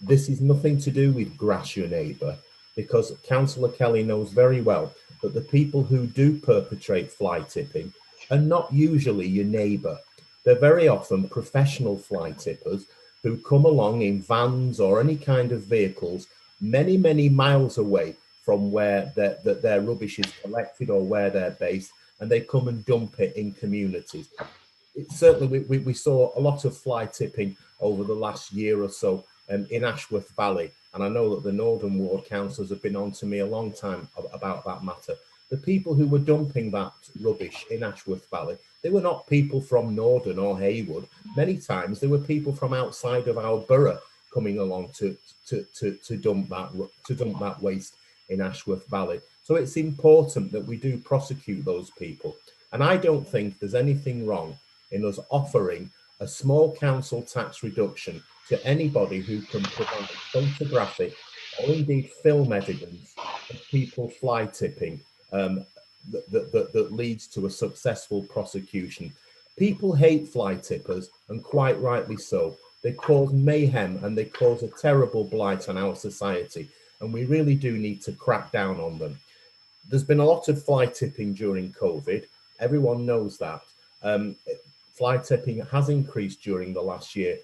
[SPEAKER 21] This is nothing to do with grass your neighbour, because Councillor Kelly knows very well that the people who do perpetrate fly tipping are not usually your neighbour. They're very often professional fly tippers who come along in vans or any kind of vehicles many, many miles away from where their rubbish is collected or where they're based, and they come and dump it in communities. Certainly, we saw a lot of fly tipping over the last year or so in Ashworth Valley, and I know that the Northern Ward councillors have been on to me a long time about that matter. The people who were dumping that rubbish in Ashworth Valley, they were not people from Northern or Haywood. Many times they were people from outside of our borough coming along to dump that waste in Ashworth Valley. So it's important that we do prosecute those people. And I don't think there's anything wrong in us offering a small council tax reduction to anybody who can provide photographic or indeed film evidence of people fly tipping that leads to a successful prosecution. People hate fly tippers, and quite rightly so. They cause mayhem and they cause a terrible blight on our society, and we really do need to crack down on them. There's been a lot of fly tipping during COVID. Everyone knows that. Fly tipping has increased during the last year,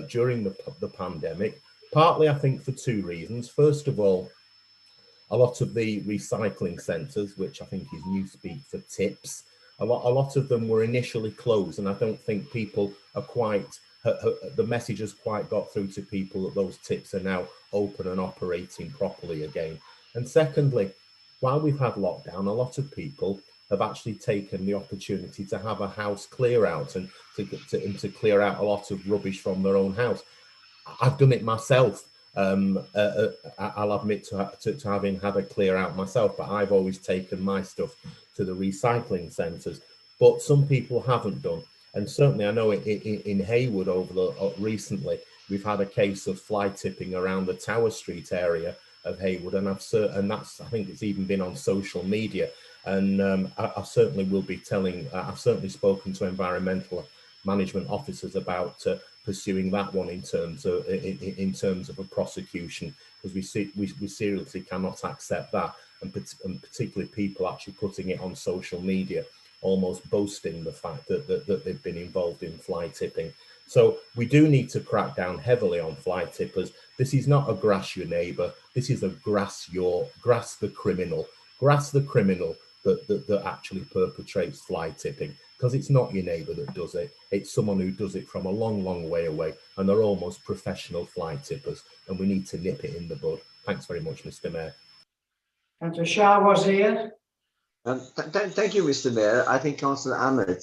[SPEAKER 21] during the pandemic, partly I think for two reasons. First of all, a lot of the recycling centres, which I think is newspeak for tips, a lot of them were initially closed, and I don't think people are quite, the message has quite got through to people that those tips are now open and operating properly again. And secondly, while we've had lockdown, a lot of people have actually taken the opportunity to have a house clear out and to clear out a lot of rubbish from their own house. I've done it myself. I'll admit to having had a clear out myself, but I've always taken my stuff to the recycling centres. But some people haven't done, and certainly I know in Haywood recently we've had a case of fly tipping around the Tower Street area of Haywood, and I think it's even been on social media. And I certainly will be I've certainly spoken to environmental management officers about pursuing that one in terms of a prosecution, because we seriously cannot accept that, and particularly people actually putting it on social media, almost boasting the fact that they've been involved in fly tipping. So we do need to crack down heavily on fly tippers. This is not a grass your neighbour. This is a grass the criminal. Grass the criminal that actually perpetrates fly tipping, because it's not your neighbour that does it. It's someone who does it from a long, long way away, and they're almost professional fly tippers, and we need to nip it in the bud. Thanks very much, Mr. Mayor.
[SPEAKER 1] Councillor Shah was here.
[SPEAKER 15] Thank you, Mr. Mayor. I think Councillor Ahmed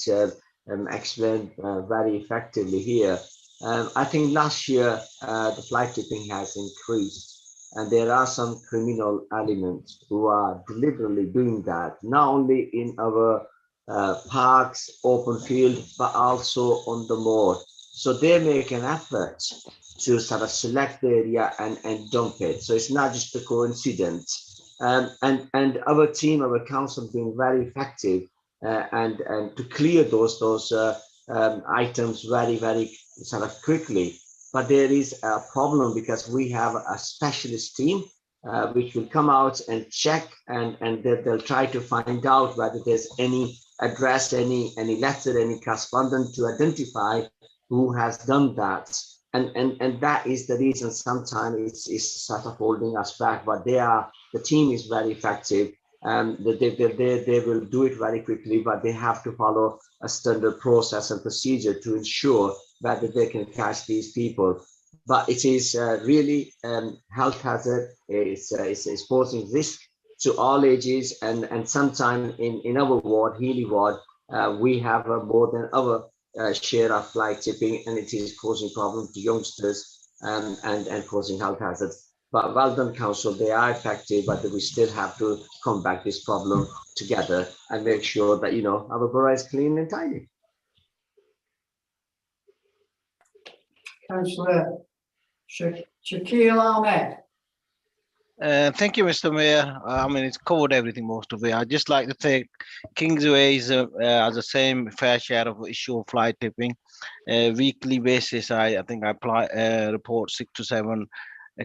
[SPEAKER 15] explained very effectively here. I think last year the fly tipping has increased, and there are some criminal elements who are deliberately doing that, not only in our parks, open field, but also on the moor. So they make an effort to sort of select the area and dump it. So it's not just a coincidence. And our team, our council, being very effective and to clear those items very, very sort of quickly. But there is a problem because we have a specialist team which will come out and check, and they'll try to find out whether there's any address any letter, any correspondence to identify who has done that. And that is the reason sometimes it's sort of holding us back, but the team is very effective. They will do it very quickly, but they have to follow a standard process and procedure to ensure that they can catch these people. But it is really health hazard. It's posing risk to all ages, and sometimes in our ward, Healy ward, we have more than our share of fly tipping, and it is causing problems to youngsters and causing health hazards. But well done, council. They are effective, but we still have to combat this problem together and make sure that our borough is clean and tidy.
[SPEAKER 1] Councillor Shakil Ahmed.
[SPEAKER 4] Thank you, Mr. Mayor. I mean, it's covered everything most of it. I'd just like to say Kingsway has the same fair share of issue of fly tipping. Weekly basis, I think I report 6 to 7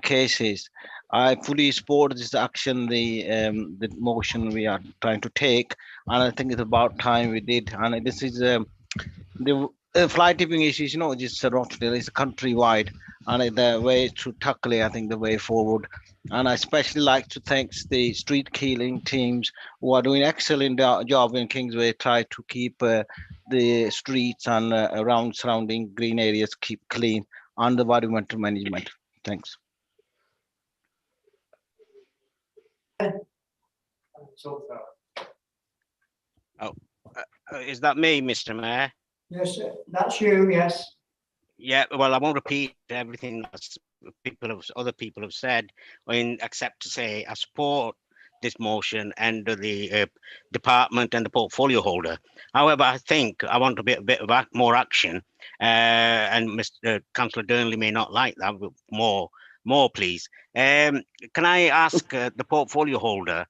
[SPEAKER 4] cases. I fully support this action, the motion we are trying to take, and I think it's about time we did. And this is the fly tipping issue is not just Rochdale, it's countrywide, and the way to tackle it, I think the way forward. And I especially like to thank the street cleaning teams who are doing excellent job in Kingsway, try to keep the streets and around surrounding green areas keep clean, and the environmental management. Thanks. Oh, is that me, Mr. Mayor?
[SPEAKER 1] Yes, that's you, yes.
[SPEAKER 4] Yeah, well, I won't repeat everything that other people have said, except to say I support this motion and the department and the portfolio holder. However, I think I want a bit of more action, and Mr. Councillor Durnley may not like that, but more, please. Can I ask the portfolio holder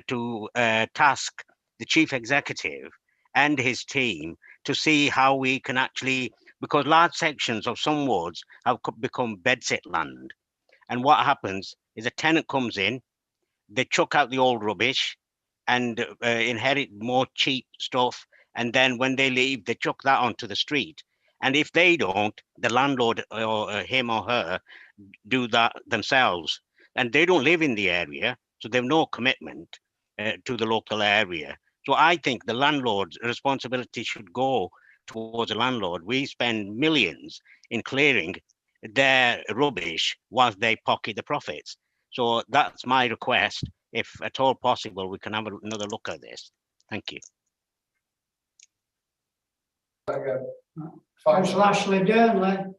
[SPEAKER 4] to task the chief executive and his team to see how we can actually, because large sections of some wards have become bedsit land. And what happens is a tenant comes in, they chuck out the old rubbish and inherit more cheap stuff. And then when they leave, they chuck that onto the street. And if they don't, the landlord or him or her do that themselves. And they don't live in the area, so they have no commitment to the local area. So I think the landlord's responsibility should go towards the landlord. We spend millions in clearing their rubbish whilst they pocket the profits. So that's my request. If at all possible, we can have another look at this. Thank you.
[SPEAKER 1] Councillor Ashley Durnley.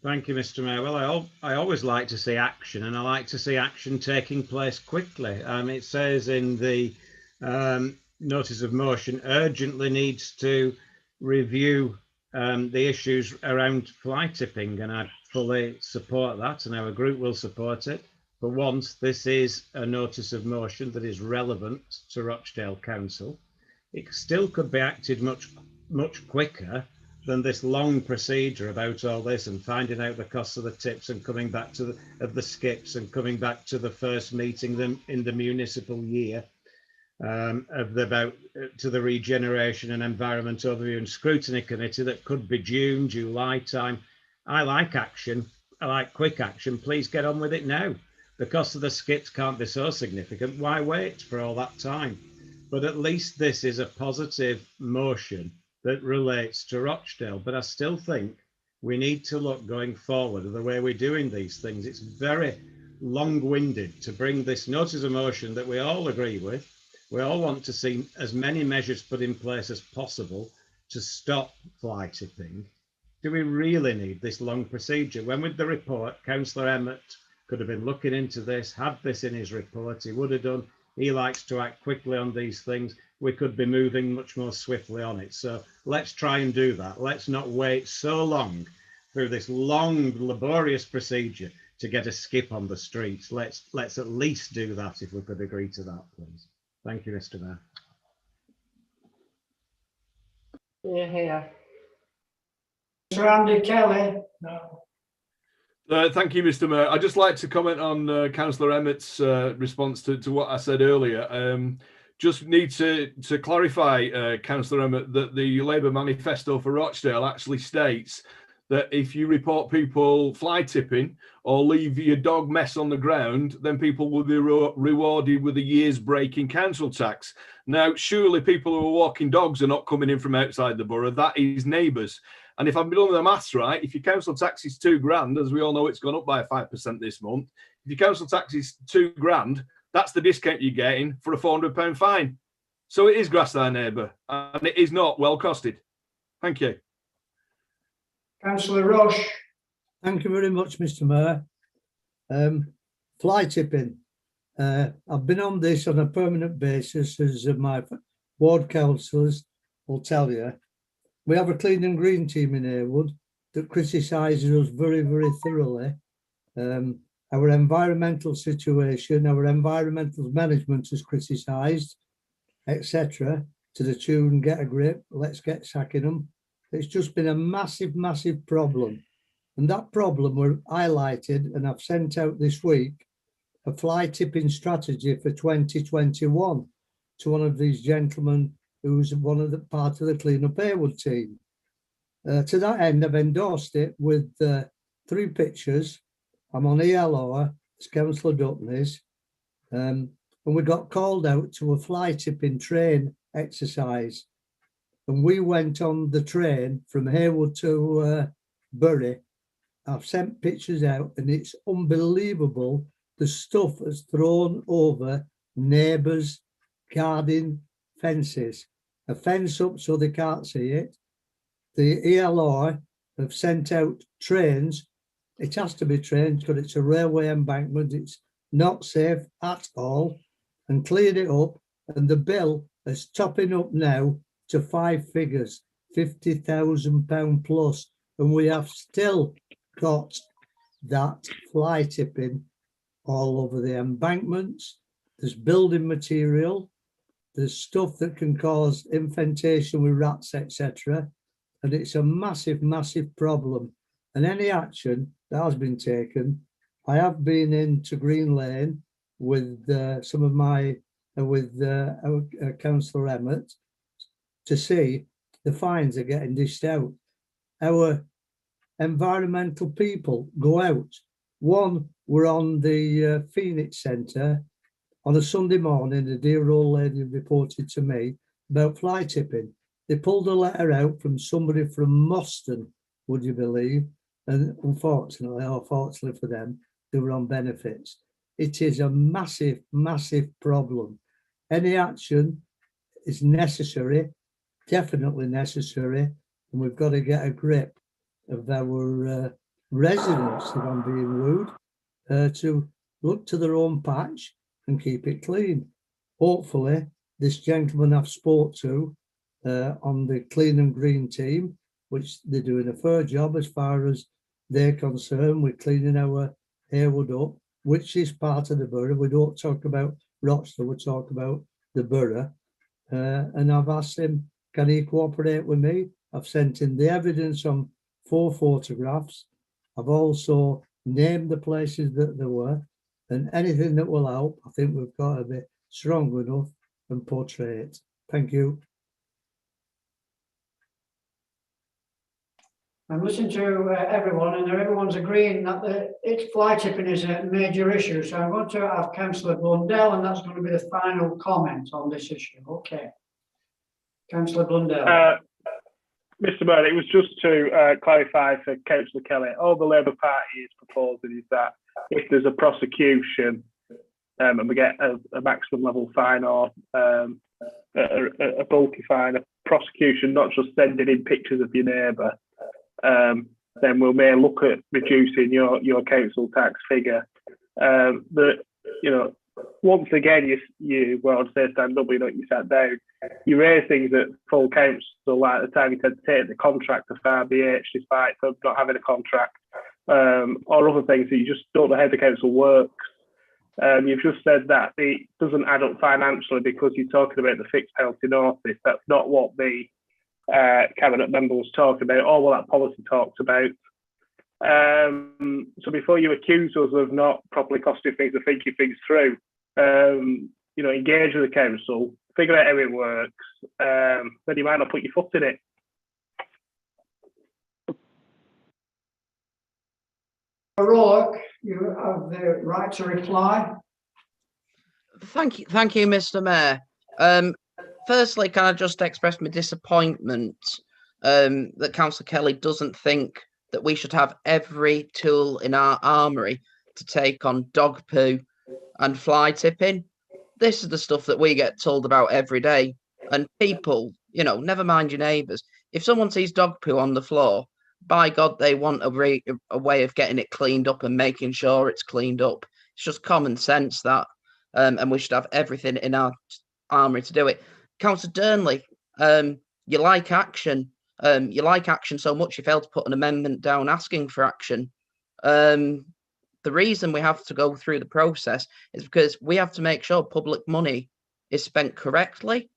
[SPEAKER 10] Thank you, Mr. Mayor. Well, I always like to see action, and I like to see action taking place quickly. It says in the notice of motion, urgently needs to review the issues around fly tipping, and I fully support that, and our group will support it. But once this is a notice of motion that is relevant to Rochdale Council, it still could be acted much quicker than this long procedure about all this and finding out the costs of the tips and coming back to the skips and coming back to the first meeting in the municipal year to the regeneration and environment overview and scrutiny committee that could be June, July time. I like action. I like quick action. Please get on with it now. The cost of the skips can't be so significant. Why wait for all that time? But at least this is a positive motion that relates to Rochdale. But I still think we need to look going forward at the way we're doing these things. It's very long-winded to bring this notice of motion that we all agree with. We all want to see as many measures put in place as possible to stop fly tipping. Do we really need this long procedure? When with the report, Councillor Emmett could have been looking into this, had this in his report, he would have done. He likes to act quickly on these things. We could be moving much more swiftly on it. So let's try and do that. Let's not wait so long through this long, laborious procedure to get a skip on the streets. Let's at least do that if we could agree to that, please. Thank you, Mr. Mayor.
[SPEAKER 1] Here. Sir Andy Kelly. No.
[SPEAKER 8] Thank you, Mr. Mayor. I'd just like to comment on Councillor Emmett's response to what I said earlier. just need to clarify, Councillor Emmett, that the Labour manifesto for Rochdale actually states that if you report people fly tipping or leave your dog mess on the ground, then people will be rewarded with a year's break in council tax. Now, surely people who are walking dogs are not coming in from outside the borough. That is neighbours. And if I've done the maths right, if your council tax is £2,000, as we all know, it's gone up by 5% this month. If your council tax is £2,000, that's the discount you're getting for a £400 fine. So it is grass thy neighbour, and it is not well costed. Thank you.
[SPEAKER 1] Councillor Rush.
[SPEAKER 7] Thank you very much, Mr. Mayor. Fly tipping. I've been on this on a permanent basis, as my ward councillors will tell you. We have a clean and green team in Heywood that criticises us very, very thoroughly. Our environmental situation, our environmental management is criticised, etc., to the tune, get a grip, let's get sacking them. It's just been a massive, massive problem. And that problem were highlighted, and I've sent out this week a fly tipping strategy for 2021 to one of these gentlemen who's one of the part of the Clean Up Heywood team. To that end, I've endorsed it with 3 pictures. I'm on ELR, as Councillor Dutton is, and we got called out to a fly tipping train exercise. And we went on the train from Heywood to Bury. I've sent pictures out, and it's unbelievable the stuff that's thrown over neighbours' garden fences. A fence up so they can't see it. The ELR have sent out trains. It has to be trains because it's a railway embankment. It's not safe at all, and cleared it up. And the bill is topping up now to 5 figures, £50,000 plus. And we have still got that fly tipping all over the embankments. There's building material. There's stuff that can cause infantation with rats, etc. And it's a massive, massive problem. And any action that has been taken, I have been into Green Lane with some of my, our Councillor Emmett, to see the fines are getting dished out. Our environmental people go out. One were on the Phoenix Centre on a Sunday morning. A dear old lady reported to me about fly tipping. They pulled a letter out from somebody from Moston, would you believe? And unfortunately, or fortunately for them, they were on benefits. It is a massive, massive problem. Any action is necessary, definitely necessary, and we've got to get a grip of our residents, if I'm being rude, to look to their own patch and keep it clean. Hopefully, this gentleman I've spoke to on the Clean and Green team, which they're doing a fair job as far as they're concerned. We're cleaning our Heywood up, which is part of the borough. We don't talk about Rochdale, we talk about the borough. And I've asked him, can he cooperate with me? I've sent him the evidence on 4 photographs. I've also named the places that there were, and anything that will help, I think we've got to be strong enough and portray it. Thank you.
[SPEAKER 1] I'm listening to everyone, and everyone's agreeing that it's fly tipping is a major issue. So I'm going to have Councillor Blundell, and that's going to be the final comment on this issue. Okay. Councillor Blundell.
[SPEAKER 20] Mr. Mayor, it was just to clarify for Councillor Kelly, all the Labour Party is proposing is that if there's a prosecution and we get a maximum level fine or a bulky fine, a prosecution, not just sending in pictures of your neighbour, then we may look at reducing your council tax figure. Once again, you well, I'd say stand up, you sat down. You raise things at full council, like the time you said to take the contract of RBH despite them not having a contract, or other things that you just don't know how the council works. You've just said that it doesn't add up financially because you're talking about the fixed penalty notice. That's not what the cabinet member was talking about, or what that policy talks about. So before you accuse us of not properly costing things or thinking things through, engage with the council, figure out how it works, then you might not put your foot in it.
[SPEAKER 1] O'Rourke, you have the right to reply.
[SPEAKER 17] Thank you, Mr. Mayor. Firstly, can I just express my disappointment that Councillor Kelly doesn't think that we should have every tool in our armoury to take on dog poo and fly tipping. This is the stuff that we get told about every day. And people, you know, never mind your neighbours. If someone sees dog poo on the floor, by God, they want a way of getting it cleaned up and making sure it's cleaned up. It's just common sense that, and we should have everything in our armoury to do it. Councillor Durnley, you like action. You like action so much you failed to put an amendment down asking for action. The reason we have to go through the process is because we have to make sure public money is spent correctly.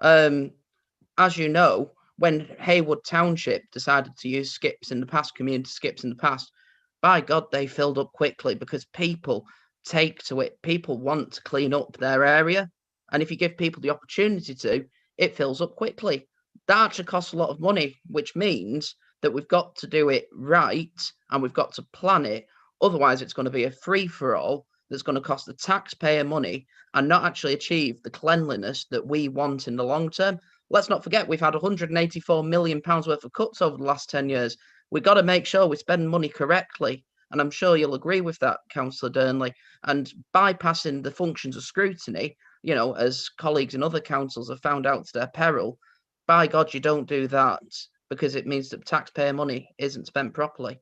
[SPEAKER 17] As you know, when Haywood Township decided to use skips in the past, community skips in the past, by God, they filled up quickly because people take to it. People want to clean up their area. And if you give people the opportunity to, it fills up quickly. That actually costs a lot of money, which means that we've got to do it right and we've got to plan it. Otherwise, it's going to be a free-for-all that's going to cost the taxpayer money and not actually achieve the cleanliness that we want in the long term. Let's not forget, we've had £184 million worth of cuts over the last 10 years. We've got to make sure we spend money correctly. And I'm sure you'll agree with that, Councillor Durnley. And bypassing the functions of scrutiny, you know, as colleagues in other councils have found out to their peril, by God, you don't do that, because it means that taxpayer money isn't spent properly.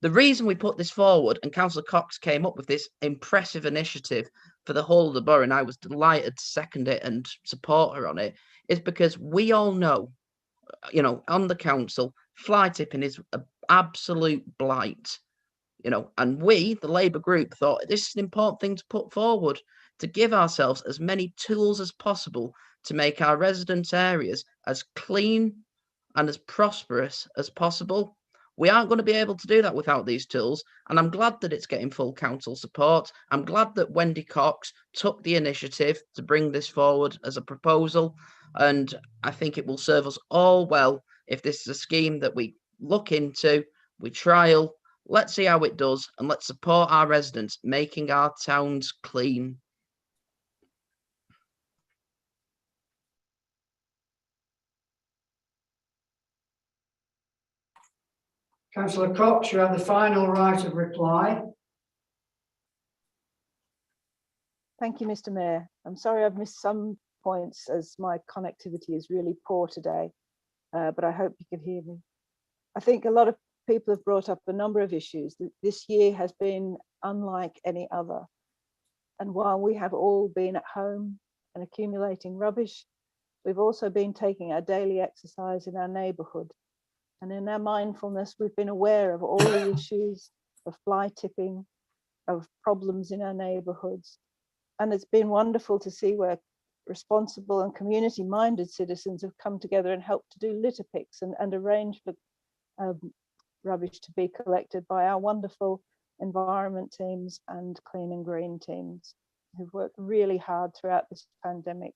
[SPEAKER 17] The reason we put this forward, and Councillor Cox came up with this impressive initiative for the whole of the borough, and I was delighted to second it and support her on it, is because we all know, you know, on the council, fly tipping is an absolute blight, you know, and we, the Labour group, thought this is an important thing to put forward, to give ourselves as many tools as possible to make our residence areas as clean and as prosperous as possible. We aren't going to be able to do that without these tools, and I'm glad that it's getting full council support. I'm glad that Wendy Cox took the initiative to bring this forward as a proposal, and I think it will serve us all well if this is a scheme that we look into, we trial, let's see how it does, and let's support our residents making our towns clean.
[SPEAKER 1] Councillor Cox, you have the final right of reply.
[SPEAKER 3] Thank you, Mr. Mayor. I'm sorry I've missed some points as my connectivity is really poor today, but I hope you can hear me. I think a lot of people have brought up a number of issues. This year has been unlike any other. And while we have all been at home and accumulating rubbish, we've also been taking our daily exercise in our neighbourhood. And in our mindfulness, we've been aware of all the issues of fly tipping, of problems in our neighbourhoods. And it's been wonderful to see where responsible and community-minded citizens have come together and helped to do litter picks and arrange for rubbish to be collected by our wonderful environment teams and clean and green teams who've worked really hard throughout this pandemic.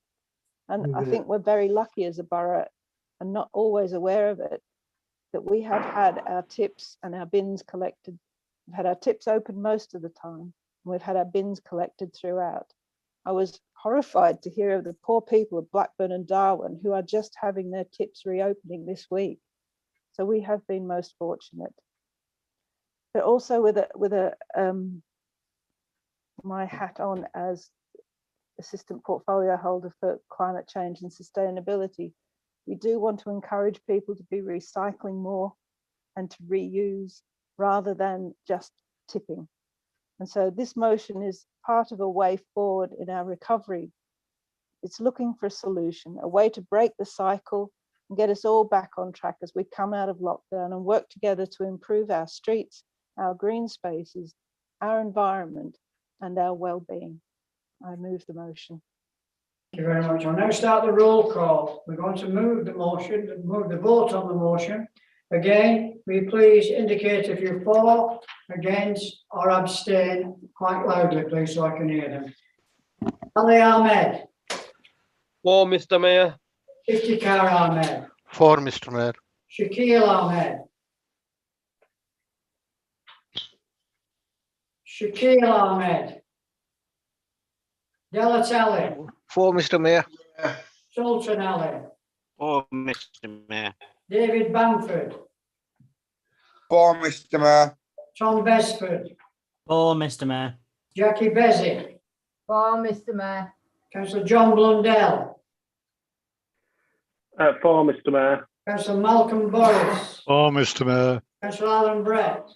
[SPEAKER 3] And I think we're very lucky as a borough, and not always aware of it, that we have had our tips and our bins collected. We've had our tips open most of the time, and we've had our bins collected throughout. I was horrified to hear of the poor people of Blackburn and Darwin who are just having their tips reopening this week. So we have been most fortunate. But also with my hat on as assistant portfolio holder for climate change and sustainability, we do want to encourage people to be recycling more and to reuse rather than just tipping. And so this motion is part of a way forward in our recovery. It's looking for a solution, a way to break the cycle and get us all back on track as we come out of lockdown and work together to improve our streets, our green spaces, our environment, and our well-being. I move the motion.
[SPEAKER 1] Thank you very much. I'll now start the roll call. We're going to move the motion, move the vote on the motion. Again, will you please indicate if you're for, against, or abstain quite loudly, please, so I can hear them. Ali Ahmed.
[SPEAKER 12] For Mr. Mayor.
[SPEAKER 1] Iftikhar Ahmed.
[SPEAKER 14] For Mr. Mayor.
[SPEAKER 1] Shakil Ahmed. Shakil Ahmed. Delatelli.
[SPEAKER 14] For Mr. Mayor.
[SPEAKER 1] Sultan Ali.
[SPEAKER 4] For Mr. Mayor.
[SPEAKER 1] David Bamford.
[SPEAKER 19] For Mr. Mayor.
[SPEAKER 1] Tom Besford.
[SPEAKER 22] For Mr. Mayor.
[SPEAKER 1] Jackie Bezzy.
[SPEAKER 23] For Mr. Mayor.
[SPEAKER 1] Councillor John Blundell.
[SPEAKER 20] For Mr. Mayor.
[SPEAKER 1] Councillor Malcolm Boris.
[SPEAKER 14] For Mr. Mayor.
[SPEAKER 1] Councillor Alan Brett.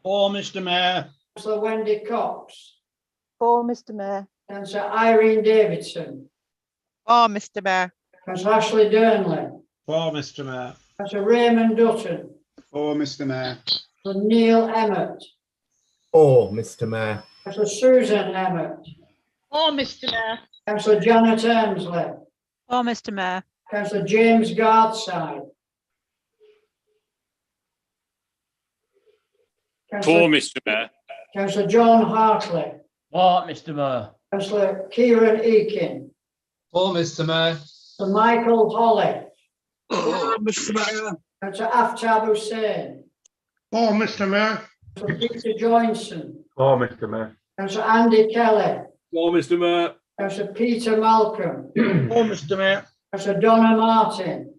[SPEAKER 22] For Mr. Mayor.
[SPEAKER 1] Councillor Wendy Cox.
[SPEAKER 3] For Mr. Mayor.
[SPEAKER 1] Councillor Irene Davidson.
[SPEAKER 24] For Mr. Mayor.
[SPEAKER 1] Councillor Ashley Durnley.
[SPEAKER 10] For Mr. Mayor.
[SPEAKER 1] Councillor Raymond Dutton.
[SPEAKER 21] For Mr. Mayor.
[SPEAKER 1] Councillor Neil Emmett.
[SPEAKER 21] For Mr. Mayor.
[SPEAKER 1] Councillor Susan Emmett.
[SPEAKER 24] For Mr. Mayor.
[SPEAKER 1] Councillor Janet Ermsley.
[SPEAKER 24] For Mr. Mayor.
[SPEAKER 1] Councillor James Gardside.
[SPEAKER 26] For Mr. Mayor.
[SPEAKER 1] Councillor John Hartley.
[SPEAKER 22] For Mr. Mayor.
[SPEAKER 1] Councillor Kieran Eakin.
[SPEAKER 22] For Mr. Mayor.
[SPEAKER 1] Sir Michael Holly.
[SPEAKER 22] For Mr. Mayor.
[SPEAKER 1] Councillor Aftab Hussain.
[SPEAKER 22] For Mr. Mayor.
[SPEAKER 1] Councillor Peter Johnson.
[SPEAKER 8] For Mr. Mayor.
[SPEAKER 1] Councillor Andy Kelly.
[SPEAKER 8] For Mr. Mayor.
[SPEAKER 1] Councillor Peter Malcolm.
[SPEAKER 22] For Mr. Mayor.
[SPEAKER 1] Councillor Donna Martin.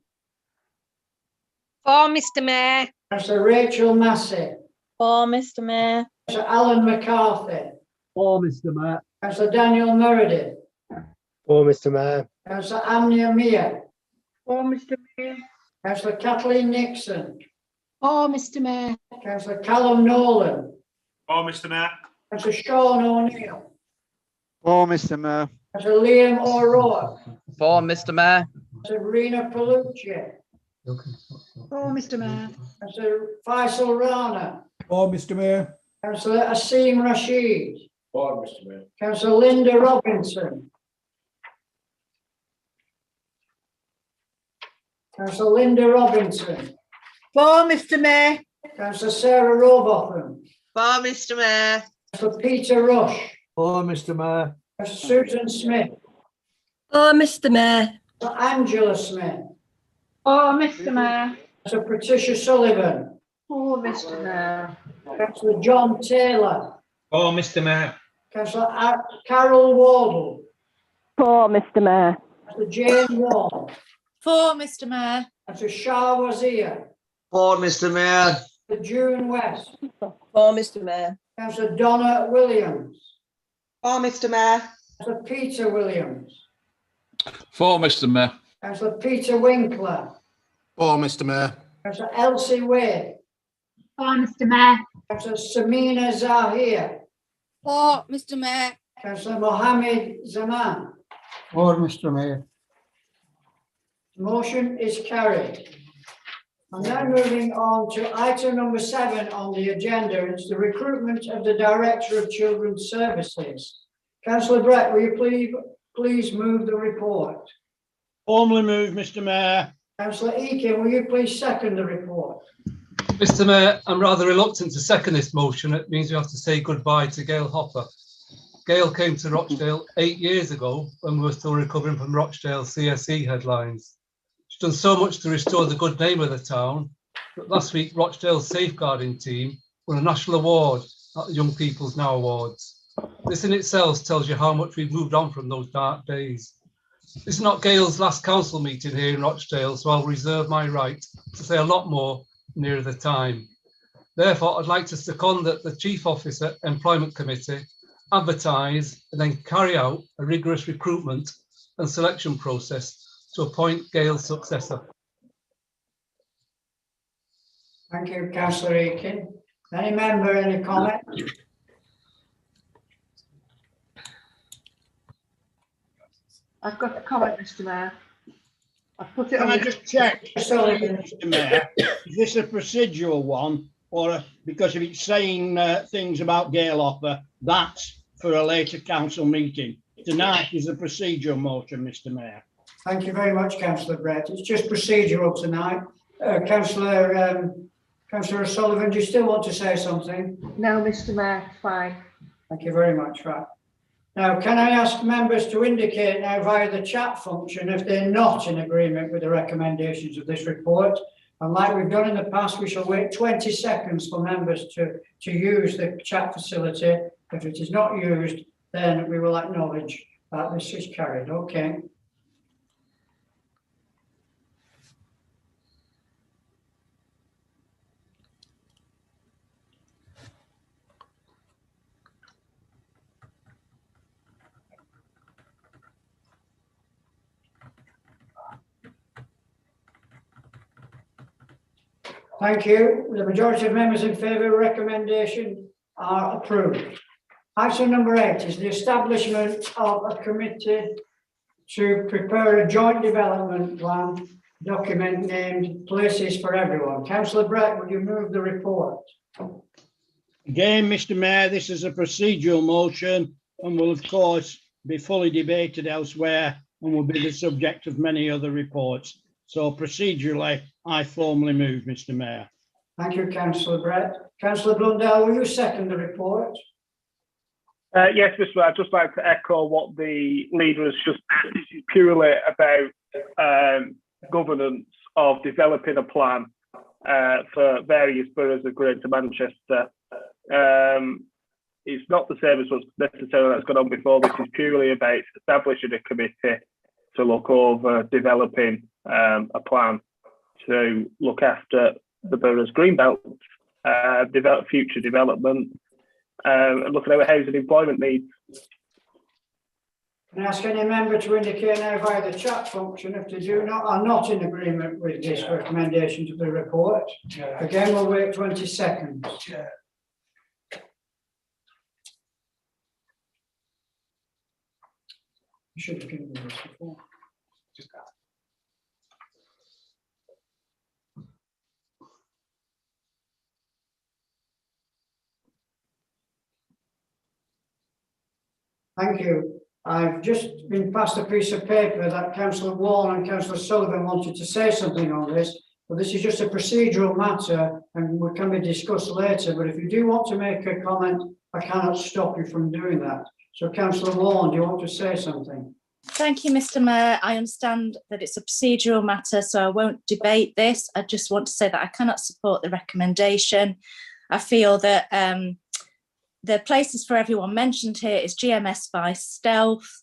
[SPEAKER 24] For Mr. Mayor.
[SPEAKER 1] Councillor Rachel Massey.
[SPEAKER 24] For Mr. Mayor.
[SPEAKER 1] Councillor Alan McCarthy.
[SPEAKER 22] For Mr. Mayor.
[SPEAKER 1] Councillor Daniel Meredith.
[SPEAKER 5] For Mr. Mayor.
[SPEAKER 1] Councillor Amnia Mia.
[SPEAKER 24] For Mr. Mayor.
[SPEAKER 1] Councillor Kathleen Nixon.
[SPEAKER 24] For Mr. Mayor.
[SPEAKER 1] Councillor Callum Nolan.
[SPEAKER 26] For Mr. Mayor.
[SPEAKER 1] Councillor Sean O'Neill.
[SPEAKER 14] For Mr. Mayor.
[SPEAKER 1] Councillor Liam O'Rourke.
[SPEAKER 17] For Mr. Mayor.
[SPEAKER 1] Councillor Rena Palucci.
[SPEAKER 24] For Mr. Mayor.
[SPEAKER 1] Councillor Faisal Rana.
[SPEAKER 2] For Mr. Mayor.
[SPEAKER 1] Councillor Asim Rashid.
[SPEAKER 22] For Mr. Mayor.
[SPEAKER 1] Councillor Linda Robinson. Councillor Linda Robinson.
[SPEAKER 23] For Mr. Mayor.
[SPEAKER 1] Councillor Sarah Robotham.
[SPEAKER 23] For Mr. Mayor.
[SPEAKER 1] Councillor Peter Rush.
[SPEAKER 7] For Mr. Mayor.
[SPEAKER 1] Councillor Susan Smith.
[SPEAKER 16] For Mr. Mayor.
[SPEAKER 1] Councillor Angela Smith.
[SPEAKER 24] For Mr. Mayor.
[SPEAKER 1] Councillor Patricia Sullivan.
[SPEAKER 24] For Mr. Mayor.
[SPEAKER 1] Councillor John Taylor.
[SPEAKER 10] For Mr. Mayor.
[SPEAKER 1] Councillor Carol Wardle.
[SPEAKER 16] For Mr. Mayor.
[SPEAKER 1] Councillor Jane Wall.
[SPEAKER 24] For Mr. Mayor.
[SPEAKER 1] Councillor Shah Wazir.
[SPEAKER 15] For Mr. Mayor.
[SPEAKER 1] Councillor June West.
[SPEAKER 23] For Mr. Mayor.
[SPEAKER 1] Councillor Donna Williams.
[SPEAKER 25] For Mr. Mayor.
[SPEAKER 1] Councillor Peter Williams.
[SPEAKER 6] For Mr. Mayor.
[SPEAKER 1] Councillor Peter Winkler.
[SPEAKER 9] For Mr. Mayor.
[SPEAKER 1] Councillor Elsie Wade.
[SPEAKER 11] For Mr. Mayor.
[SPEAKER 1] Councillor Samina Zahir.
[SPEAKER 27] For Mr. Mayor.
[SPEAKER 1] Councillor Mohammed Zaman.
[SPEAKER 7] For Mr. Mayor.
[SPEAKER 1] Motion is carried. I'm now moving on to item number 7 on the agenda. It's the recruitment of the Director of Children's Services. Councillor Brett, will you please move the report?
[SPEAKER 22] Formally moved, Mr. Mayor.
[SPEAKER 1] Councillor Eakin, will you please second the report?
[SPEAKER 22] Mr. Mayor, I'm rather reluctant to second this motion. It means we have to say goodbye to Gail Hopper. Gail came to Rochdale 8 years ago when we were still recovering from Rochdale CSE headlines. She's done so much to restore the good name of the town, but last week Rochdale's safeguarding team won a national award at the Young People's Now Awards. This in itself tells you how much we've moved on from those dark days. This is not Gail's last council meeting here in Rochdale, so I'll reserve my right to say a lot more nearer the time. Therefore, I'd like to second that the Chief Officer Employment Committee advertise and then carry out a rigorous recruitment and selection process to appoint Gail's successor.
[SPEAKER 1] Thank you, Councillor Eakin. Any member, any comment?
[SPEAKER 23] I've got a comment, Mr. Mayor. I've put it
[SPEAKER 22] Can
[SPEAKER 23] on.
[SPEAKER 22] I just check,
[SPEAKER 1] Sorry.
[SPEAKER 22] Mr. Mayor, is this a procedural one, or because if it's saying things about Gail Hopper, that's for a later council meeting? Tonight is a procedural motion, Mr. Mayor.
[SPEAKER 1] Thank you very much, Councillor Brett. It's just procedural tonight. Councillor Sullivan, do you still want to say something?
[SPEAKER 23] No, Mr. Mayor, fine.
[SPEAKER 1] Thank you very much. Right. Now, can I ask members to indicate now via the chat function if they're not in agreement with the recommendations of this report? And like we've done in the past, we shall wait 20 seconds for members to use the chat facility. If it is not used, then we will acknowledge that this is carried. Okay. Thank you. The majority of members in favour of the recommendation are approved. Item number 8 is the establishment of a committee to prepare a joint development plan document named Places for Everyone. Councillor Brett, would you move the report?
[SPEAKER 3] Again, Mr. Mayor, this is a procedural motion and will of course be fully debated elsewhere and will be the subject of many other reports. So procedurally, I formally move, Mr. Mayor.
[SPEAKER 1] Thank you, Councillor Brett. Councillor Blundell, will you second the report?
[SPEAKER 4] Yes, Mr. Mayor, I'd just like to echo what the leader has just said. This is purely about governance of developing a plan for various boroughs of Greater Manchester. It's not the same as what's necessarily that's gone on before. This is purely about establishing a committee to look over developing a plan to look after the borough's greenbelt, develop future development, and look at our housing employment needs.
[SPEAKER 1] Can I ask any member to indicate now via the chat function if they are not in agreement with this recommendation to the report? Again, we'll wait 20 seconds. You should have given me this before. Thank you. I've just been passed a piece of paper that Councillor Warren and Councillor Sullivan wanted to say something on this, but this is just a procedural matter and we can be discussed later. But if you do want to make a comment, I cannot stop you from doing that. So Councillor Warren, do you want to say something?
[SPEAKER 24] Thank you, Mr. Mayor. I understand that it's a procedural matter, so I won't debate this. I just want to say that I cannot support the recommendation. I feel that the Places for Everyone mentioned here is GMS by stealth,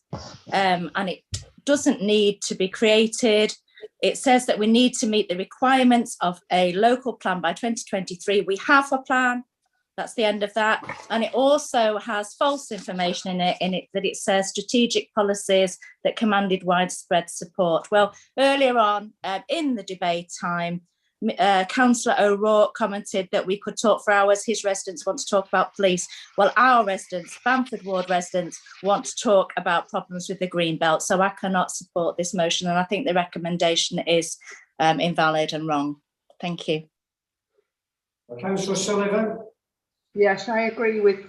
[SPEAKER 24] and it doesn't need to be created. It says that we need to meet the requirements of a local plan by 2023. We have a plan. That's the end of that. And it also has false information in it that it says strategic policies that commanded widespread support. Well, earlier on in the debate time, Councillor O'Rourke commented that we could talk for hours. His residents want to talk about police. Well, our residents, Bamford Ward residents, want to talk about problems with the green belt. So I cannot support this motion. And I think the recommendation is invalid and wrong. Thank you.
[SPEAKER 1] Councillor Sullivan.
[SPEAKER 23] Yes, I agree with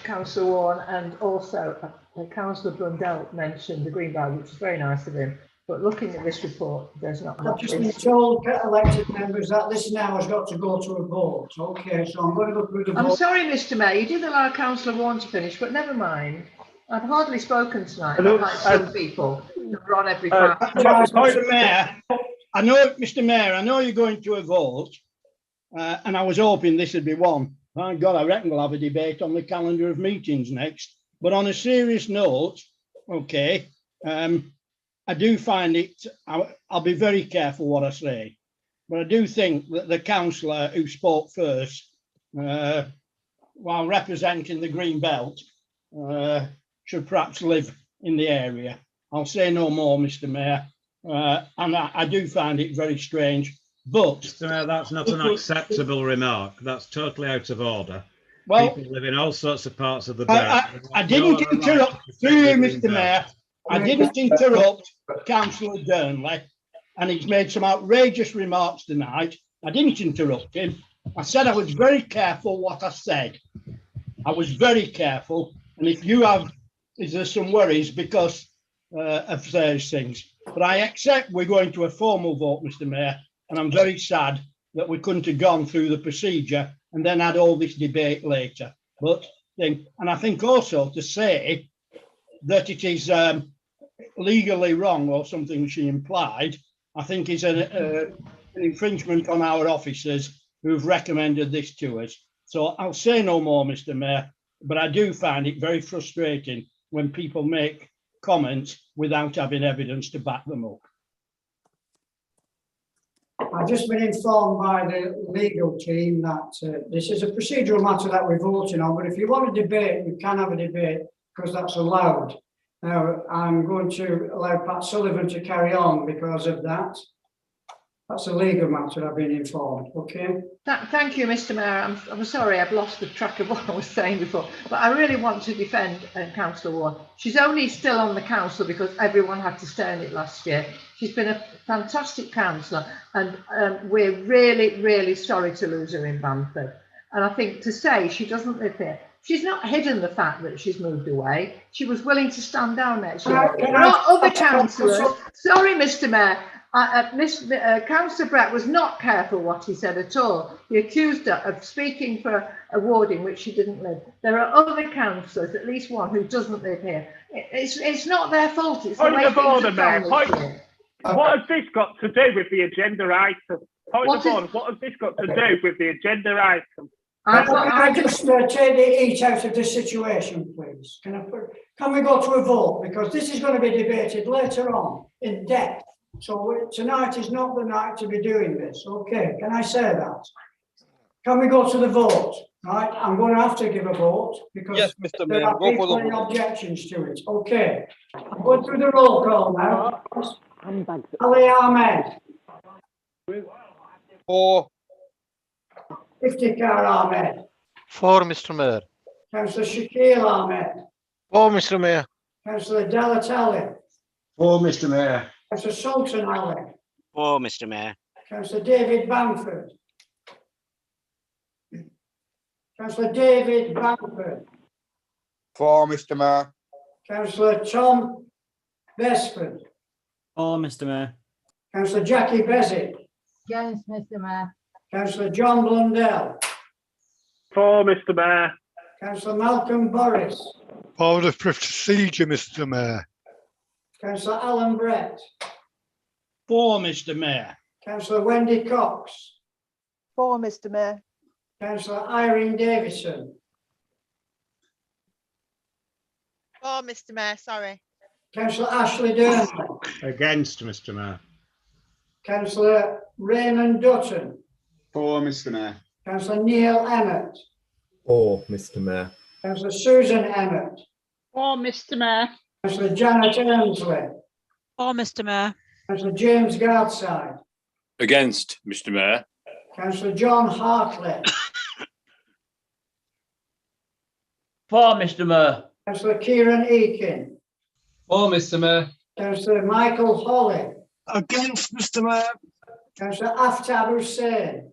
[SPEAKER 23] Councillor Warren, and also Councillor Blundell mentioned the green belt, which is very nice of him. But looking at this report, there's not much.
[SPEAKER 1] I've just been told, elected members, that this now has got to go to a vote. Okay, so I'm going to go through the vote.
[SPEAKER 23] I'm sorry, Mr. Mayor, you did allow Councillor Warren to finish, but never mind. I've hardly spoken tonight, like some people who are on every part.
[SPEAKER 3] Mr. Mayor, Mr. Mayor, I know you're going to a vote, and I was hoping this would be one. Thank God, I reckon we'll have a debate on the calendar of meetings next. But on a serious note, okay, I do find it, I'll be very careful what I say, but I do think that the councillor who spoke first, while representing the green belt, should perhaps live in the area. I'll say no more, Mr. Mayor, and I do find it very strange. But
[SPEAKER 10] Mr. Mayor, that's not an acceptable remark. That's totally out of order.
[SPEAKER 3] Well,
[SPEAKER 10] people live in all sorts of parts of the borough.
[SPEAKER 3] I didn't interrupt you, Mr. Mayor. I didn't interrupt Councillor Durnley, and he's made some outrageous remarks tonight. I didn't interrupt him. I said I was very careful what I said. I was very careful, and if you have, is there some worries because of those things? But I accept we're going to a formal vote, Mr. Mayor, and I'm very sad that we couldn't have gone through the procedure and then had all this debate later. But and I think also to say that it is legally wrong or something she implied, I think is an infringement on our officers who've recommended this to us. So I'll say no more, Mr. Mayor, but I do find it very frustrating when people make comments without having evidence to back them up.
[SPEAKER 1] I've just been informed by the legal team that this is a procedural matter that we're voting on, but if you want a debate, you can have a debate because that's allowed. Now, I'm going to allow Pat Sullivan to carry on because of that. That's a legal matter, I've been informed, okay?
[SPEAKER 23] Thank you, Mr. Mayor. I'm sorry, I've lost the track of what I was saying before, but I really want to defend Councillor Warren. She's only still on the council because everyone had to stay on it last year. She's been a fantastic councillor, and we're really, really sorry to lose her in Bamford. And I think to say she doesn't live here, she's not hidden the fact that she's moved away. She was willing to stand down next year. There are other councillors. Sorry, Mr. Mayor. Councillor Brett was not careful what he said at all. He accused her of speaking for a ward in which she didn't live. There are other councillors, at least one, who doesn't live here. It's not their fault. It's
[SPEAKER 4] Point of order, Mayor. What has this got to do with the agenda item? Point of order. What has this got to do with the agenda item?
[SPEAKER 1] Can I just take the heat out of this situation, please? Can we go to a vote? Because this is going to be debated later on in depth. So tonight is not the night to be doing this. Okay, can I say that? Can we go to the vote? Right, I'm going to have to give a vote because
[SPEAKER 8] yes, Mr.
[SPEAKER 1] there
[SPEAKER 8] Mayor,
[SPEAKER 1] are
[SPEAKER 8] go for the
[SPEAKER 1] people
[SPEAKER 8] vote.
[SPEAKER 1] Objections to it. Okay, I'm going through the roll call now. Ali Ahmed.
[SPEAKER 14] For.
[SPEAKER 1] Iftikhar Ahmed.
[SPEAKER 14] For, Mr. Mayor.
[SPEAKER 1] Councillor Shakil Ahmed.
[SPEAKER 14] For, Mr. Mayor.
[SPEAKER 1] Councillor Delatali.
[SPEAKER 10] For, Mr. Mayor.
[SPEAKER 1] Councillor Sultan Ali.
[SPEAKER 12] For, Mr. Mayor.
[SPEAKER 1] Councillor David Bamford. Councillor David Bamford.
[SPEAKER 8] For, Mr. Mayor.
[SPEAKER 1] Councillor Tom Besford.
[SPEAKER 13] For, Mr. Mayor.
[SPEAKER 1] Councillor Jackie Bezic.
[SPEAKER 18] Against, Mr. Mayor.
[SPEAKER 1] Councillor John Blundell.
[SPEAKER 4] For, Mr. Mayor.
[SPEAKER 1] Councillor Malcolm Boris.
[SPEAKER 14] For the procedure, Mr. Mayor.
[SPEAKER 1] Councillor Alan Brett.
[SPEAKER 3] For, Mr. Mayor.
[SPEAKER 1] Councillor Wendy Cox.
[SPEAKER 23] For, Mr. Mayor.
[SPEAKER 1] Councillor Irene Davison.
[SPEAKER 18] For, Mr. Mayor, sorry.
[SPEAKER 1] Councillor Ashley Durnley.
[SPEAKER 10] Against, Mr. Mayor.
[SPEAKER 1] Councillor Raymond Dutton.
[SPEAKER 8] For, Mr. Mayor.
[SPEAKER 1] Councillor Neil Emmett.
[SPEAKER 19] For, Mr. Mayor.
[SPEAKER 1] Councillor Susan Emmett.
[SPEAKER 18] For, Mr. Mayor.
[SPEAKER 1] Councillor Janet Elmsley.
[SPEAKER 18] For, Mr. Mayor.
[SPEAKER 1] Councillor James Gardside.
[SPEAKER 20] Against, Mr. Mayor.
[SPEAKER 1] Councillor John Hartley.
[SPEAKER 13] For, Mr. Mayor.
[SPEAKER 1] Councillor Kieran Eakin.
[SPEAKER 22] For, Mr. Mayor.
[SPEAKER 1] Councillor Michael Holly.
[SPEAKER 14] Against, Mr. Mayor.
[SPEAKER 1] Councillor Aftab Hussain.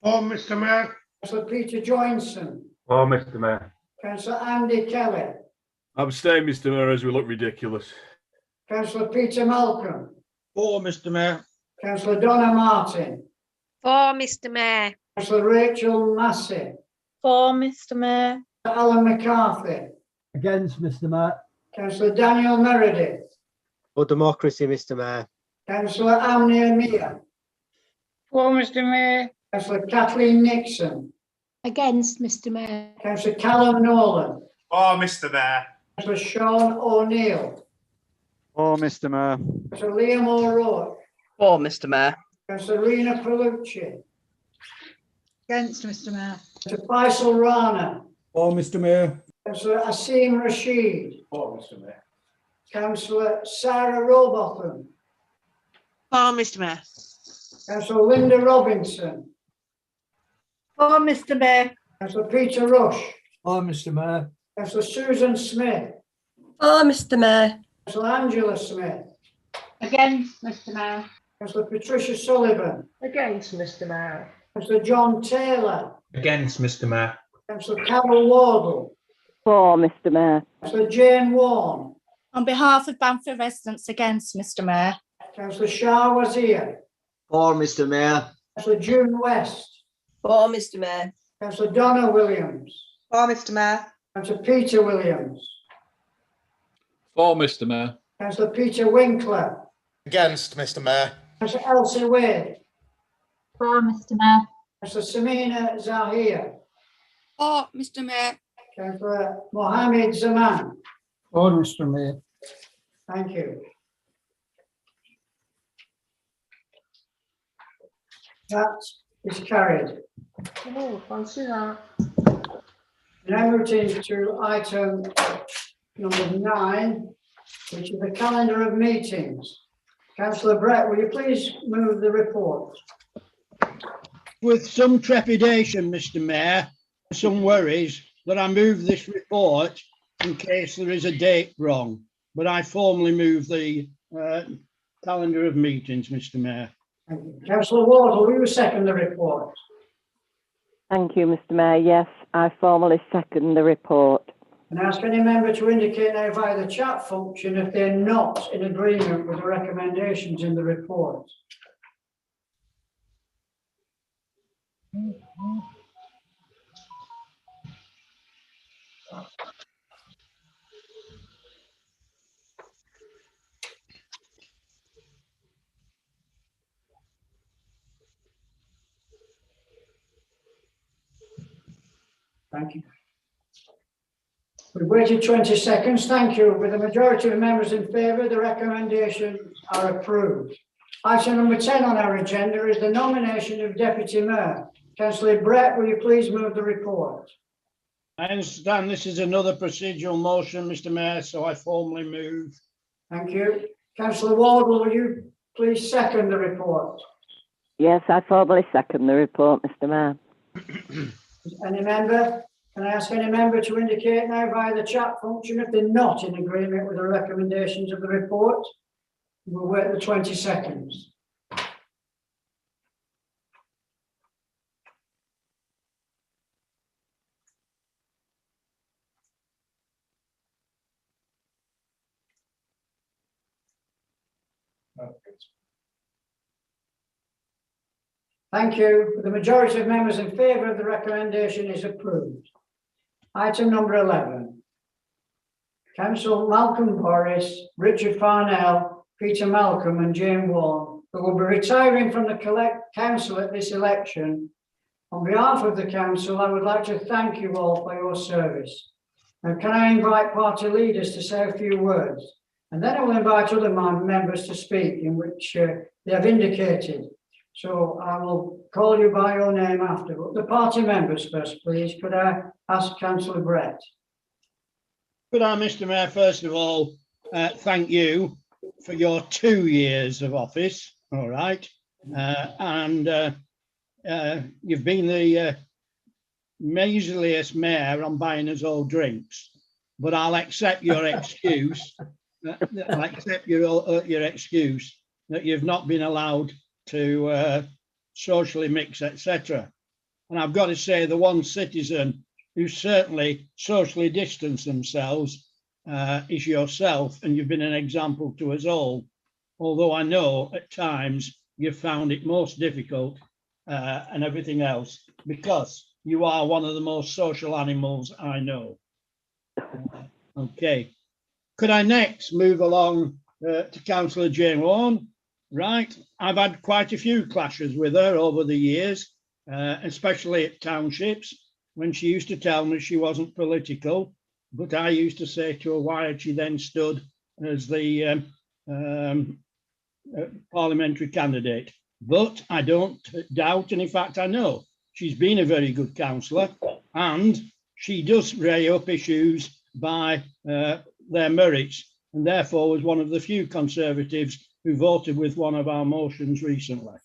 [SPEAKER 14] For, Mr. Mayor.
[SPEAKER 1] Councillor Peter Joinson.
[SPEAKER 21] For, Mr. Mayor.
[SPEAKER 1] Councillor Andy Kelly.
[SPEAKER 21] Abstain, Mr. Mayor, as we look ridiculous.
[SPEAKER 1] Councillor Peter Malcolm.
[SPEAKER 10] For, Mr. Mayor.
[SPEAKER 1] Councillor Donna Martin.
[SPEAKER 18] For, Mr. Mayor.
[SPEAKER 1] Councillor Rachel Massey.
[SPEAKER 18] For, Mr. Mayor.
[SPEAKER 1] Alan McCarthy.
[SPEAKER 7] Against, Mr. Mayor.
[SPEAKER 1] Councillor Daniel Meredith.
[SPEAKER 5] For democracy, Mr. Mayor.
[SPEAKER 1] Councillor Amnia Mia.
[SPEAKER 18] For, Mr. Mayor.
[SPEAKER 1] Councillor Kathleen Nixon.
[SPEAKER 18] Against, Mr. Mayor.
[SPEAKER 1] Councillor Callum Nolan.
[SPEAKER 8] For, Mr. Mayor.
[SPEAKER 1] Councillor Sean O'Neill.
[SPEAKER 14] For, Mr. Mayor.
[SPEAKER 1] Councillor Liam O'Rourke.
[SPEAKER 17] For, Mr. Mayor.
[SPEAKER 1] Councillor Rena Palucci.
[SPEAKER 18] Against, Mr. Mayor.
[SPEAKER 1] Councillor Faisal Rana.
[SPEAKER 2] For, Mr. Mayor.
[SPEAKER 1] Councillor Asim Rashid.
[SPEAKER 21] For, Mr. Mayor.
[SPEAKER 1] Councillor Sarah Robotham.
[SPEAKER 18] For, Mr. Mayor.
[SPEAKER 1] Councillor Linda Robinson.
[SPEAKER 18] For, Mr. Mayor.
[SPEAKER 1] Councillor Peter Rush.
[SPEAKER 7] For, Mr. Mayor.
[SPEAKER 1] Councillor Susan Smith.
[SPEAKER 16] For, Mr. Mayor.
[SPEAKER 1] Councillor Angela Smith.
[SPEAKER 18] Against, Mr. Mayor.
[SPEAKER 1] Councillor Patricia Sullivan.
[SPEAKER 23] Against, Mr. Mayor.
[SPEAKER 1] Councillor John Taylor.
[SPEAKER 8] Against, Mr. Mayor.
[SPEAKER 1] Councillor Carol Wardle.
[SPEAKER 18] For, Mr. Mayor.
[SPEAKER 1] Councillor Jane Warne.
[SPEAKER 24] On behalf of Bamford residents, against, Mr. Mayor.
[SPEAKER 1] Councillor Shah Wazir.
[SPEAKER 15] For, Mr. Mayor.
[SPEAKER 1] Councillor June West.
[SPEAKER 16] For, Mr. Mayor.
[SPEAKER 1] Councillor Donna Williams.
[SPEAKER 25] For, Mr. Mayor.
[SPEAKER 1] Councillor Peter Williams.
[SPEAKER 20] For Mr Mayor.
[SPEAKER 1] Councillor Peter Winkler.
[SPEAKER 14] Against, Mr Mayor.
[SPEAKER 1] Councillor Elsie Wade.
[SPEAKER 18] For Mr Mayor.
[SPEAKER 1] Councillor Samina Zahir.
[SPEAKER 18] For Mr Mayor.
[SPEAKER 1] Councillor Mohammed Zaman.
[SPEAKER 22] For Mr Mayor.
[SPEAKER 1] Thank you. That is carried.
[SPEAKER 23] Oh, fancy that.
[SPEAKER 1] Now moving to item number 9, which is the calendar of meetings. Councillor Brett, will you please move the report?
[SPEAKER 3] With some trepidation, Mr Mayor, some worries that I move this report in case there is a date wrong, but I formally move the calendar of meetings, Mr Mayor.
[SPEAKER 1] Thank you. Councillor Wardle, will you second the report?
[SPEAKER 18] Thank you, Mr Mayor. Yes, I formally second the report.
[SPEAKER 1] And ask any member to indicate now via the chat function if they're not in agreement with the recommendations in the report. Thank you. We've waited 20 seconds. Thank you. With the majority of members in favour, the recommendations are approved. Item number 10 on our agenda is the nomination of Deputy Mayor. Councillor Brett, will you please move the report?
[SPEAKER 3] I understand this is another procedural motion, Mr Mayor, so I formally move.
[SPEAKER 1] Thank you. Councillor Wardle, will you please second the report?
[SPEAKER 18] Yes, I formally second the report, Mr Mayor.
[SPEAKER 1] Any member? Can I ask any member to indicate now via the chat function if they're not in agreement with the recommendations of the report? We'll wait the 20 seconds. Thank you. The majority of members in favour of the recommendation is approved. Item number 11. Councillor Malcolm Boris, Richard Farnell, Peter Malcolm and Jane Warren, who will be retiring from the council at this election. On behalf of the council, I would like to thank you all for your service. Now, can I invite party leaders to say a few words? And then I will invite other members to speak in which they have indicated. So I will call you by your name after. But the party members first, please. Could I ask Councillor Brett?
[SPEAKER 3] Could I, Mr Mayor, first of all, thank you for your 2 years of office, all right? You've been the measliest mayor on buying us all drinks, but I'll accept your excuse. I'll accept your excuse that you've not been allowed to socially mix, etc. And I've got to say, the one citizen who certainly socially distanced themselves is yourself, and you've been an example to us all. Although I know at times you've found it most difficult and everything else, because you are one of the most social animals I know. Okay. Could I next move along to Councillor Jane Warren? Right. I've had quite a few clashes with her over the years, especially at townships, when she used to tell me she wasn't political, but I used to say to her, why had she then stood as the parliamentary candidate? But I don't doubt, and in fact I know, she's been a very good councillor, and she does weigh up issues by their merits, and therefore was one of the few Conservatives who voted with one of our motions recently.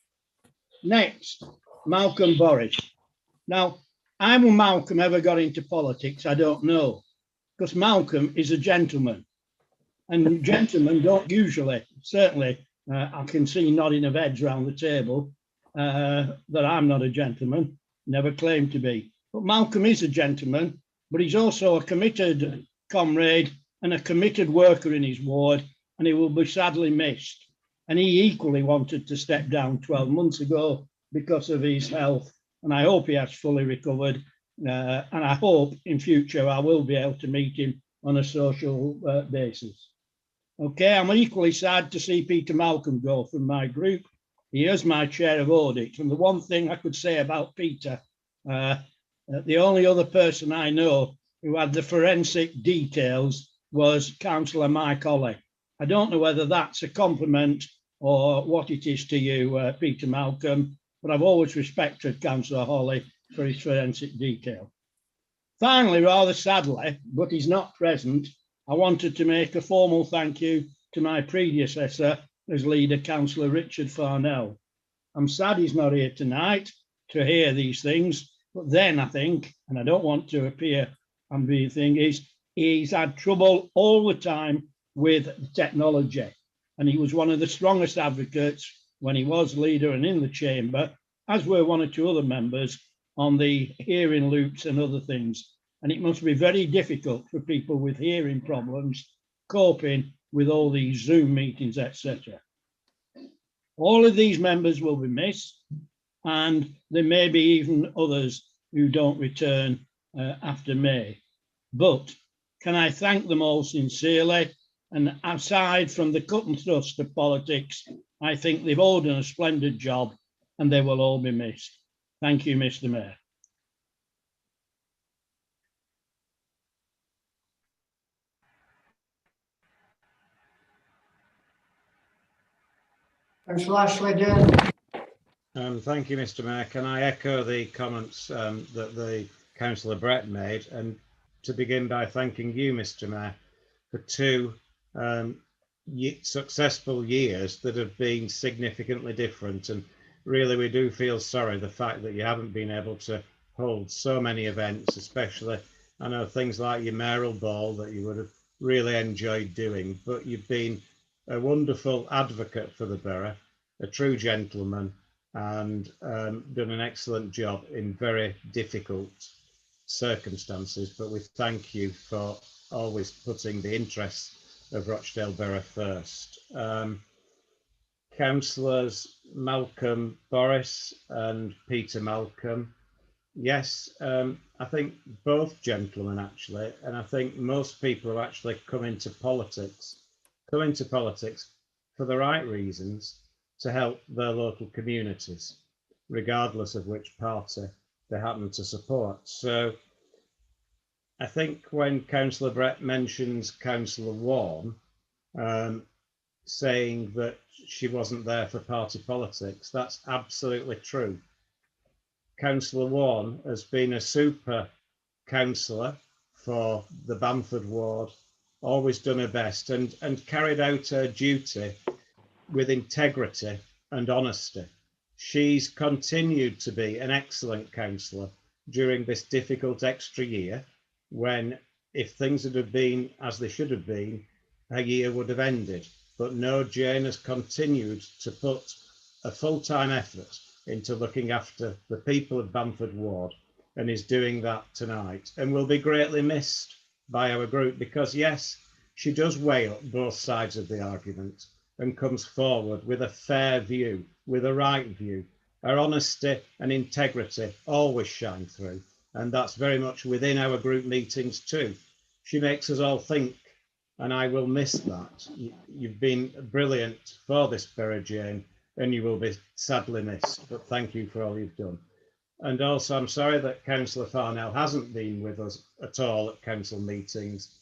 [SPEAKER 3] Next, Malcolm Boris. Now, how Malcolm ever got into politics, I don't know, because Malcolm is a gentleman, and gentlemen don't usually, certainly, I can see nodding of heads around the table, that I'm not a gentleman, never claimed to be. But Malcolm is a gentleman, but he's also a committed comrade and a committed worker in his ward, and he will be sadly missed. And he equally wanted to step down 12 months ago because of his health, and I hope he has fully recovered, and I hope in future I will be able to meet him on a social basis. Okay, I'm equally sad to see Peter Malcolm go from my group. He is my chair of audit. And the one thing I could say about Peter, the only other person I know who had the forensic details was Councillor Mike Ollie. I don't know whether that's a compliment or what it is to you, Peter Malcolm, but I've always respected Councillor Holly for his forensic detail. Finally, rather sadly, but he's not present, I wanted to make a formal thank you to my predecessor as leader, Councillor Richard Farnell. I'm sad he's not here tonight to hear these things, but then I think, and I don't want to appear I'm being thing, is he's had trouble all the time with technology. And he was one of the strongest advocates when he was leader and in the chamber, as were one or two other members, on the hearing loops and other things. And it must be very difficult for people with hearing problems coping with all these Zoom meetings, etc. All of these members will be missed, and there may be even others who don't return after May. But can I thank them all sincerely? And aside from the cut and thrust of politics, I think they've all done a splendid job and they will all be missed. Thank you, Mr. Mayor.
[SPEAKER 1] Thanks, Ashley. Dan.
[SPEAKER 10] Thank you, Mr. Mayor. Can I echo the comments that the Councillor Brett made, and to begin by thanking you, Mr. Mayor, for two successful years that have been significantly different. And really, we do feel sorry the fact that you haven't been able to hold so many events, especially I know things like your mayoral ball that you would have really enjoyed doing, but you've been a wonderful advocate for the borough, a true gentleman, and done an excellent job in very difficult circumstances. But we thank you for always putting the interests of Rochdale Borough first. Councillors Malcolm Boris and Peter Malcolm, yes, I think both gentlemen actually, and I think most people who actually come into politics for the right reasons, to help their local communities, regardless of which party they happen to support. So I think when Councillor Brett mentions Councillor Warren, saying that she wasn't there for party politics, that's absolutely true. Councillor Warren has been a super councillor for the Bamford ward, always done her best and carried out her duty with integrity and honesty. She's continued to be an excellent councillor during this difficult extra year, when if things had have been as they should have been, her year would have ended. But no, Jane has continued to put a full-time effort into looking after the people of Bamford Ward, and is doing that tonight, and will be greatly missed by our group, because yes, she does weigh up both sides of the argument and comes forward with a fair view, with a right view. Her honesty and integrity always shine through, and that's very much within our group meetings too. She makes us all think, and I will miss that. You've been brilliant for this borough, Jane, and you will be sadly missed, but thank you for all you've done. And also, I'm sorry that Councillor Farnell hasn't been with us at all at council meetings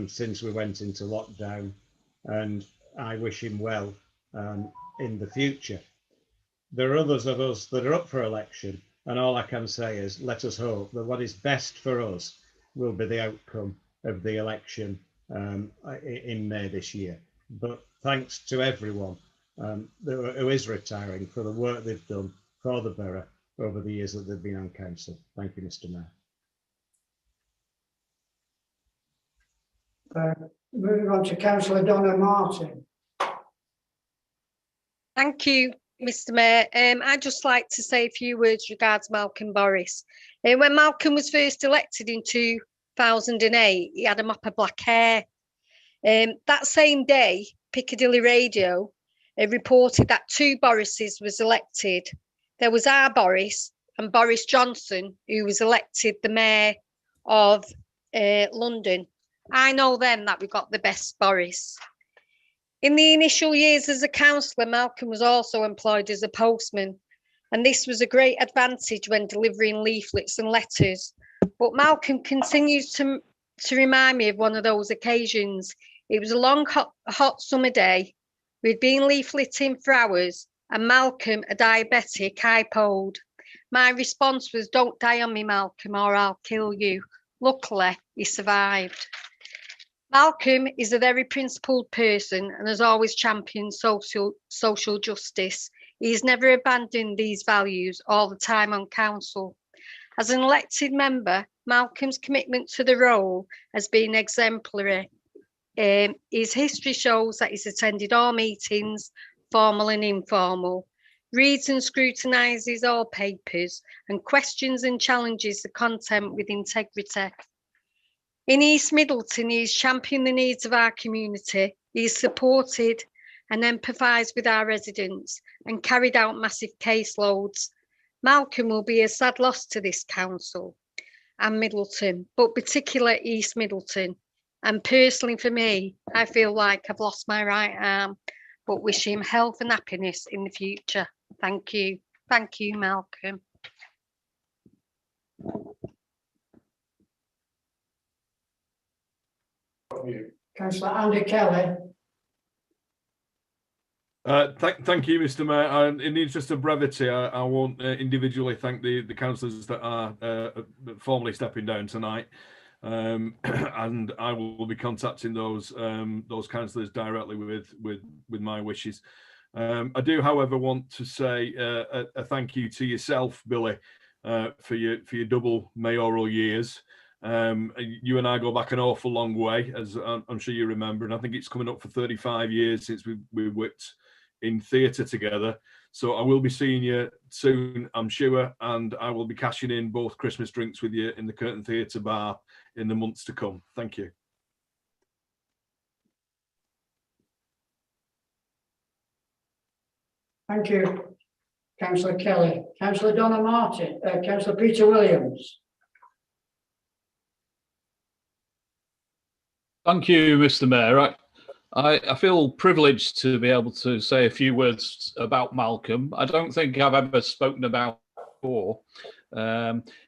[SPEAKER 10] since we went into lockdown, and I wish him well in the future. There are others of us that are up for election, and all I can say is let us hope that what is best for us will be the outcome of the election in May this year. But thanks to everyone who is retiring for the work they've done for the borough over the years that they've been on council. Thank you, Mr. Mayor.
[SPEAKER 1] Moving on to Councillor Donna Martin.
[SPEAKER 4] Thank you, Mr. Mayor. I'd just like to say a few words regards Malcolm Boris. When Malcolm was first elected in 2008, he had a mop of black hair. That same day, Piccadilly Radio reported that two Borises was elected. There was our Boris and Boris Johnson, who was elected the Mayor of London. I know then that we got the best Boris. In the initial years as a councillor, Malcolm was also employed as a postman, and this was a great advantage when delivering leaflets and letters. But Malcolm continues to remind me of one of those occasions. It was a long, hot summer day. We'd been leafleting for hours, and Malcolm, a diabetic, hypoed. My response was, "Don't die on me, Malcolm, or I'll kill you." Luckily, he survived. Malcolm is a very principled person and has always championed social justice. He has never abandoned these values all the time on council. As an elected member, Malcolm's commitment to the role has been exemplary. His history shows that he's attended all meetings, formal and informal, reads and scrutinises all papers, and questions and challenges the content with integrity. In East Middleton, he has championed the needs of our community. He has supported and empathised with our residents and carried out massive caseloads. Malcolm will be a sad loss to this council and Middleton, but particularly East Middleton. And personally for me, I feel like I've lost my right arm, but wish him health and happiness in the future. Thank you. Thank you, Malcolm.
[SPEAKER 1] Councillor Andy Kelly.
[SPEAKER 21] Thank you, Mr. Mayor. In the interest of brevity, I won't individually thank the councillors that are formally stepping down tonight, and I will be contacting those councillors directly with my wishes. I do, however, want to say a thank you to yourself, Billy, for your double mayoral years. You and I go back an awful long way, as I'm sure you remember, and I think it's coming up for 35 years since we've worked in theatre together. So I will be seeing you soon, I'm sure, and I will be cashing in both Christmas drinks with you in the Curtain Theatre bar in the months to come. Thank you.
[SPEAKER 1] Thank you, Councillor Kelly. Councillor Donna Martin, Councillor Peter Williams.
[SPEAKER 6] Thank you, Mr. Mayor. I feel privileged to be able to say a few words about Malcolm. I don't think I've ever spoken about before.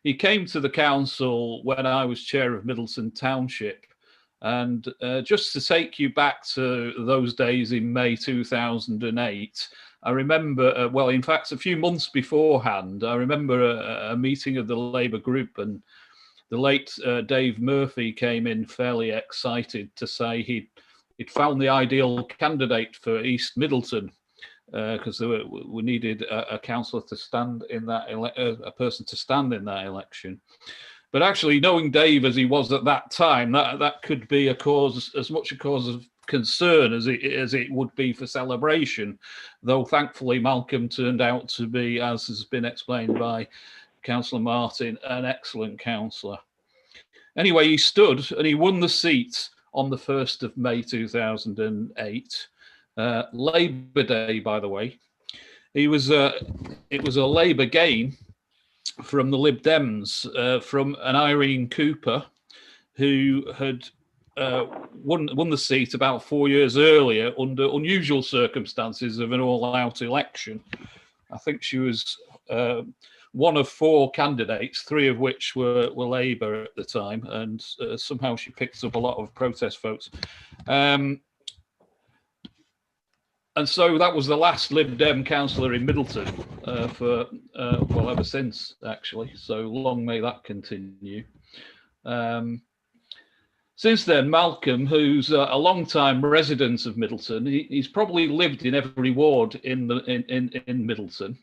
[SPEAKER 6] He came to the council when I was chair of Middleton Township. And just to take you back to those days in May 2008, I remember, well, in fact, a few months beforehand, I remember a meeting of the Labour group, and the late Dave Murphy came in fairly excited to say he'd found the ideal candidate for East Middleton, because we needed a councillor to stand in that a person to stand in that election. But actually, knowing Dave as he was at that time, that could be a cause, as much a cause of concern as it would be for celebration. Though thankfully, Malcolm turned out to be, as has been explained by Councillor Martin, an excellent councillor. Anyway, he stood and he won the seat on the 1st of May 2008, Labour Day, by the way. It was a Labour gain from the Lib Dems, from an Irene Cooper, who had won the seat about 4 years earlier under unusual circumstances of an all-out election. I think she was one of 4 candidates, 3 of which were Labour at the time, and somehow she picked up a lot of protest votes. And so that was the last Lib Dem councillor in Middleton for, well, ever since, actually. So long may that continue. Since then, Malcolm, who's a long-time resident of Middleton, he's probably lived in every ward in Middleton,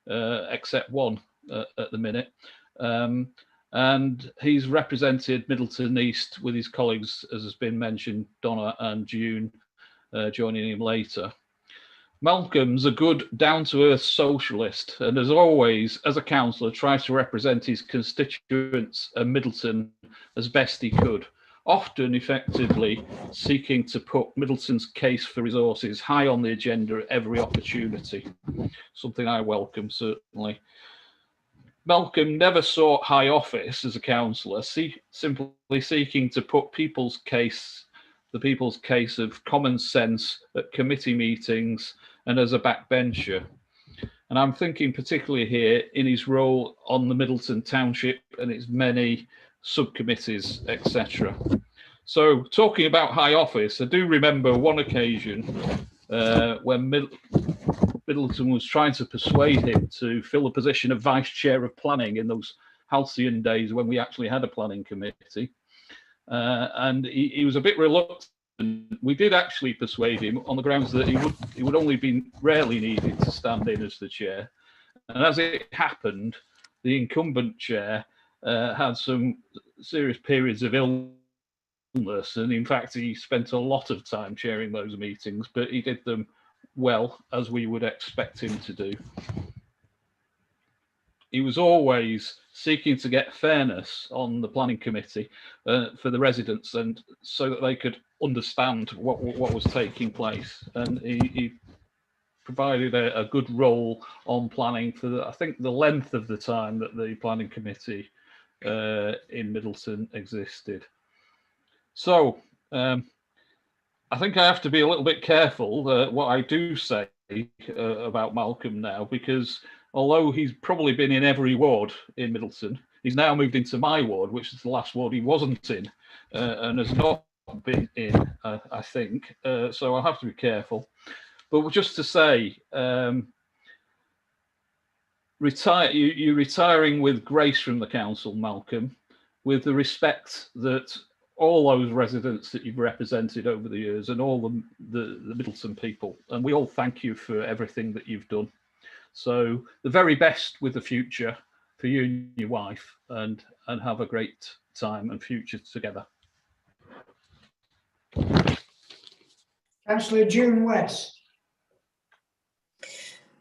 [SPEAKER 6] except one at the minute. And he's represented Middleton East with his colleagues, as has been mentioned, Donna and June joining him later. Malcolm's a good, down-to-earth socialist, and as always, as a councillor, tries to represent his constituents and Middleton as best he could, often effectively seeking to put Middleton's case for resources high on the agenda at every opportunity, something I welcome, certainly. Malcolm never sought high office as a councillor, simply seeking to put people's case the people's case of common sense at committee meetings and as a backbencher. And I'm thinking particularly here in his role on the Middleton Township and its many subcommittees, etc. So talking about high office, I do remember one occasion when Middleton was trying to persuade him to fill the position of vice chair of planning in those halcyon days when we actually had a planning committee. And he was a bit reluctant. We did actually persuade him on the grounds that he would only be rarely needed to stand in as the chair. And as it happened, the incumbent chair had some serious periods of illness, and in fact he spent a lot of time chairing those meetings, but he did them well, as we would expect him to do. He was always seeking to get fairness on the planning committee for the residents, and so that they could understand what was taking place. And he provided a good role on planning for I think the length of the time that the planning committee in Middleton existed. So I think I have to be a little bit careful what I do say about Malcolm now, because although he's probably been in every ward in Middleton, he's now moved into my ward, which is the last ward he wasn't in, and has not been in, I think. So I'll have to be careful. But just to say, you're retiring with grace from the council, Malcolm, with the respect that all those residents that you've represented over the years and all the Middleton people, and we all thank you for everything that you've done. So the very best with the future for you and your wife, and have a great time and future together.
[SPEAKER 1] Councillor June West.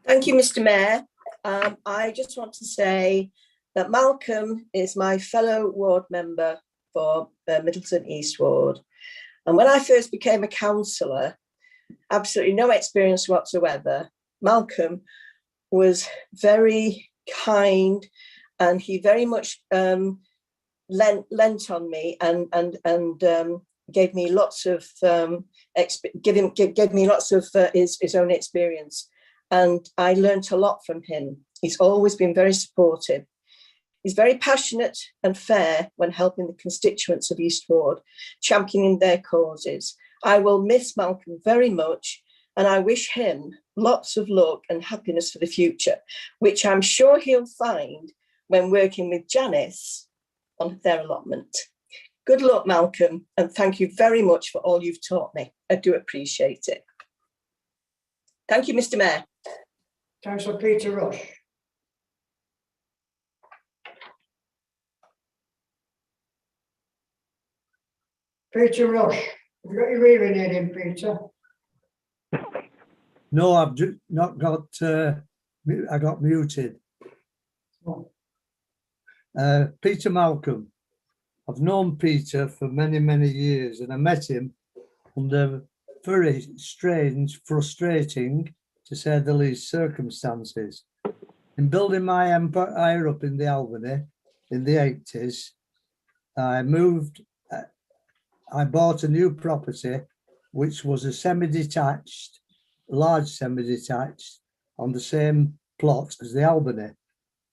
[SPEAKER 9] Thank you, Mr. Mayor. I just want to say that Malcolm is my fellow ward member for Middleton East Ward. And when I first became a councillor, absolutely no experience whatsoever, Malcolm was very kind, and he very much lent on me and gave me lots of gave me lots of his own experience, and I learnt a lot from him. He's always been very supportive. He's very passionate and fair when helping the constituents of East Ward, championing their causes. I will miss Malcolm very much, and I wish him lots of luck and happiness for the future, which I'm sure he'll find when working with Janice on their allotment. Good luck, Malcolm, and thank you very much for all you've taught me. I do appreciate it. Thank you, Mr. Mayor.
[SPEAKER 1] Councillor Peter Rush. Peter Rush, have you got your hearing aid in, Peter?
[SPEAKER 7] No, I've not got, I got muted.
[SPEAKER 1] Oh.
[SPEAKER 7] Peter Malcolm. I've known Peter for many, many years, and I met him under very strange, frustrating, to say the least, circumstances. In building my empire up in the Albany in the 80s, I bought a new property, which was a semi-detached, large semi-detached on the same plot as the Albany.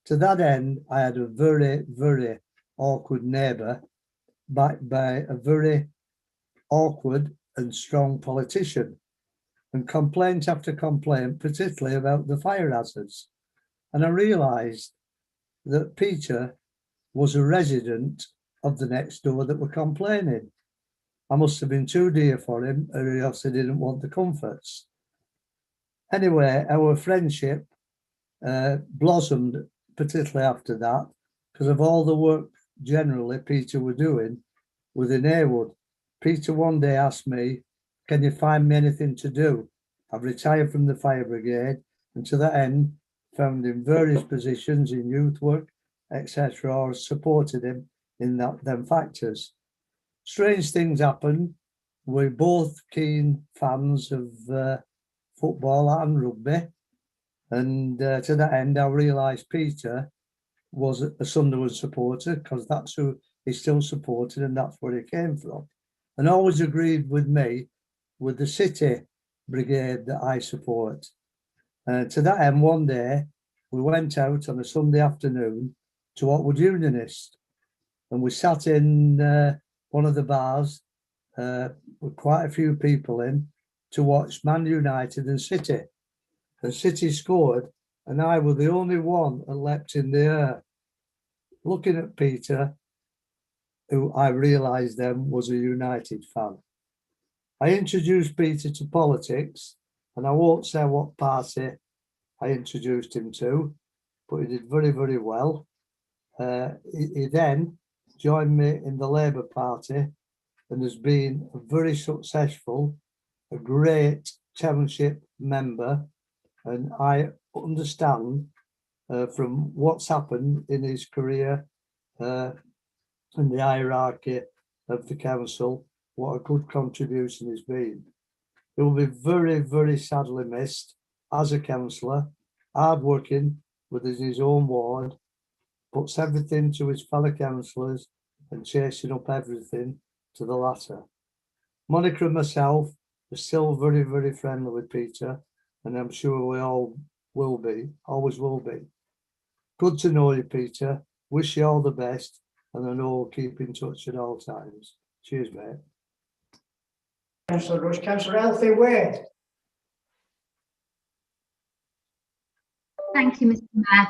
[SPEAKER 7] To that end, I had a very, very awkward neighbour, backed by a very awkward and strong politician, and complaint after complaint, particularly about the fire hazards. And I realised that Peter was a resident of the next door that were complaining. I must have been too dear for him, or else he didn't want the comforts. Anyway, our friendship blossomed, particularly after that, because of all the work generally Peter were doing within Heywood. Peter one day asked me, can you find me anything to do? I've retired from the fire brigade, and to that end, found in various positions in youth work, etc., or supported him in them factors. Strange things happened. We're both keen fans of football and rugby, and to that end, I realised Peter was a Sunderland supporter, because that's who he still supported, and that's where he came from. and always agreed with me with the city brigade that I support. To that end, one day we went out on a Sunday afternoon to Otwood Unionist, and we sat in one of the bars with quite a few people in to watch Man United and City. And City scored, and I was the only one that leapt in the air. Looking at Peter, who I realised then was a United fan. I introduced Peter to politics, and I won't say what party I introduced him to, but he did very, very well. He then joined me in the Labour Party and has been very successful, a great township member, and I understand from what's happened in his career and the hierarchy of the council, what a good contribution he's been. He will be very, very sadly missed as a councillor, hardworking within his own ward, puts everything to his fellow councillors and chasing up everything to the latter. Monica and myself are still very, very friendly with Peter, and I'm sure we all will be, always will be. Good to know you, Peter. Wish you all the best, and I know we'll keep in touch at all times. Cheers, mate.
[SPEAKER 1] Councillor Rush. Councillor Elfie Wade.
[SPEAKER 5] Thank you, Mr. Mayor.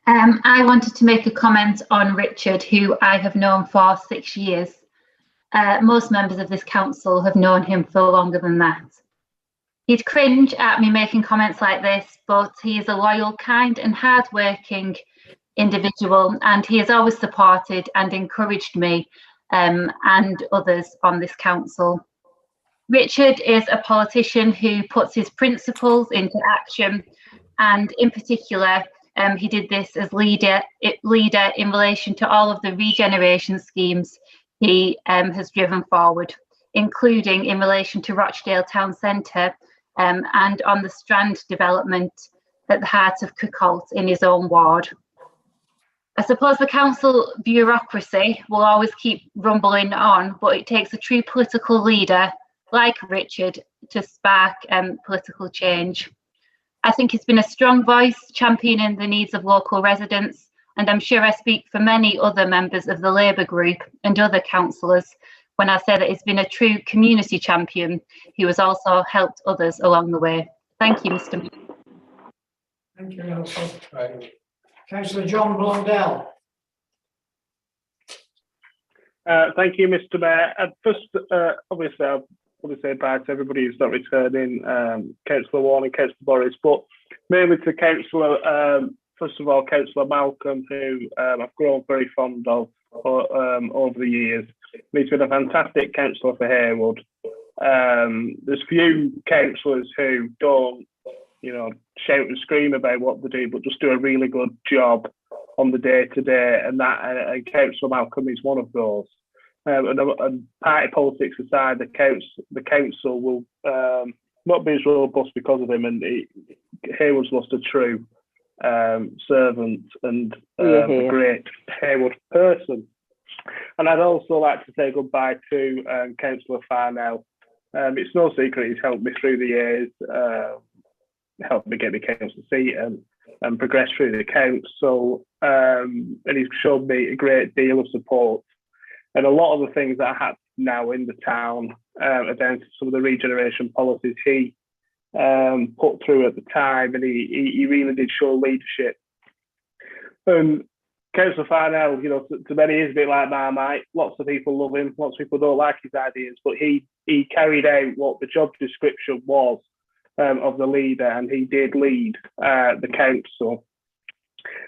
[SPEAKER 5] I wanted to make a comment on Richard, who I have known for 6 years. Most members of this council have known him for longer than that. He'd cringe at me making comments like this, but he is a loyal, kind and hard-working individual, and he has always supported and encouraged me and others on this council. Richard is a politician who puts his principles into action, and in particular, he did this as leader in relation to all of the regeneration schemes he has driven forward, including in relation to Rochdale Town Centre and on the Strand development at the heart of Kirkholt in his own ward. I suppose the council bureaucracy will always keep rumbling on, but it takes a true political leader like Richard to spark political change. I think he's been a strong voice championing the needs of local residents, and I'm sure I speak for many other members of the Labour group and other councillors when I say that he's been a true community champion who has also helped others along the way. Thank you, Mr. Mayor.
[SPEAKER 1] Thank you, Elfie. Councillor John Blondell.
[SPEAKER 11] Thank you, Mr. Mayor. First, obviously, I want to say bye to everybody who's not returning, Councillor Warren and Councillor Boris, but mainly to Councillor, first of all, Councillor Malcolm, who I've grown very fond of over the years. He's been a fantastic councillor for Harewood. There's few councillors who don't, shout and scream about what they do, but just do a really good job on the day-to-day, and Councillor Malcolm is one of those. And party politics aside, the council will not be as robust because of him, and Harewood's lost a true servant and a great Harewood person. And I'd also like to say goodbye to Councillor Farnell. It's no secret he's helped me through the years, helped me get the council seat and progress through the council, and he's shown me a great deal of support. And a lot of the things that I have now in the town are down to some of the regeneration policies he put through at the time, and he really did show leadership. And Councillor Farnell, to many is a bit like Marmite. Lots of people love him, lots of people don't like his ideas, but he carried out what the job description was of the leader, and he did lead the council.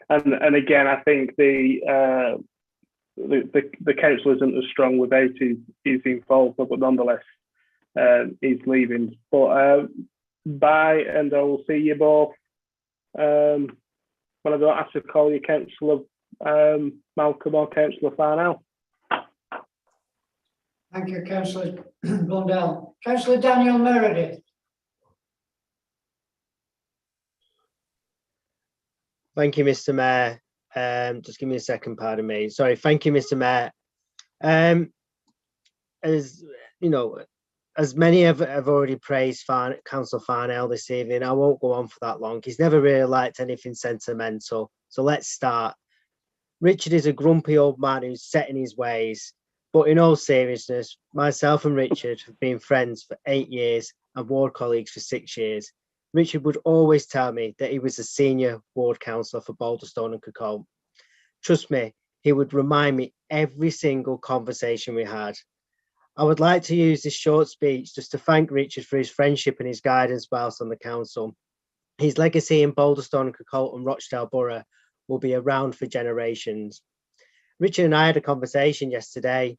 [SPEAKER 11] And again, I think the council isn't as strong without his involvement, but nonetheless, he's leaving. But bye, and I will see you both when I don't have to call you Councillor Malcolm or Councillor Farnell.
[SPEAKER 1] Thank you, Councillor Blundell. Councillor Daniel Meredith.
[SPEAKER 12] Thank you, Mr. Mayor. Just give me a second, pardon me. Sorry, thank you, Mr. Mayor. as you know, as many have already praised Councillor Farnell this evening, I won't go on for that long. He's never really liked anything sentimental. So let's start. Richard is a grumpy old man who's set in his ways. But in all seriousness, myself and Richard have been friends for 8 years and ward colleagues for 6 years. Richard would always tell me that he was a senior ward councillor for Balderstone and Kirkcaldy. Trust me, he would remind me every single conversation we had. I would like to use this short speech just to thank Richard for his friendship and his guidance whilst on the council. His legacy in Balderstone and Kirkcaldy and Rochdale Borough will be around for generations. Richard and I had a conversation yesterday.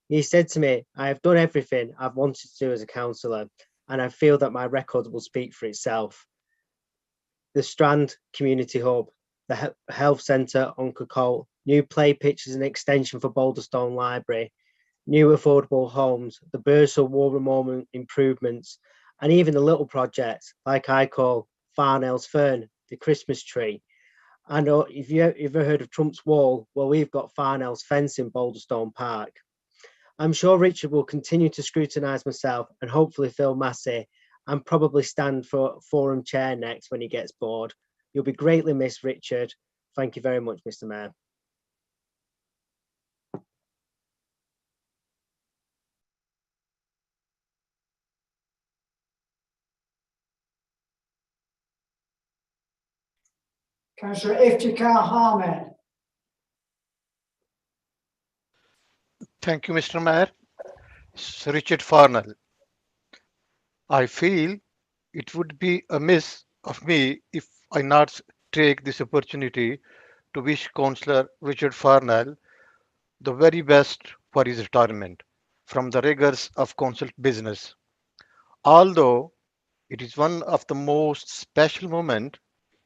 [SPEAKER 12] He said to me, I have done everything I've wanted to do as a councillor, and I feel that my record will speak for itself. The Strand Community Hub, the Health Centre on Kirkcaldy, new play pitches and extension for Balderstone Library, new affordable homes, the Bursell War Memorial improvements, and even the little projects like I call Farnell's Fern, the Christmas tree. I know if you've ever heard of Trump's Wall, well, we've got Farnell's fence in Balderstone Park. I'm sure Richard will continue to scrutinise myself and hopefully Phil Massey and probably stand for forum chair next when he gets bored. You'll be greatly missed, Richard. Thank you very much, Mr. Mayor.
[SPEAKER 1] Councillor Iftikhar Ahmed.
[SPEAKER 2] Thank you, Mr. Mayor. Sir Richard Farnell. I feel it would be amiss of me if I not take this opportunity to wish Councillor Richard Farnell the very best for his retirement from the rigors of council business. Although it is one of the most special moments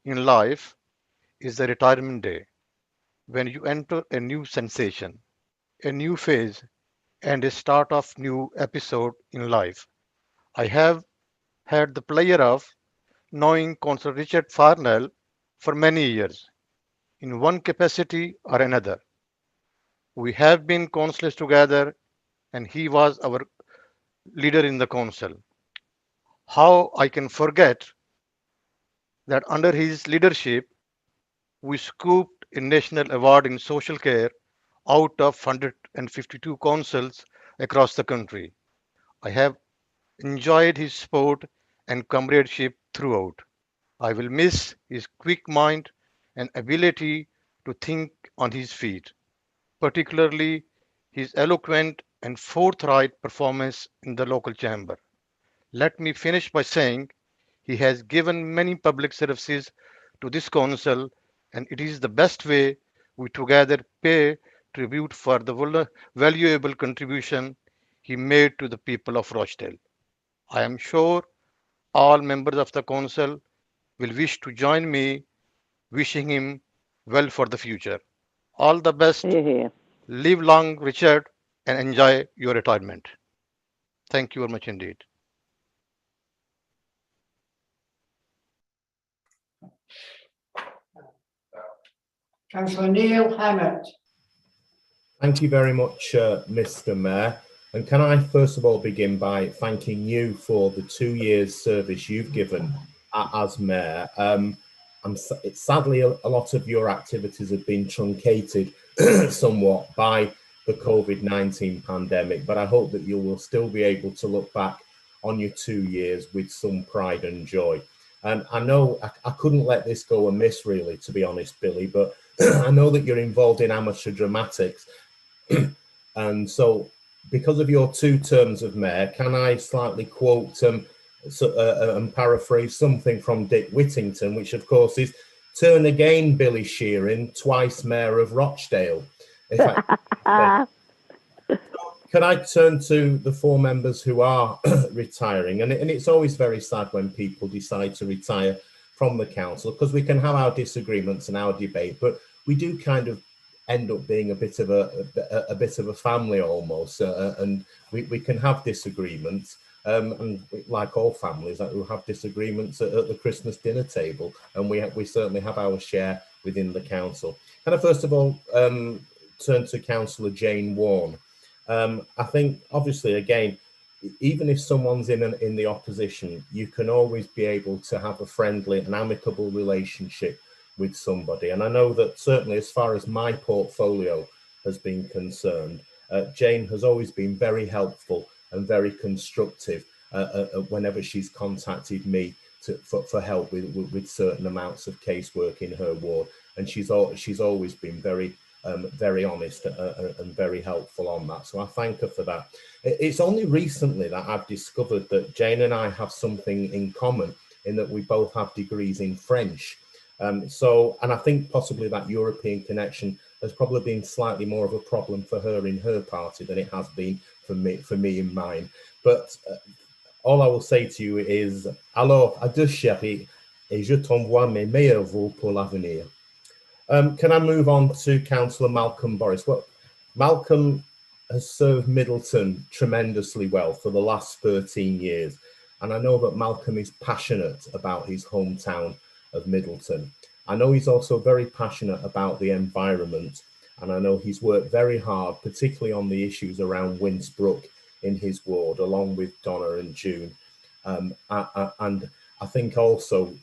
[SPEAKER 2] in life is the retirement day, when you enter a new sensation, a new phase, and a start of new episode in life. I have had the pleasure of knowing Councillor Richard Farnell for many years, in one capacity or another. We have been councillors together, and he was our leader in the council. How I can forget that under his leadership, we scooped a national award in social care out of 152 councils across the country. I have enjoyed his support and comradeship throughout. I will miss his quick mind and ability to think on his feet, particularly his eloquent and forthright performance in the local chamber. Let me finish by saying he has given many public services to this council, and it is the best way we together pay tribute for the valuable contribution he made to the people of Rochdale. I am sure all members of the council will wish to join me wishing him well for the future. All the best. Live long, Richard, and enjoy your retirement. Thank you very much indeed.
[SPEAKER 1] Councillor Neil Hammett.
[SPEAKER 8] Thank you very much, Mr. Mayor. And can I first of all begin by thanking you for the 2 years service you've given as Mayor. Sadly, a lot of your activities have been truncated somewhat by the COVID-19 pandemic, but I hope that you will still be able to look back on your 2 years with some pride and joy. And I know I couldn't let this go amiss, really, to be honest, Billy, but I know that you're involved in amateur dramatics. And so because of your 2 terms of mayor, can I slightly quote and paraphrase something from Dick Whittington, which of course is "Turn again, Billy Sheeran, twice mayor of Rochdale." Can I turn to the 4 members who are retiring? And it's always very sad when people decide to retire from the council, because we can have our disagreements and our debate, but we do kind of end up being a bit of a family almost, and we can have disagreements, and like all families, that we have disagreements at the Christmas dinner table, and we certainly have our share within the council. Can I first of all turn to Councillor Jane Warne? I think, obviously, again, even if someone's in the opposition, you can always be able to have a friendly and amicable relationship with somebody. And I know that certainly as far as my portfolio has been concerned, Jane has always been very helpful and very constructive whenever she's contacted me for help with certain amounts of casework in her ward. And she's always been very honest and very helpful on that. So I thank her for that. It's only recently that I've discovered that Jane and I have something in common in that we both have degrees in French. And I think possibly that European connection has probably been slightly more of a problem for her in her party than it has been for me in mine. But all I will say to you is, alors, adieu chérie, et je t'envoie mes meilleurs vœux pour l'avenir. Can I move on to Councillor Malcolm Boris? Well, Malcolm has served Middleton tremendously well for the last 13 years. And I know that Malcolm is passionate about his hometown of Middleton. I know he's also very passionate about the environment. And I know he's worked very hard, particularly on the issues around Winsbrook in his ward, along with Donna and June. And I think also,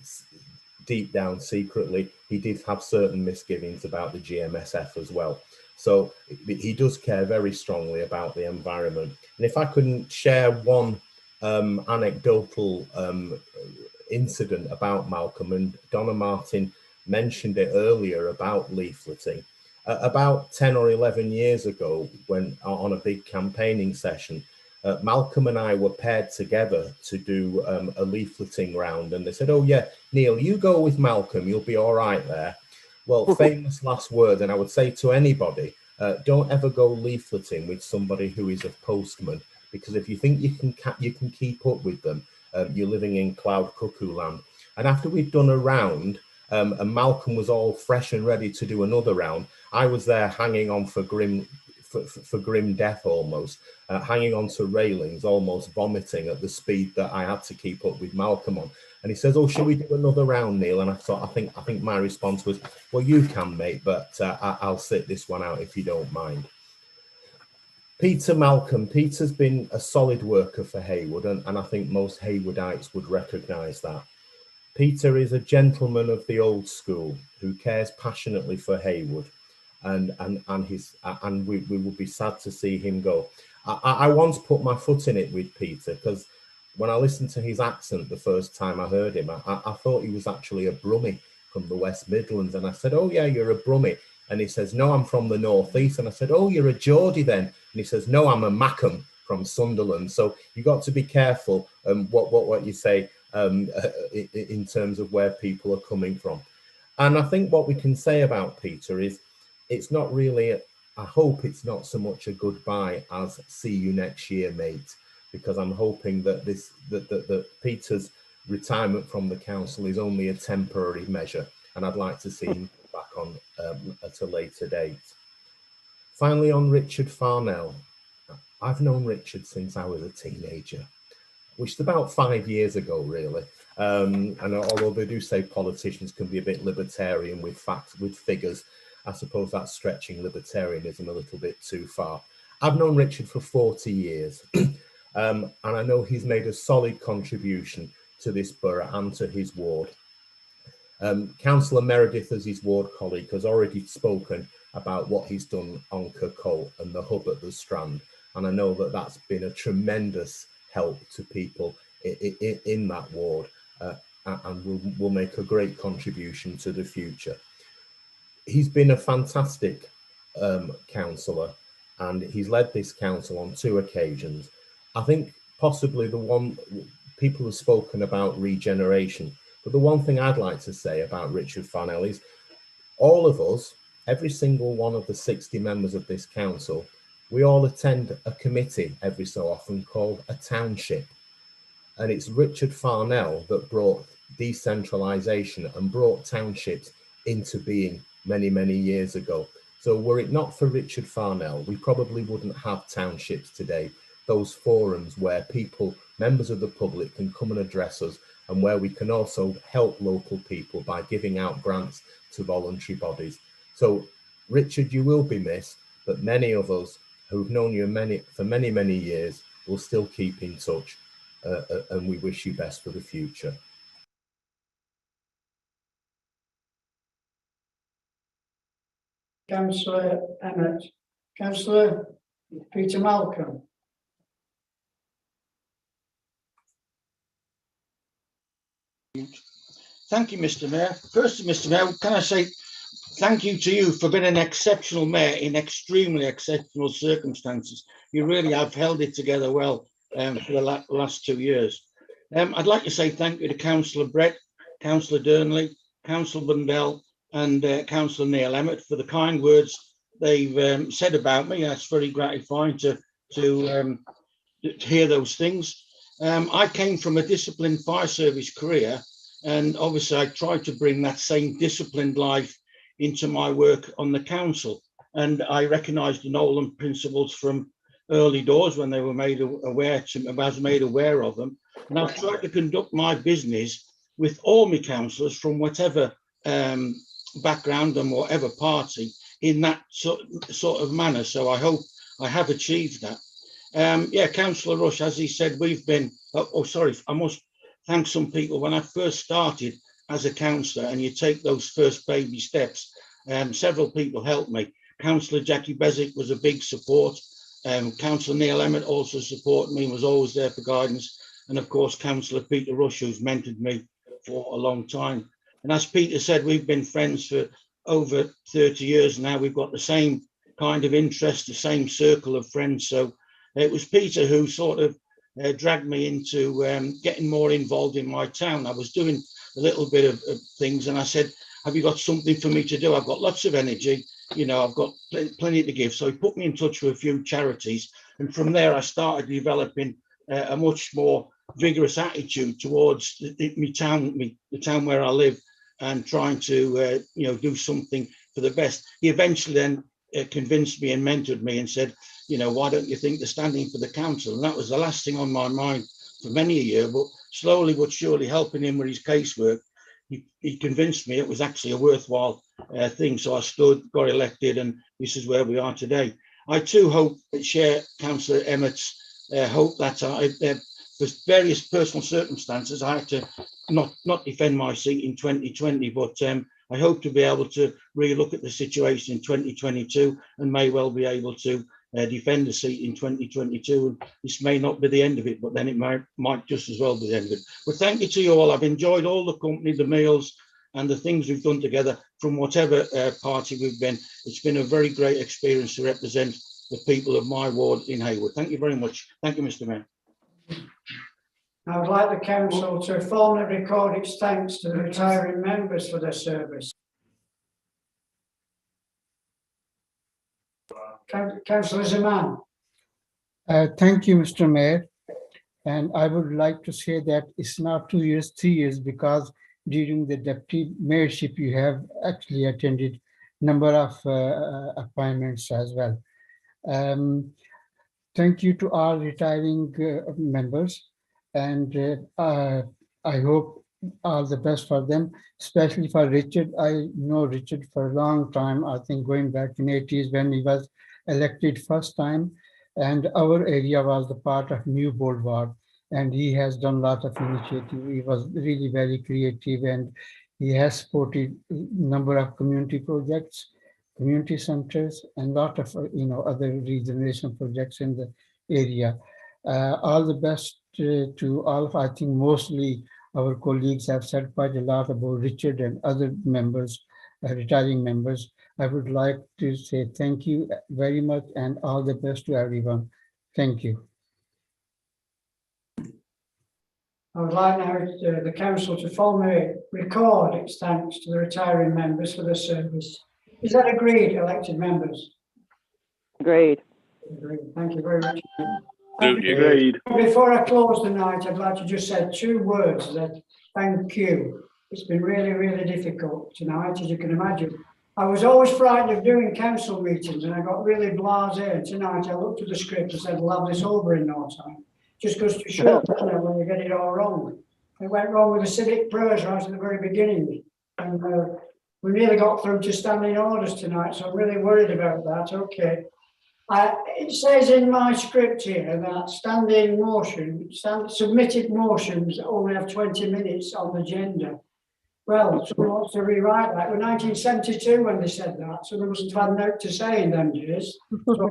[SPEAKER 8] deep down secretly, he did have certain misgivings about the GMSF as well. So he does care very strongly about the environment. And if I couldn't share one anecdotal incident about Malcolm, and Donna Martin mentioned it earlier about leafleting. About 10 or 11 years ago, when on a big campaigning session, Malcolm and I were paired together to do a leafleting round, and they said, "Oh yeah, Neil, you go with Malcolm, you'll be all right there." Well, famous last word, and I would say to anybody, don't ever go leafleting with somebody who is a postman, because if you think you can keep up with them, you're living in cloud cuckoo land. And after we'd done a round, and Malcolm was all fresh and ready to do another round, I was there hanging on for grim death almost, hanging onto railings, almost vomiting at the speed that I had to keep up with Malcolm on. And he says, "Oh, shall we do another round, Neil?" And I thought, I think my response was, "Well, you can, mate, but I'll sit this one out if you don't mind." Peter Malcolm. Peter's been a solid worker for Haywood, and I think most Haywoodites would recognise that. Peter is a gentleman of the old school who cares passionately for Haywood, and we would be sad to see him go. I once put my foot in it with Peter, because when I listened to his accent the first time I heard him, I thought he was actually a Brummie from the West Midlands, and I said, "Oh yeah, you're a Brummie," and he says, "No, I'm from the Northeast," and I said, "Oh, you're a Geordie then," and he says, "No, I'm a Mackham from Sunderland." So you've got to be careful what you say in terms of where people are coming from. And I think what we can say about Peter is, it's not really, I hope it's not so much a goodbye as "see you next year, mate," because I'm hoping that that Peter's retirement from the council is only a temporary measure, and I'd like to see him back on at a later date. Finally, on Richard Farnell. I've known Richard since I was a teenager, which is about 5 years ago, really. And although they do say politicians can be a bit libertarian with facts, with figures, I suppose that's stretching libertarianism a little bit too far. I've known Richard for 40 years, and I know he's made a solid contribution to this borough and to his ward. Councillor Meredith, as his ward colleague, has already spoken about what he's done on Kirkholt and the hub at the Strand, and I know that that's been a tremendous help to people in that ward, and will make a great contribution to the future. He's been a fantastic councillor, and he's led this council on 2 occasions. I think possibly the one, people have spoken about regeneration, but the one thing I'd like to say about Richard Farnell is, all of us, every single one of the 60 members of this council, we all attend a committee every so often called a township. And it's Richard Farnell that brought decentralisation and brought townships into being many, many years ago. So were it not for Richard Farnell, we probably wouldn't have townships today. Those forums where people, members of the public, can come and address us, and where we can also help local people by giving out grants to voluntary bodies. So Richard, you will be missed, but many of us who've known you for many years, will still keep in touch, and we wish you best for the future.
[SPEAKER 1] Councillor Emmett. Councillor Peter Malcolm.
[SPEAKER 13] Thank you, Mr. Mayor. First, Mr. Mayor, can I say thank you to you for being an exceptional mayor in extremely exceptional circumstances. You really have held it together well for the last 2 years. I'd like to say thank you to Councillor Brett, Councillor Durnley, Councillor Bundell and Councillor Neil Emmett for the kind words they've said about me. That's very gratifying to hear those things. I came from a disciplined fire service career, and obviously I tried to bring that same disciplined life into my work on the council. And I recognised the Nolan principles from early doors when they were made aware I was made aware of them. And I've tried to conduct my business with all my councillors from whatever background and whatever party in that sort of manner. So I hope I have achieved that. Yeah, Councillor Rush, as he said, we've been, sorry, I must thank some people. When I first started as a councillor and you take those first baby steps, several people helped me. Councillor Jackie Beswick was a big support. Councillor Neil Emmett also supported me and was always there for guidance. And of course, Councillor Peter Rush, who's mentored me for a long time. And as Peter said, we've been friends for over 30 years now. We've got the same kind of interest, the same circle of friends. So it was Peter who sort of dragged me into getting more involved in my town. I was doing a little bit of things and I said, have you got something for me to do? I've got lots of energy, you know, I've got plenty to give. So he put me in touch with a few charities. And from there, I started developing a much more vigorous attitude towards the town where I live, and trying to, you know, do something for the best. He eventually then convinced me and mentored me and said, you know, why don't you think they're standing for the council? And that was the last thing on my mind for many a year, but slowly but surely helping him with his casework, he convinced me it was actually a worthwhile thing. So I stood, got elected, and this is where we are today. I too hope that share Councillor Emmett's hope that for various personal circumstances, I had to not defend my seat in 2020, but I hope to be able to relook at the situation in 2022 and may well be able to defend the seat in 2022. And this may not be the end of it, but then it might just as well be the end of it. But thank you to you all. I've enjoyed all the company, the meals and the things we've done together from whatever party we've been. It's been a very great experience to represent the people of my ward in Haywood. Thank you very much. Thank you, Mr. Mayor.
[SPEAKER 1] I would like the council to formally record its thanks to the retiring members for their service. Councillor Zaman.
[SPEAKER 15] Thank you, Mr. Mayor. And I would like to say that it's not 2 years, 3 years, because during the deputy mayorship, you have actually attended a number of appointments as well. Thank you to all retiring members, and I hope all the best for them, especially for Richard. I know Richard for a long time, I think going back in the 80s when he was elected first time, and our area was the part of New Boulevard, and he has done a lot of initiative. He was really very creative, and he has supported a number of community projects, community centers, and a lot of other regeneration projects in the area. All the best to all of, I think mostly our colleagues have said quite a lot about Richard and other members, retiring members. I would like to say thank you very much and all the best to everyone. Thank you.
[SPEAKER 1] I would like now the council to formally record its thanks to the retiring members for their service. Is that agreed, elected members?
[SPEAKER 18] Agreed.
[SPEAKER 1] Agreed. Thank you very much.
[SPEAKER 11] Agreed.
[SPEAKER 1] Before I close the night, I'd like to just say 2 words that thank you. It's been really, really difficult tonight, as you can imagine. I was always frightened of doing council meetings and I got really blasé. And tonight I looked at the script and said, we'll have this over in no time. Just goes to show when you get it all wrong. It went wrong with the civic prayers right at the very beginning. And we nearly got through to standing orders tonight, so I'm really worried about that. Okay. It says in my script here that submitted motions only have 20 minutes on the agenda. Well, someone wants to rewrite that. It was 1972 when they said that, so they must have had a note to say in them days. So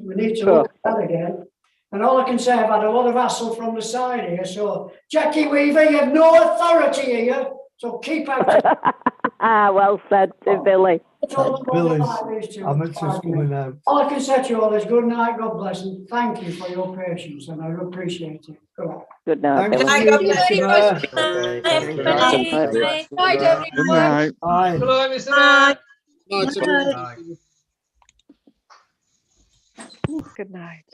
[SPEAKER 1] we need to look at that again. And all I can say, I've had a lot of hassle from the side here. So, Jackie Weaver, you have no authority here, so keep out.
[SPEAKER 18] Well said, Billy.
[SPEAKER 7] Billy, I'm just coming out.
[SPEAKER 1] All I can say to you all is good night, God bless, and thank you for your patience, and I appreciate it.
[SPEAKER 18] Good night.
[SPEAKER 7] Thank
[SPEAKER 18] Billy.
[SPEAKER 7] you, Mr. Mayor.
[SPEAKER 22] Good night, everyone.
[SPEAKER 7] Good night. Bye.
[SPEAKER 22] Good night, Mr. Mayor.
[SPEAKER 18] Good night.